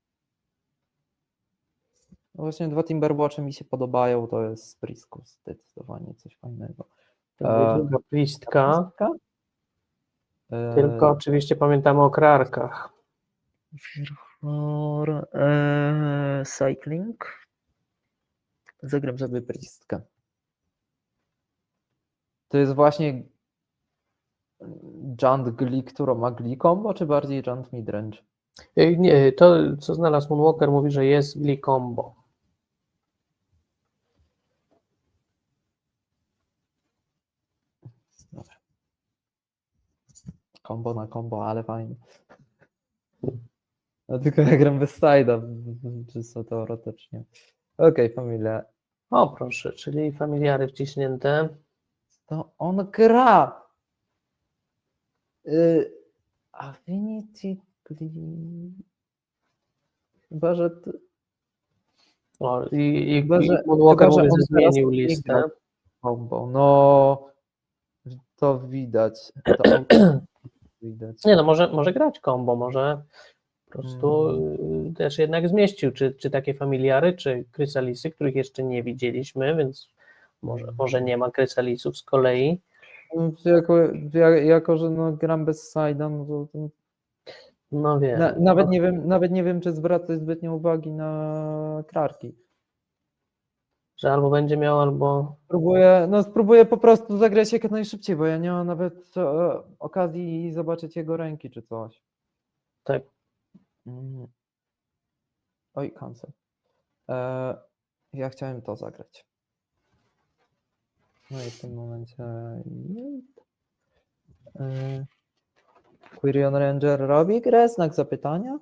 No właśnie 2 Timberwatche mi się podobają, to jest z Prisku zdecydowanie coś fajnego. Druga plistka. Tylko E, oczywiście pamiętamy o krarkach. Cycling. Zagram sobie Pristkę. To jest właśnie Junt Glee, która ma Glee combo, czy bardziej Junt Midrange? Nie, to co znalazł Moonwalker mówi, że jest Glee combo. Dobra. Combo na combo, ale fajnie. No tylko ja gram bez side'a, czysto teoretycznie. Okej, familia. O proszę, czyli familiary wciśnięte. To on gra. Affinity Glee. Chyba, że... O, i Chyba, że, Moonwalker chyba, że mówi, że on teraz zmienił nie grał listę. combo. No, to widać, to autentycznie widać. Nie no, może grać combo, może po prostu też jednak zmieścił, czy takie familiary, czy krysalisy, których jeszcze nie widzieliśmy, więc może nie ma krysalisów z kolei. Jako że no, gram bez side'a, no to No wiem. nawet nie wiem, czy zwracać zbytnio uwagi na krarki. Że albo będzie miał, albo... Spróbuję po prostu zagrać jak najszybciej, bo ja nie mam nawet okazji zobaczyć jego ręki czy coś. Tak. Oj, cancel. Ja chciałem to zagrać. No i w tym momencie Quirion Ranger robi grę? Znak zapytania?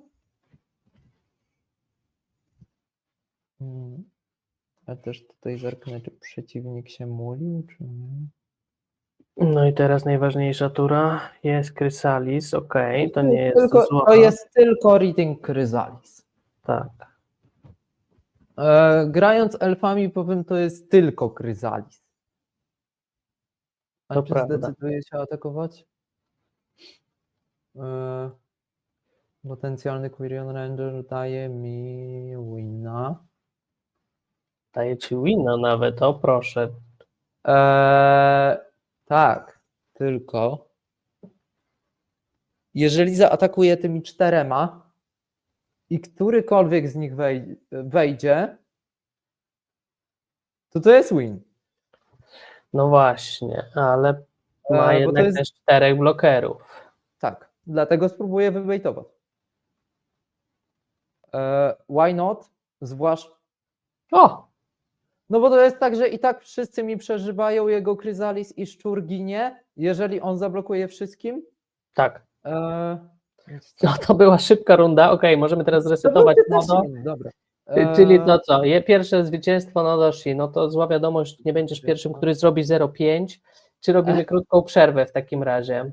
Ja też tutaj zerknę, czy przeciwnik się mulił, czy nie. No i teraz najważniejsza tura jest Chrysalis, okej, to nie jest zła. To jest tylko Reading Chrysalis. Tak. Grając elfami powiem, to jest tylko Chrysalis. A To czy prawda. zdecyduje się atakować? Potencjalny Quirion Ranger daje mi wina. Daje ci wina nawet, o proszę. Tak, tylko jeżeli zaatakuje tymi 4 i którykolwiek z nich wejdzie, to jest win. No właśnie, ale ma Bo to jednak jest, też 4 blokerów. tak, dlatego spróbuję wybejtować. Why not? Zwłaszcza. O! No bo to jest tak, że i tak wszyscy mi przeżywają jego Chrysalis i szczur ginie, jeżeli on zablokuje wszystkim. Tak. Więc No to była szybka runda, okej, możemy teraz zresetować to będzie modo. też dobra. Czyli to co? Pierwsze zwycięstwo Nodoshi, no to zła wiadomość, nie będziesz pierwszym, który zrobi 0,5. Czy robimy krótką przerwę w takim razie?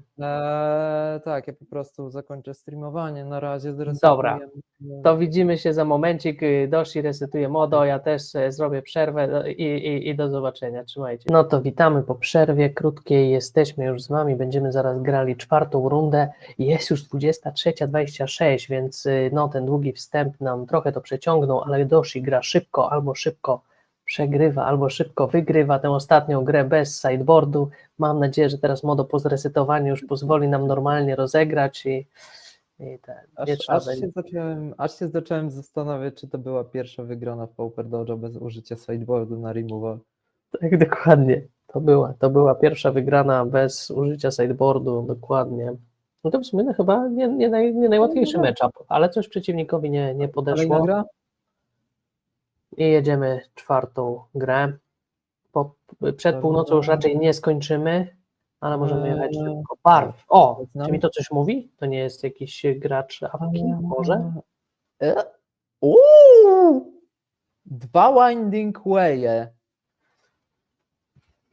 Tak, ja po prostu zakończę streamowanie. Na razie Dobra, zresetujemy. to widzimy się za momencik. Doshi resetuje modo, ja też zrobię przerwę i do zobaczenia. Trzymajcie. No to witamy po przerwie krótkiej, jesteśmy już z wami, będziemy zaraz grali 4. rundę. Jest już 23:26, więc no ten długi wstęp nam trochę to przeciągnął, ale Doshi gra szybko, albo szybko przegrywa, albo szybko wygrywa tę ostatnią grę bez sideboardu. Mam nadzieję, że teraz modo po zresetowaniu już pozwoli nam normalnie rozegrać i nie trzeba będzie. Aż się zacząłem zastanawiać, czy to była pierwsza wygrana w Pauper Dojo bez użycia sideboardu na removal. Tak, dokładnie. To była pierwsza wygrana bez użycia sideboardu, dokładnie. No to w sumie chyba nie najłatwiejszy matchup, ale coś przeciwnikowi nie podeszło. Kolejna gra? I jedziemy 4. grę. Przed północą już raczej nie skończymy, ale możemy jechać szybko. Barw. O, czy mi to coś mówi? To nie jest jakiś gracz apki? Może? 2 Winding Waye.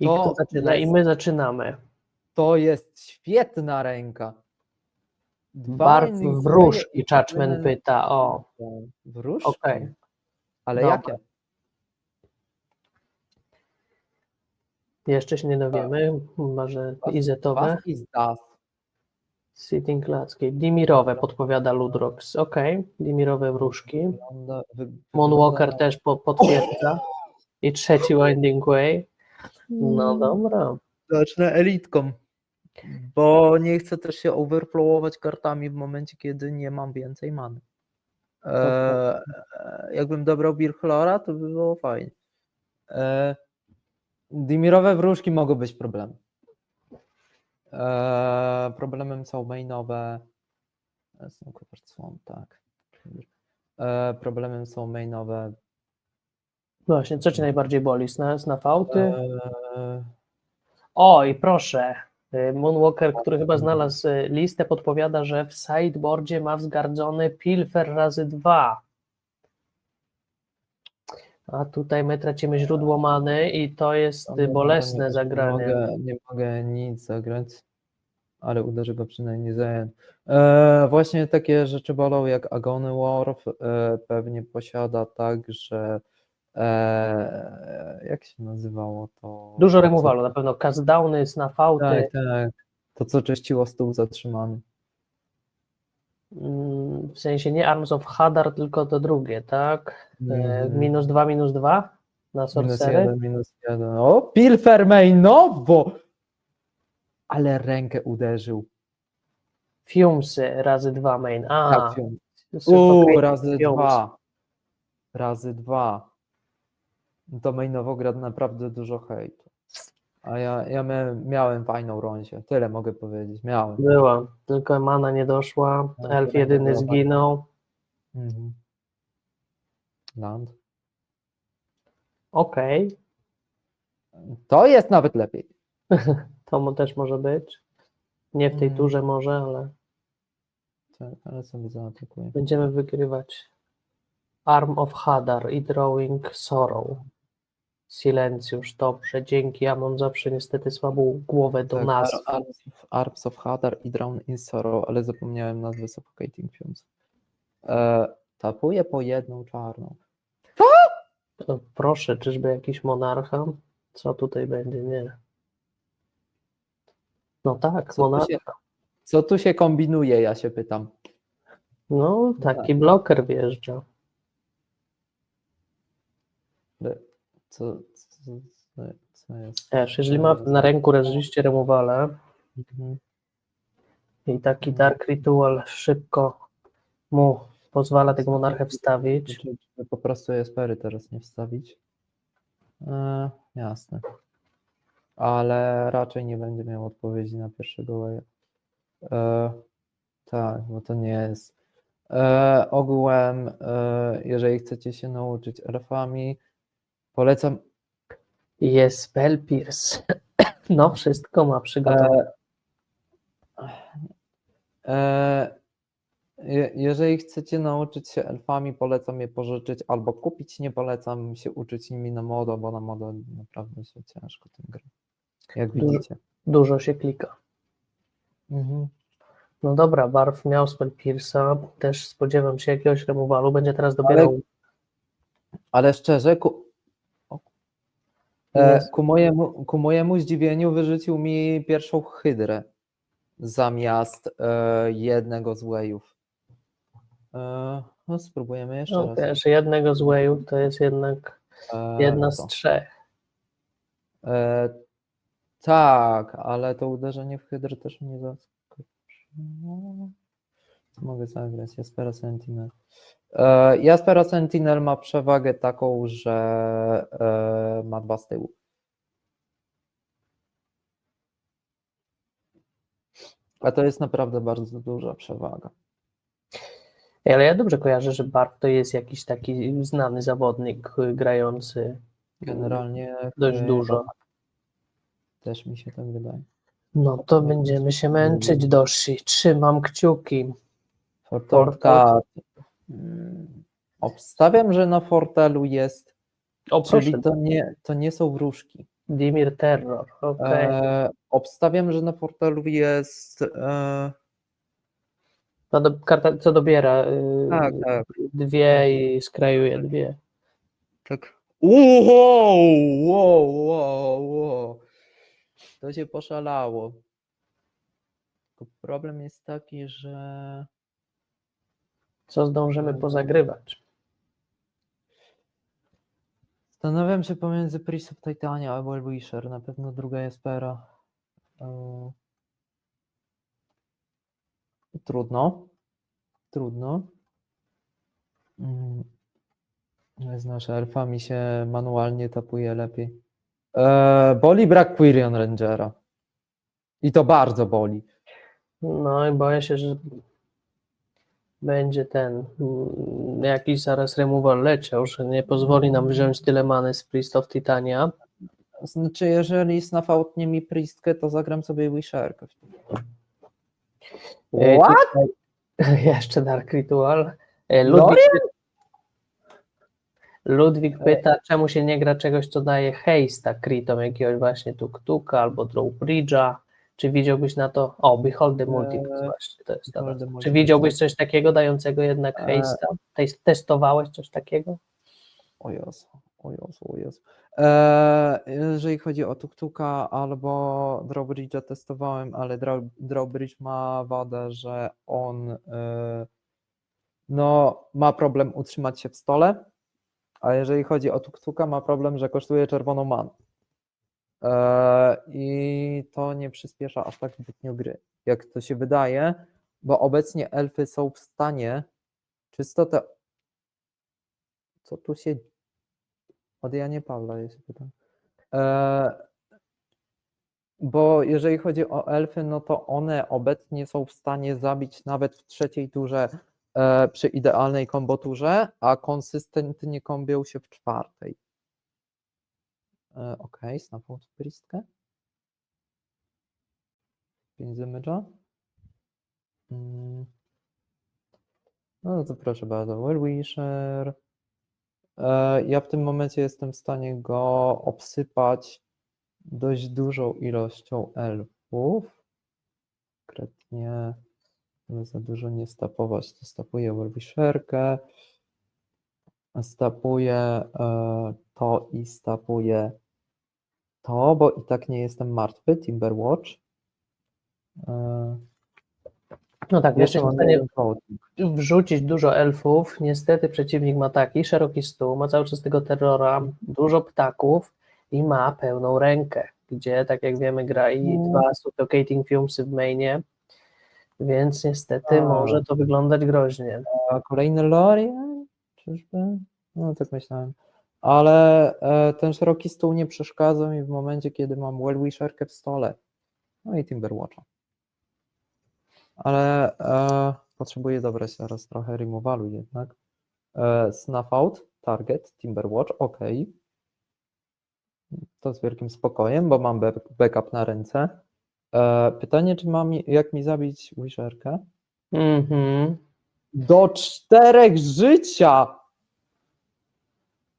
I kto zaczyna? I my zaczynamy. To jest świetna ręka. Barw wróż i Judgment pyta. O, wróż? okej. Ale Dobra. jakie? Jeszcze się nie dowiemy, może izetowe. Was is das? Sitting Landscape. Dimirowe podpowiada Ludrox. Okej, Dimirowe wróżki. Moonwalker też potwierdza. I 3. Winding Way. No dobra. Zacznę elitką, bo nie chcę też się overflowować kartami w momencie, kiedy nie mam więcej many. Jakbym dobrał Birchlora, to by było fajnie. Dimirowe wróżki mogą być problemem. Problemem są mainowe. Tak. Problemem są mainowe. Właśnie, co cię najbardziej boli? Snafauty? O, i proszę. Moonwalker, który chyba znalazł listę, podpowiada, że w sideboardzie ma wzgardzony Pilfer razy 2. A tutaj my tracimy źródło many i to jest bolesne zagranie. Nie mogę nic zagrać, ale uderzy go przynajmniej za jeden. Właśnie takie rzeczy bolą jak Agony Worf pewnie posiada tak, że Jak się nazywało to? Dużo co- remowalu, na pewno castdowny, snafauty, Tak, tak. To, co czyściło stół zatrzymany. w sensie nie Arms of Hadar, tylko to drugie, tak? Mhm. -2 na sorcery. -1. O, Pilfermejnowo! Ale rękę uderzył. Fumesy razy 2 main. Tak, A, film. Suffocating Razy Fumes. 2. Razy 2. To Mainowograd naprawdę dużo hejtu. A ja miałem fajną rąsię. Tyle mogę powiedzieć. Miałem. Była, tylko mana nie doszła, No, elf ręka jedyny była fajna. zginął. Mhm. Land. Okej, To jest nawet lepiej. to też może być. Nie w tej Mm. turze może, ale Tak, ale sobie zaatakuję. będziemy wygrywać. Arm of Hadar i Drawing Sorrow. Silencjusz, dobrze, dzięki. Ja mam zawsze niestety słabą głowę do Tak, nazw. Arms of Hadar i Drown in Sorrow, ale zapomniałem nazwy Suffocating Fumes. Tapuję po jedną czarną. O, proszę, czyżby jakiś monarcha? Co tutaj będzie? Nie. No tak, Co tu monarcha. się, co tu się kombinuje, ja się pytam. No, taki bloker wjeżdża. Co jest? Też, jeżeli ma na ręku rzeczywiście removale Mhm. i taki Dark Ritual szybko mu pozwala tego monarchę wstawić. Czy po prostu Jespery teraz nie wstawić? Jasne. Ale raczej nie będzie miał odpowiedzi na pierwszego wave. Tak, bo to nie jest. Ogółem, jeżeli chcecie się nauczyć elfami, polecam. Jest Spell Pierce. No, wszystko ma przygotowane. Jeżeli chcecie nauczyć się elfami, polecam je pożyczyć albo kupić. Nie polecam się uczyć nimi na modo, bo na modo naprawdę się ciężko tym gra. Jak widzicie. Dużo się klika. Mhm. No dobra, Barw miał Spell Pierce'a, też spodziewam się jakiegoś remowalu, będzie teraz dobierał. Ale szczerze, Jest. ku mojemu zdziwieniu wyrzucił mi pierwszą hydrę zamiast jednego z wave'ów. No spróbujemy jeszcze No raz. też jednego z wave'ów to jest jednak jedna z To. 3. Tak, ale to uderzenie w hydrę też mnie zaskoczyło. Mogę zagrać Jaspera Sentinel. Jaspera Sentinel ma przewagę taką, że ma 2 z tyłu. A to jest naprawdę bardzo duża przewaga. Ale ja dobrze kojarzę, że Barw to jest jakiś taki znany zawodnik grający Generalnie dość dużo. też mi się tak wydaje. No to będziemy się męczyć, Doshi. Trzymam kciuki. Fortelka. Obstawiam, że na Fortelu jest, O, proszę, czyli to nie są wróżki. Dimir Terror, okej. Obstawiam, że na Fortelu jest. Karta, co dobiera? Tak, tak. 2 i skrajuje 2. Tak. Wow. To się poszalało. Tylko problem jest taki, że. Co zdążymy pozagrywać? Zastanawiam się pomiędzy Priest of Titania albo Elwisher. Na pewno druga jest Pera. Trudno. Znasz, elfami się manualnie tapuje lepiej. Boli brak Quirion Rangera. I to bardzo boli. No i boję się, że będzie jakiś zaraz removal leciał, że nie pozwoli nam wziąć tyle many z Priest of Titania. Znaczy, jeżeli snafautnie mi Priestkę, to zagram sobie Wisherkę. Tutaj jeszcze Dark Ritual. Ludwik pyta, czemu się nie gra czegoś, co daje haste'a kritom, jakiegoś właśnie Tuk-Tuka albo Drawbridge'a. Czy widziałbyś na to? O, Behold the Multicast właśnie, to jest to. Czy widziałbyś coś takiego dającego jednak haste'a? Testowałeś coś takiego? O Jezu. O Jezu, o Jezu. Jeżeli chodzi o Tuktuka albo Drawbridge'a testowałem, ale Drawbridge ma wadę, że on no, ma problem utrzymać się w stole, a jeżeli chodzi o Tuktuka, ma problem, że kosztuje czerwoną manę. I to nie przyspiesza aż tak zbytnio gry, jak to się wydaje, bo obecnie elfy są w stanie czysto te... Co tu się... Od Janie Pawła, ja się pytam. Bo jeżeli chodzi o elfy, no to one obecnie są w stanie zabić nawet w trzeciej turze przy idealnej komboturze, a konsystentnie kombią się w czwartej. Okej, snapą turystkę. 5 damage'a. No to proszę bardzo, Well Wisher. Ja w tym momencie jestem w stanie go obsypać dość dużą ilością elfów. Konkretnie za dużo nie stapować, to stapuję Well Wisherkę, stapuję to i stapuję to, bo i tak nie jestem martwy, Timberwatch. No tak, Jeszcze jesteśmy w mam stanie jeden kołtnik. wrzucić dużo elfów. Niestety przeciwnik ma taki szeroki stół, ma cały czas tego terrora, dużo ptaków i ma pełną rękę, gdzie, tak jak wiemy, gra i dwa suffocating fumesy w mainie, więc niestety może to wyglądać groźnie. A kolejny Lorien? Czyżby? No tak myślałem. Ale ten szeroki stół nie przeszkadza mi w momencie, kiedy mam Well Wisherkę w stole. No i Timberwatcha. Ale potrzebuję dobrać teraz trochę removalu jednak. Snuff out, target, Timberwatch, ok. To z wielkim spokojem, bo mam backup na ręce. Pytanie, czy mam, jak mi zabić Wisherkę? Mhm. Do 4 życia!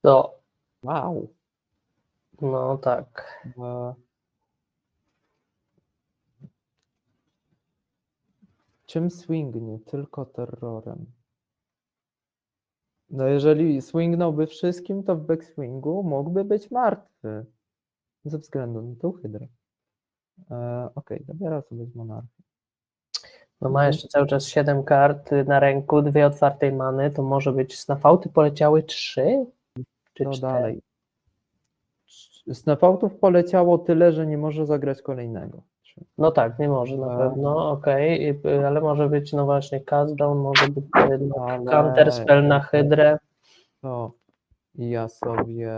To, Wow. no tak. Czym swingnie? Tylko terrorem. No jeżeli swingnąłby wszystkim, to w backswingu mógłby być martwy. Ze względu na tą hydrę. Okej, dobiera sobie z monarchii. No ma jeszcze cały czas 7 kart na ręku, 2 otwartej many, to może być snafauty poleciały 3 czy To 4? dalej. Z nefautów poleciało tyle, że nie może zagrać kolejnego. No tak, nie może na pewno, okej, ale może być, no właśnie, cast down, może być Ale counter spell na hydrę. To ja sobie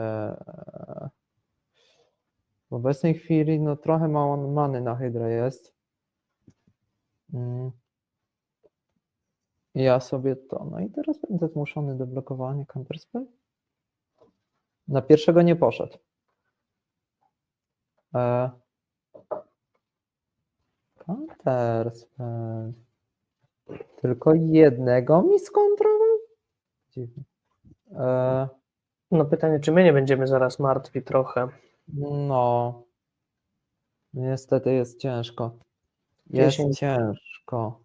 w obecnej chwili no trochę mało many na hydrę jest. Ja sobie to, no i teraz będę zmuszony do blokowania counter spell. Na pierwszego nie poszedł. Counter spell. Tylko jednego mi skontrował? Dziwnie. No pytanie, czy my nie będziemy zaraz martwi trochę? No. Niestety jest ciężko. Jest 10. ciężko.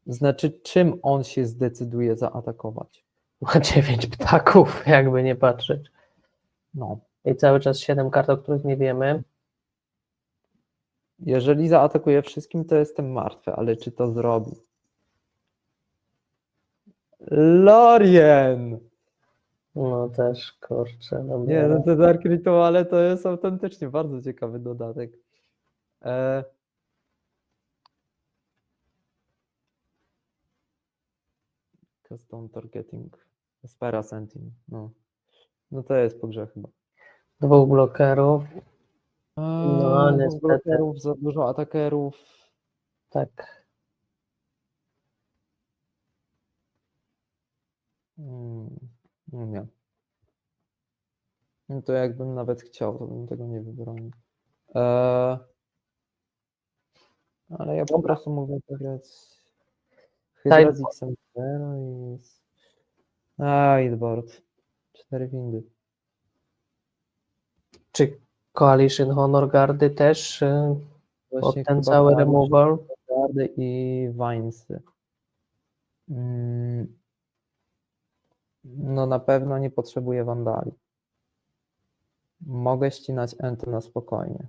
Znaczy, czym on się zdecyduje zaatakować? Ma 9 ptaków, jakby nie patrzeć. No. I cały czas 7 kart, o których nie wiemy. Jeżeli zaatakuje wszystkim, to jestem martwy, ale czy to zrobi? Lorien! No też, kurczę. No Nie, no te Dark Rituale to jest autentycznie bardzo ciekawy dodatek. Custom Targeting. Spera Sentin. No to jest po grze chyba. 2 blokerów. No niestety. Blokerów, za dużo atakerów. Tak. No nie. No to jakbym nawet chciał, to bym tego nie wybronił. Ale ja po prostu mogę zagrać Hydra z XM0 i... Idboard. 4 windy. Czy Coalition Honor Guardy też pod ten chyba cały removal? Guardy i Vinesy. No na pewno nie potrzebuję Wandali. Mogę ścinać enty na spokojnie.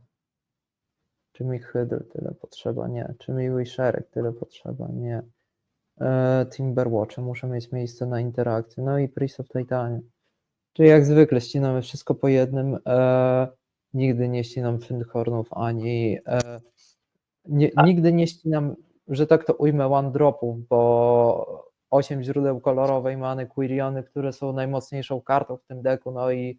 Czy mi hydr tyle potrzeba? Nie. Czy mi wisherek tyle potrzeba? Nie. Timberwatche, muszę mieć miejsce na interakcję. No i Priest of Titania. Czyli jak zwykle ścinamy wszystko po jednym. Nigdy nie ścinam Fyndhornów ani nigdy nie ścinam, że tak to ujmę, one dropów, bo 8 źródeł kolorowej many, Quiriony, które są najmocniejszą kartą w tym deku, no i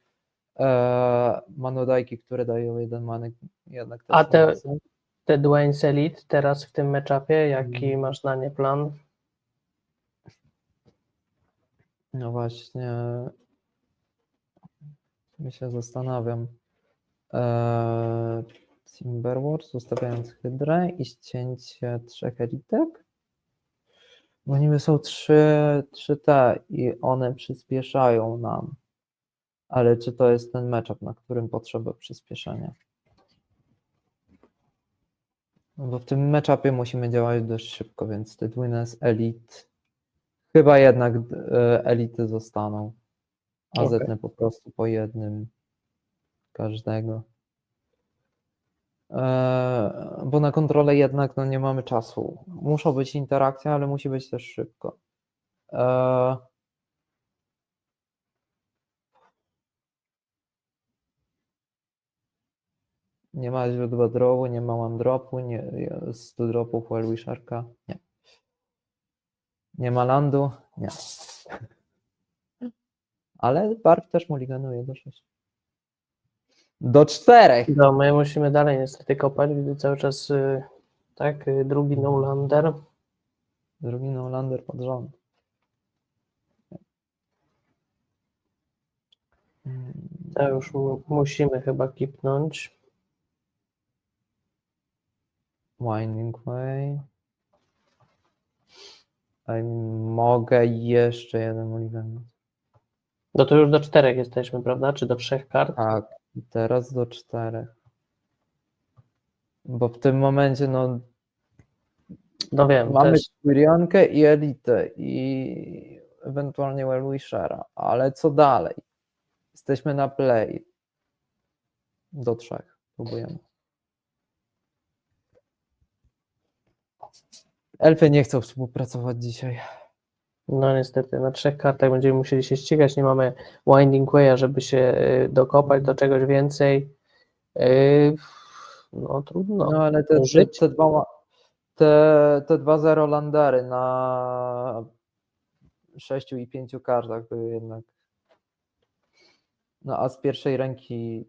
manodajki, które dają jeden many, jednak też A są mocne. te Dwayne's Elite teraz w tym meczapie, jaki masz na nie plan? No właśnie, my się zastanawiam. Timberwatch, zostawiając hydrę i ścięcie 3 elitek. Bo niby są 3 te i one przyspieszają nam. Ale czy to jest ten matchup, na którym potrzeba przyspieszenia? No bo w tym matchupie musimy działać dość szybko, więc te Dwayne's Elite chyba jednak elity zostaną. A Okej. zetnę po prostu po jednym każdego. Bo na kontrolę jednak no, nie mamy czasu. Muszą być interakcje, ale musi być też szybko. Nie ma źródła dropu, nie ma one dropu, nie, 100 dropów Wellwisherka, nie. Nie ma landu, nie. Ale Barb też mulliganuje do 6. Do 4! No, my musimy dalej niestety kopać, widzę cały czas tak, drugi no-lander. Drugi no-lander pod rząd. To już musimy chyba kipnąć. Winding Way. Mogę jeszcze jeden mulligan. No to już do 4 jesteśmy, prawda? Czy do 3 kart? Tak, teraz do 4. Bo w tym momencie no No wiem, mamy też. Quirionkę i Elitę i ewentualnie Wellwishera, ale co dalej? Jesteśmy na play. Do 3 próbujemy. Elfy nie chcą współpracować dzisiaj. No niestety, na 3 kartach będziemy musieli się ścigać, nie mamy Winding Way'a, żeby się dokopać do czegoś więcej. No trudno. No ale Żyć. te 2-0 landery na 6 i 5 kartach były jednak. No a z pierwszej ręki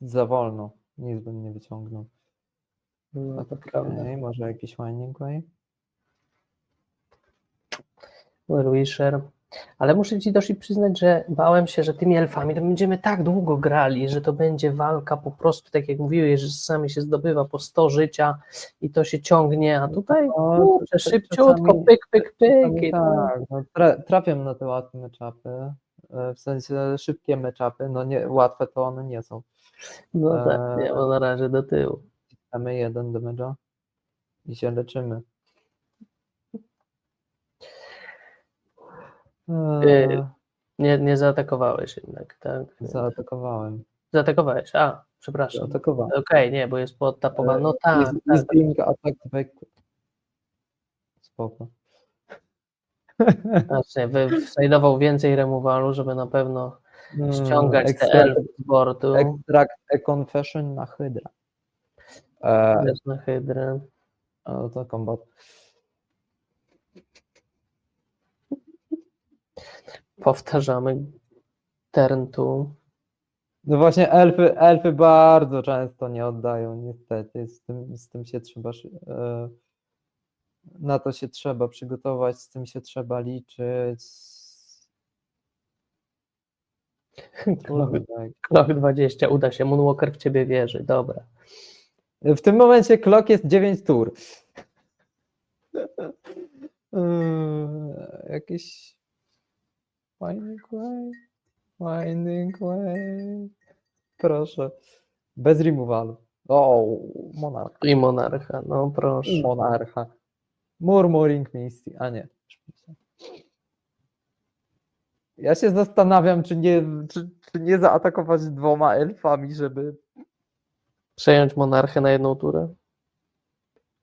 za wolno. Nic bym nie wyciągnął. No to Okej, prawda. może jakiś Winding Way? Wisher. Ale muszę Ci też i przyznać, że bałem się, że tymi elfami to będziemy tak długo grali, że to będzie walka po prostu, tak jak mówiłeś, że czasami się zdobywa po 100 życia i to się ciągnie, a tutaj kurczę, szybciutko, pyk, pyk, pyk. I Tak, no, trafiam na te łatwe meczapy, w sensie szybkie meczapy, no nie, łatwe to one nie są. no tak, nie, bo na razie do tyłu. Mamy 1 damage'a i się leczymy. Nie zaatakowałeś jednak, tak? Zaatakowałem. Zaatakowałeś, przepraszam. Zaatakowałem. Okej, nie, bo jest podtapowany. No tak, Is being attacked by... Spoko. Znaczy, wsajdował więcej remowalu, żeby na pewno ściągać te elfy z boardu. Extract a confession na Hydra. Też na hydrę. To combat. Powtarzamy turn tu. No właśnie elfy bardzo często nie oddają, niestety. Z tym się trzeba na to się trzeba przygotować, z tym się trzeba liczyć. Klok 20, uda się, Moonwalker w ciebie wierzy, dobra. W tym momencie klok jest 9 tur. Jakiś Winding way. Proszę. Bez remowalu. O, monarcha. I monarcha, no proszę. Monarcha. Murmuring Misty. A nie. Ja się zastanawiam, czy nie zaatakować 2 elfami, żeby... Przejąć monarchę na jedną turę?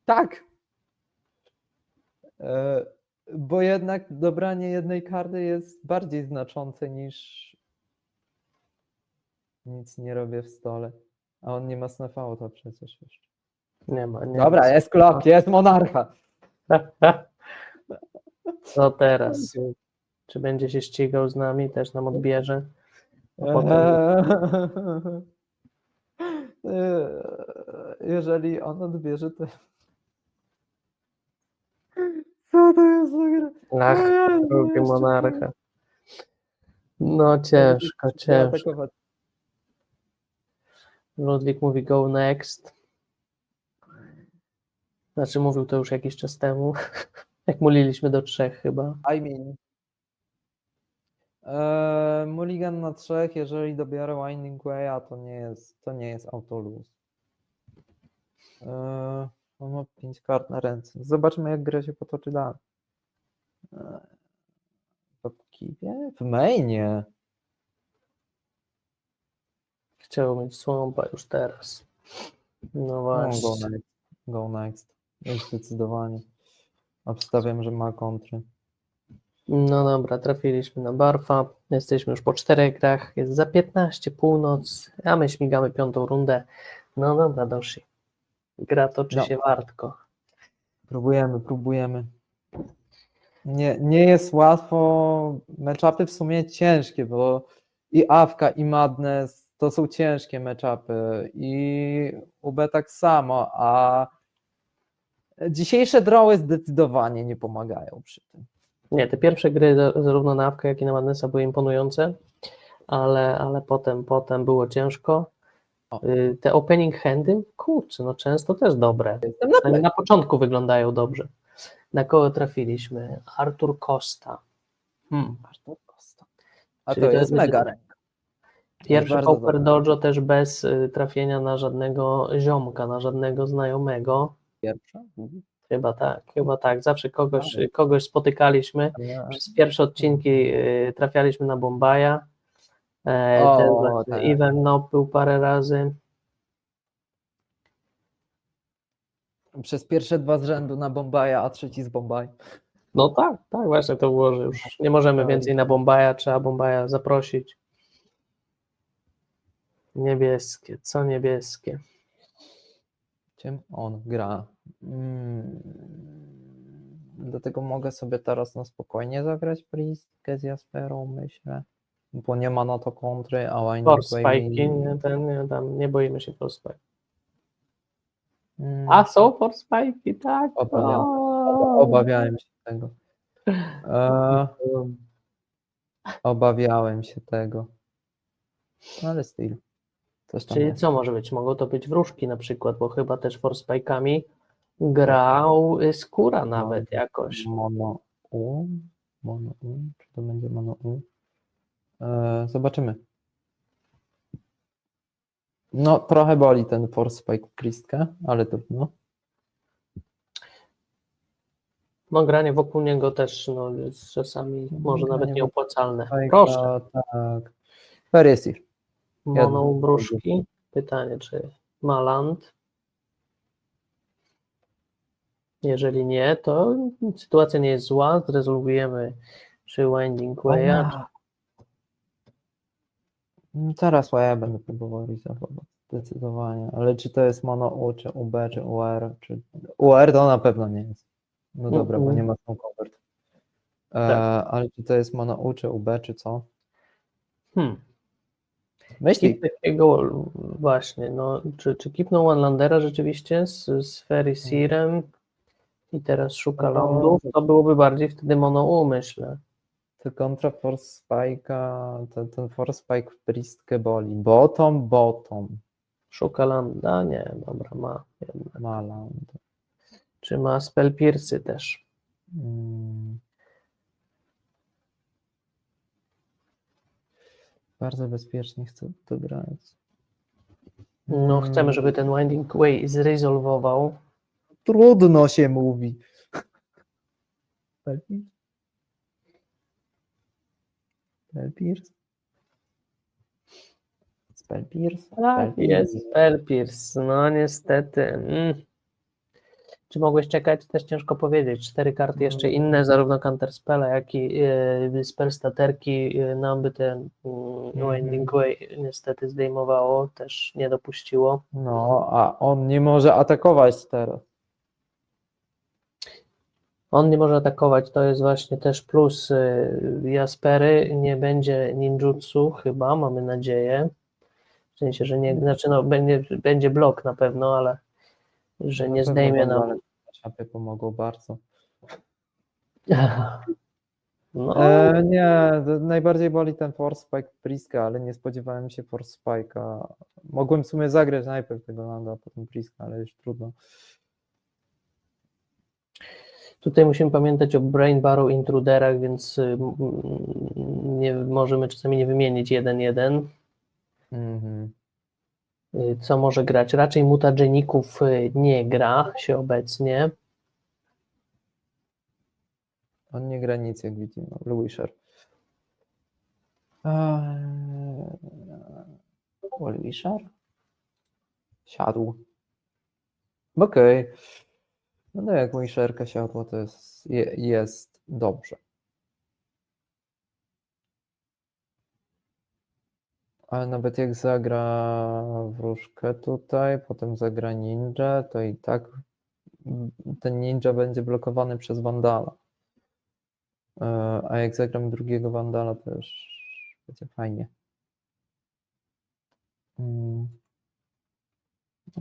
Tak! E, Bo jednak dobranie jednej karty jest bardziej znaczące niż nic nie robię w stole. A on nie ma snafało to przecież jeszcze. Nie ma, nie Dobra, ma. jest klok, jest monarcha. Co teraz? Czy będzie się ścigał z nami, też nam odbierze? A potem Jeżeli on odbierze, to... Co to jest za gra? ach, Jezu, drugi jeszcze monarcha. No może ciężko, ciężko. zaatakować. Ludwik mówi go next. Znaczy mówił to już jakiś czas temu. Jak muliliśmy do 3 chyba. I mean. Mulligan na 3, jeżeli dobiorę Winding Way'a, to nie jest autoluz. On ma 5 kart na ręce. Zobaczmy, jak gra się potoczy dalej. W Kiwie? W mainie. Chciał mieć słomba już teraz. No No, właśnie. go next. Go next. Zdecydowanie. Obstawiam, że ma kontry. No dobra, trafiliśmy na Barfa. Jesteśmy już po 4 grach. Jest za 15 północ, a my śmigamy 5. rundę. No dobra, doszli. Gra toczy No. się wartko. Próbujemy. Nie jest łatwo. Matchupy w sumie ciężkie, bo i Awka, i Madness to są ciężkie matchupy. I UB tak samo, a dzisiejsze drawy zdecydowanie nie pomagają przy tym. Nie, te pierwsze gry zarówno na Awkę, jak i na Madnessa były imponujące, ale potem było ciężko. O. Te opening handy, kurczę, no często też dobre. Jestem na play. Na początku wyglądają dobrze. Na kogo trafiliśmy? Artur Costa. Artur Costa. A Czyli to to jest będzie mega rank. pierwszy bardzo Pauper dobry. Dojo też bez trafienia na żadnego ziomka, na żadnego znajomego. Pierwsza? Chyba tak. Zawsze kogoś spotykaliśmy. Przez pierwsze odcinki trafialiśmy na Bombaja. Ten O, właśnie tak. Even Nop był parę razy. Przez pierwsze 2 z rzędu na Bombaja, a trzeci z Bombaj. No tak, właśnie to było, że już nie możemy więcej na Bombaja, trzeba Bombaja zaprosić. Niebieskie, co niebieskie? Czym on gra? Dlatego mogę sobie teraz na spokojnie zagrać Priestkę z Jasperą, myślę. Bo nie ma na to kontry, a Winding Force Way Spike'i, nie boimy się Force Spike. Mm, A są Force Spike'i, tak? Obawiałem się tego. Obawiałem się tego. Ale styl. Coś tam Czyli jest. co może być? Mogą to być wróżki na przykład, bo chyba też Force Spike'ami grał Skóra nawet jakoś. Mono U. Czy to będzie mono U? Zobaczymy. No, trochę boli ten Force Spike Priestkę, ale trudno. No granie wokół niego też jest czasami może Granie nawet wokół nieopłacalne. Spike'a, Proszę, tak. Ferisir. mono wróżki. Pytanie, czy ma land? Jeżeli nie, to sytuacja nie jest zła. Zrezolwujemy czy Winding Way'a. Teraz ja będę próbował resolvować. Zdecydowanie. Ale czy to jest mono U, czy UB, czy UR? Czy... UR to na pewno nie jest. No dobra, bo nie ma są convert. Ale czy to jest mono U, czy UB, czy co? Myśli. Takiego właśnie, czy kipnął One-Landera rzeczywiście z Ferisirem i teraz szuka lądów, to byłoby bardziej wtedy mono U, myślę. To kontra Force Spike'a, ten Force Spike w Priestkę boli. Bottom. Szuka landa? Nie, dobra, ma. Ma land. Czy ma spell piercy też? Bardzo bezpiecznie chcę to grać. No, chcemy, żeby ten Winding Way zrezolwował. Trudno się mówi. Spellpierce? Spellpierce? Tak, jest Spellpierce. No niestety. Czy mogłeś czekać? Też ciężko powiedzieć. 4 karty jeszcze inne, zarówno Counterspella, jak i Spellstaterki nam by ten Winding Way niestety zdejmowało, też nie dopuściło. No, a on nie może atakować teraz. On nie może atakować, to jest właśnie też plus Jaspery, nie będzie ninjutsu chyba, mamy nadzieję. W sensie, że nie, znaczy no będzie blok na pewno, ale że nie zdejmie nam. Szapy pomogą bardzo. No, Nie, najbardziej boli ten Force Spike Priska, ale nie spodziewałem się Force Spike'a. Mogłem w sumie zagrać najpierw tego landa, a potem Priska, ale już trudno. tutaj musimy pamiętać o Brain Barrow Intruderach, więc nie możemy czasami nie wymienić 1-1. Co może grać? Raczej mutageników nie gra się obecnie. On nie gra nic, jak widzimy. Wisher. Wisher? Siadł. Okej. No jak Wisherka siadła, to jest dobrze. Ale nawet jak zagra wróżkę tutaj, potem zagra ninja, to i tak ten ninja będzie blokowany przez Wandala. A jak zagram drugiego Wandala, to już będzie fajnie.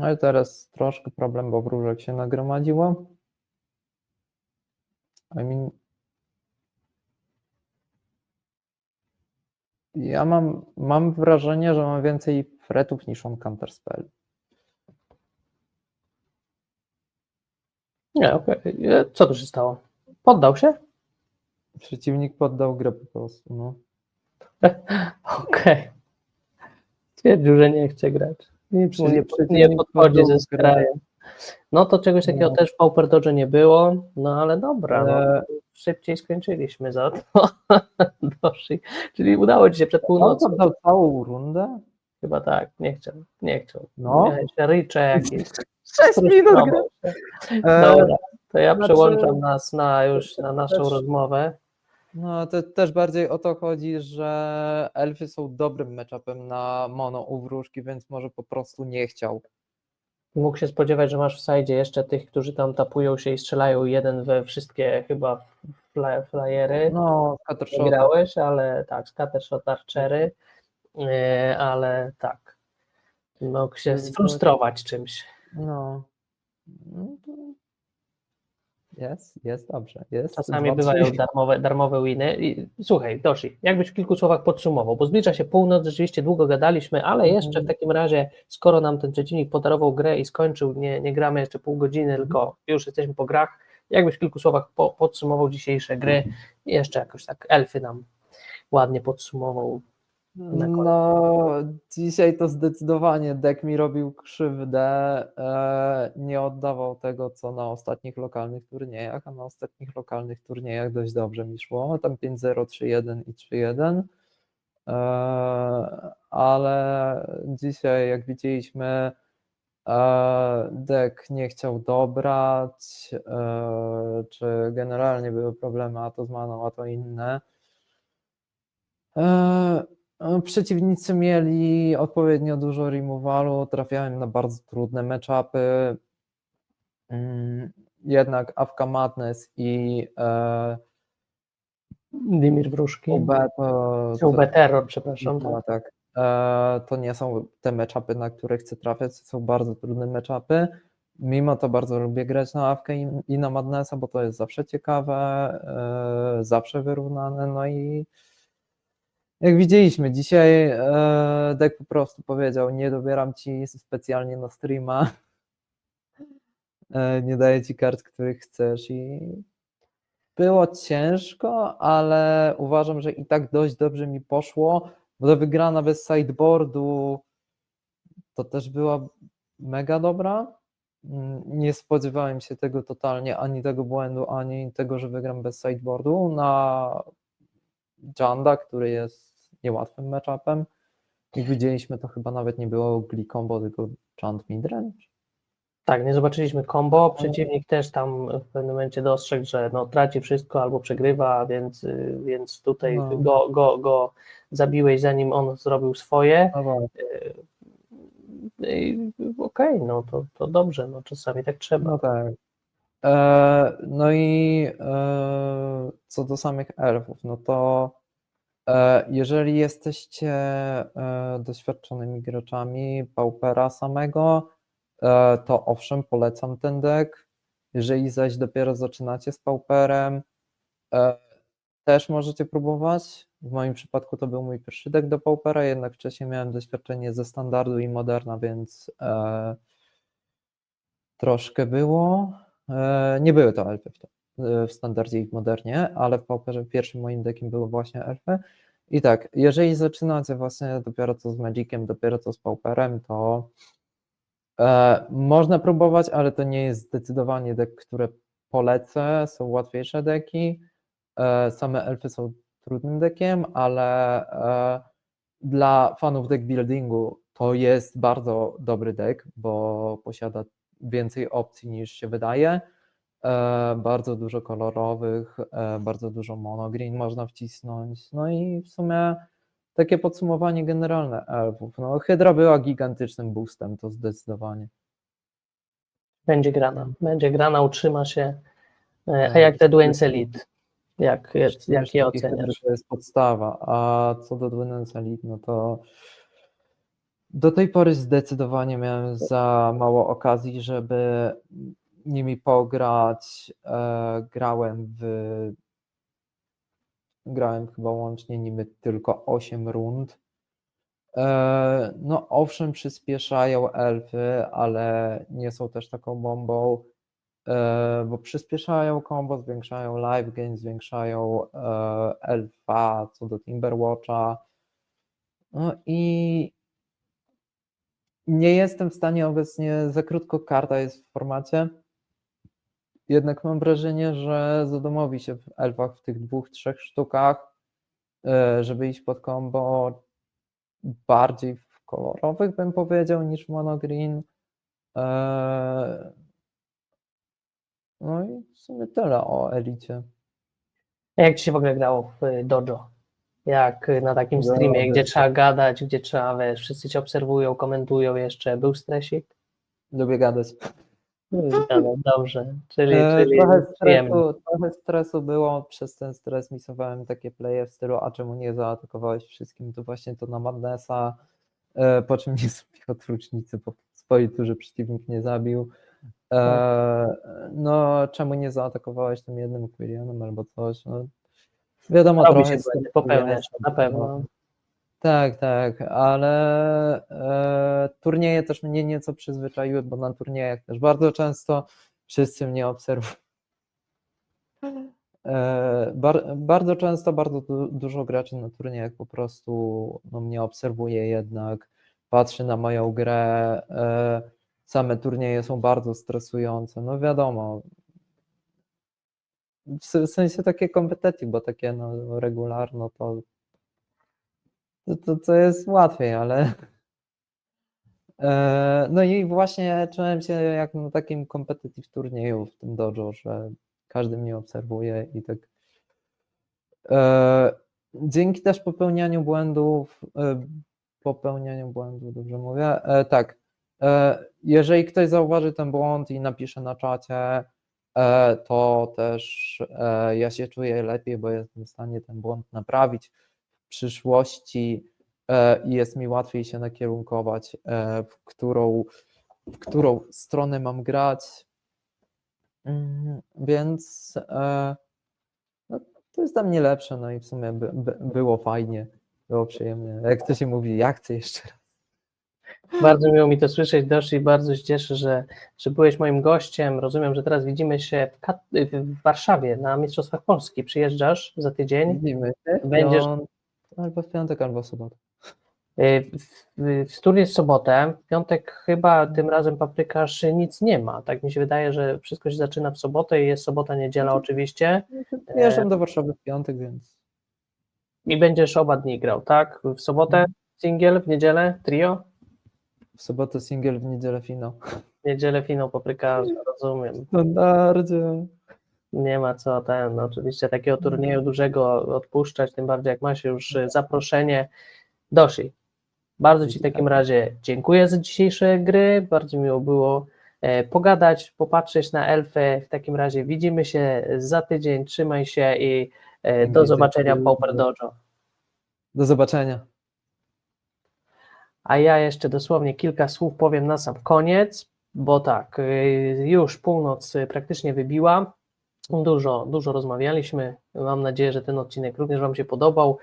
Ale teraz troszkę problem, bo wróżek się nagromadziło. Ja mam wrażenie, że mam więcej fretów niż on counterspell. Nie, okej. Co tu się stało? Poddał się? Przeciwnik poddał grę po prostu. No. Okej. Stwierdził, że nie chce grać. Nic mu nie podchodzi ze skrajem. No to czegoś takiego też w Pauper Dodge nie było, no ale dobra, no, szybciej skończyliśmy za to. Czyli udało ci się przed północą. On dał całą rundę? Chyba tak, nie chciał. No. Miałeś ricze jakieś. 6 minut gry. Dobra, to ja znaczy, przełączam nas już na naszą rozmowę. No to też bardziej o to chodzi, że elfy są dobrym matchupem na mono u wróżki, więc może po prostu nie chciał. Mógł się spodziewać, że masz w sajdzie jeszcze tych, którzy tam tapują się i strzelają jeden we wszystkie chyba flyery. No, Scattershot. Grałeś, ale tak, Scattershot Archery, ale tak, mógł się sfrustrować czymś. No. Jest dobrze. Czasami bywają darmowe winy. Słuchaj, Doshi, jakbyś w kilku słowach podsumował, bo zbliża się północ, rzeczywiście długo gadaliśmy, ale jeszcze w takim razie, skoro nam ten przeciwnik podarował grę i skończył, nie gramy jeszcze pół godziny, tylko już jesteśmy po grach, jakbyś w kilku słowach podsumował dzisiejsze gry i jeszcze jakoś tak elfy nam ładnie podsumował. No, dzisiaj to zdecydowanie deck mi robił krzywdę, nie oddawał tego, co na ostatnich lokalnych turniejach, a na ostatnich lokalnych turniejach dość dobrze mi szło, tam 5-0, 3-1 i 3-1, ale dzisiaj, jak widzieliśmy, deck nie chciał dobrać, czy generalnie były problemy, a to z maną, a to inne. Przeciwnicy mieli odpowiednio dużo removalu, trafiałem na bardzo trudne matchupy. Jednak Afka Madness i Dimir Wróżki. UB Terror, przepraszam. Tak. To nie są te matchupy, na które chcę trafiać, to są bardzo trudne matchupy. Mimo to bardzo lubię grać na Afkę i na Madnessa, bo to jest zawsze ciekawe, zawsze wyrównane, no i jak widzieliśmy, dzisiaj deck po prostu powiedział, nie dobieram ci specjalnie na streama, nie daję ci kart, których chcesz i było ciężko, ale uważam, że i tak dość dobrze mi poszło, bo ta wygrana bez sideboardu to też była mega dobra. Nie spodziewałem się tego totalnie, ani tego błędu, ani tego, że wygram bez sideboardu. Na Janda, który jest niełatwym matchupem. Jak widzieliśmy, to chyba nawet nie było Glee combo, tylko Jand midrange. Tak, nie zobaczyliśmy combo, przeciwnik też tam w pewnym momencie dostrzegł, że no, traci wszystko albo przegrywa, więc tutaj No. go zabiłeś, zanim on zrobił swoje. No właśnie. Okej, no to dobrze, no czasami tak trzeba. No tak. No i co do samych elfów, no to jeżeli jesteście doświadczonymi graczami Paupera samego, to owszem, polecam ten deck. Jeżeli zaś dopiero zaczynacie z Pauperem, też możecie próbować. W moim przypadku to był mój pierwszy deck do Paupera, jednak wcześniej miałem doświadczenie ze standardu i moderna, więc troszkę było. Nie były to elfy w standardzie i w modernie, ale w Pauperze pierwszym moim deckiem były właśnie elfy. I tak, jeżeli zaczynacie właśnie dopiero co z Magiciem, dopiero co z Pauperem, to można próbować, ale to nie jest zdecydowanie deck, które polecę. Są łatwiejsze deki. Same elfy są trudnym deckiem, ale dla fanów deck buildingu to jest bardzo dobry deck, bo posiada więcej opcji niż się wydaje. Bardzo dużo kolorowych, bardzo dużo monogreen można wcisnąć. No i w sumie takie podsumowanie generalne elfów. No, Hydra była gigantycznym boostem, to zdecydowanie. Będzie grana, utrzyma się. A Tak, jak te Duence Elite? Jak je Hydry oceniasz? to jest podstawa, a co do Duence Elite, no to do tej pory zdecydowanie miałem za mało okazji, żeby nimi pograć. Grałem chyba łącznie nimi tylko 8 rund. No owszem, przyspieszają elfy, ale nie są też taką bombą, bo przyspieszają combo, zwiększają life gain, zwiększają elfa co do Timberwatcha. No i nie jestem w stanie obecnie, za krótko karta jest w formacie, jednak mam wrażenie, że zadomowi się w elfach w tych 2-3 sztukach, żeby iść pod combo bardziej w kolorowych, bym powiedział, niż monogreen. No i w sumie tyle o Elicie. A jak ci się w ogóle grało w Dojo? Jak na takim streamie, Dobrze. gdzie trzeba gadać, gdzie trzeba, wiesz, wszyscy cię obserwują, komentują jeszcze, był stresik? Lubię gadać. No, dobrze, czyli przyjemnie. Trochę stresu było, przez ten stres misowałem takie playe w stylu, a czemu nie zaatakowałeś wszystkim, to właśnie to na Madnessa, po czym nie zrobił trucznicy, po swojej turze przeciwnik nie zabił. No czemu nie zaatakowałeś tym jednym Quirionem albo coś, no wiadomo, Robi trochę się błędy, popełniasz, na pewno. Tak, ale turnieje też mnie nieco przyzwyczaiły, bo na turniejach też bardzo często wszyscy mnie obserwują. Bardzo często, bardzo dużo graczy na turniejach po prostu no, mnie obserwuje jednak, patrzy na moją grę. Same turnieje są bardzo stresujące, no wiadomo. W sensie takie competitive, bo takie no, regularno to jest łatwiej, ale no i właśnie czułem się jak na takim competitive turnieju w tym dojo, że każdy mnie obserwuje i tak dzięki też popełnianiu błędów, dobrze mówię, tak, jeżeli ktoś zauważy ten błąd i napisze na czacie, to też ja się czuję lepiej, bo jestem w stanie ten błąd naprawić w przyszłości i jest mi łatwiej się nakierunkować, w którą stronę mam grać. Więc no, to jest dla mnie lepsze, no i w sumie było fajnie, było przyjemnie. Jak to się mówi, ja chcę jeszcze raz. Bardzo miło mi to słyszeć, Doshi, bardzo się cieszę, że byłeś moim gościem. Rozumiem, że teraz widzimy się w Warszawie na Mistrzostwach Polski. Przyjeżdżasz za tydzień. Widzimy się Będziesz albo w piątek, albo w sobotę. w turniej jest w sobotę, w piątek chyba tym razem Paprykarz nic nie ma. Tak mi się wydaje, że wszystko się zaczyna w sobotę i jest sobota, niedziela oczywiście. Przyjeżdżam do Warszawy w piątek, więc I będziesz oba dni grał, tak? W sobotę singiel, w niedzielę trio? W sobotę singiel, w niedzielę finał. W niedzielę finał paprykarza, rozumiem. W standardzie. Nie ma co oczywiście takiego turnieju dużego odpuszczać, tym bardziej jak ma się już zaproszenie. Doshi, bardzo Ci w takim razie dziękuję za dzisiejsze gry, bardzo miło było pogadać, popatrzeć na elfy. W takim razie widzimy się za tydzień, trzymaj się i do zobaczenia w Pauper Dojo. Do zobaczenia. A ja jeszcze dosłownie kilka słów powiem na sam koniec, bo tak, już północ praktycznie wybiła, dużo rozmawialiśmy, mam nadzieję, że ten odcinek również Wam się podobał.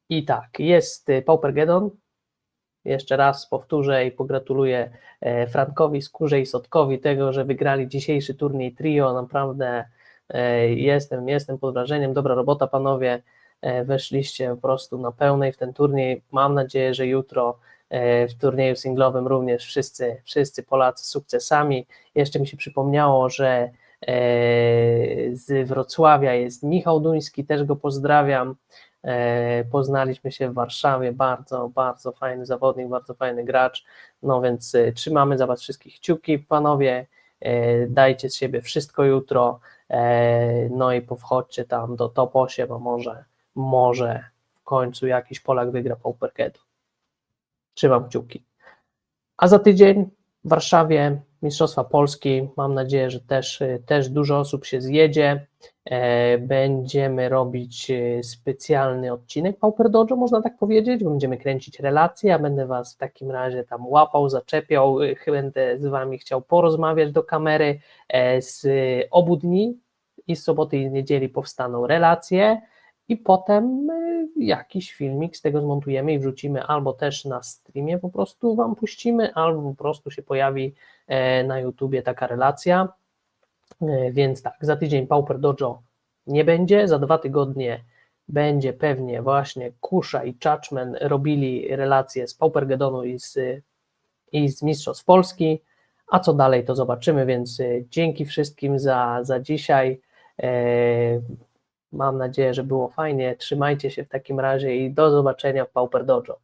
I tak, jest Paupergeddon, jeszcze raz powtórzę i pogratuluję Frankowi, Skórze i Sotkowi tego, że wygrali dzisiejszy turniej trio, naprawdę jestem pod wrażeniem, dobra robota panowie, weszliście po prostu na pełnej w ten turniej, mam nadzieję, że jutro w turnieju singlowym również wszyscy Polacy z sukcesami. Jeszcze mi się przypomniało, że z Wrocławia jest Michał Duński, też go pozdrawiam, poznaliśmy się w Warszawie, bardzo fajny zawodnik, bardzo fajny gracz, no więc trzymamy za Was wszystkich kciuki, panowie, dajcie z siebie wszystko jutro, no i powchodźcie tam do top 8, a może w końcu jakiś Polak wygra Paupergeddon. Trzymam kciuki. A za tydzień w Warszawie Mistrzostwa Polski, mam nadzieję, że też dużo osób się zjedzie. Będziemy robić specjalny odcinek Pauper Dojo, można tak powiedzieć, będziemy kręcić relacje, ja będę Was w takim razie tam łapał, zaczepiał, będę z Wami chciał porozmawiać do kamery. Z obu dni, i z soboty i z niedzieli powstaną relacje i potem jakiś filmik z tego zmontujemy i wrzucimy, albo też na streamie po prostu Wam puścimy, albo po prostu się pojawi na YouTubie taka relacja, więc tak, za tydzień Pauper Dojo nie będzie, za 2 tygodnie będzie pewnie właśnie Kusza i Judgment robili relacje z Paupergeddonu i z Mistrzostw Polski, a co dalej to zobaczymy, więc dzięki wszystkim za dzisiaj. Mam nadzieję, że było fajnie. Trzymajcie się w takim razie i do zobaczenia w Pauper Dojo.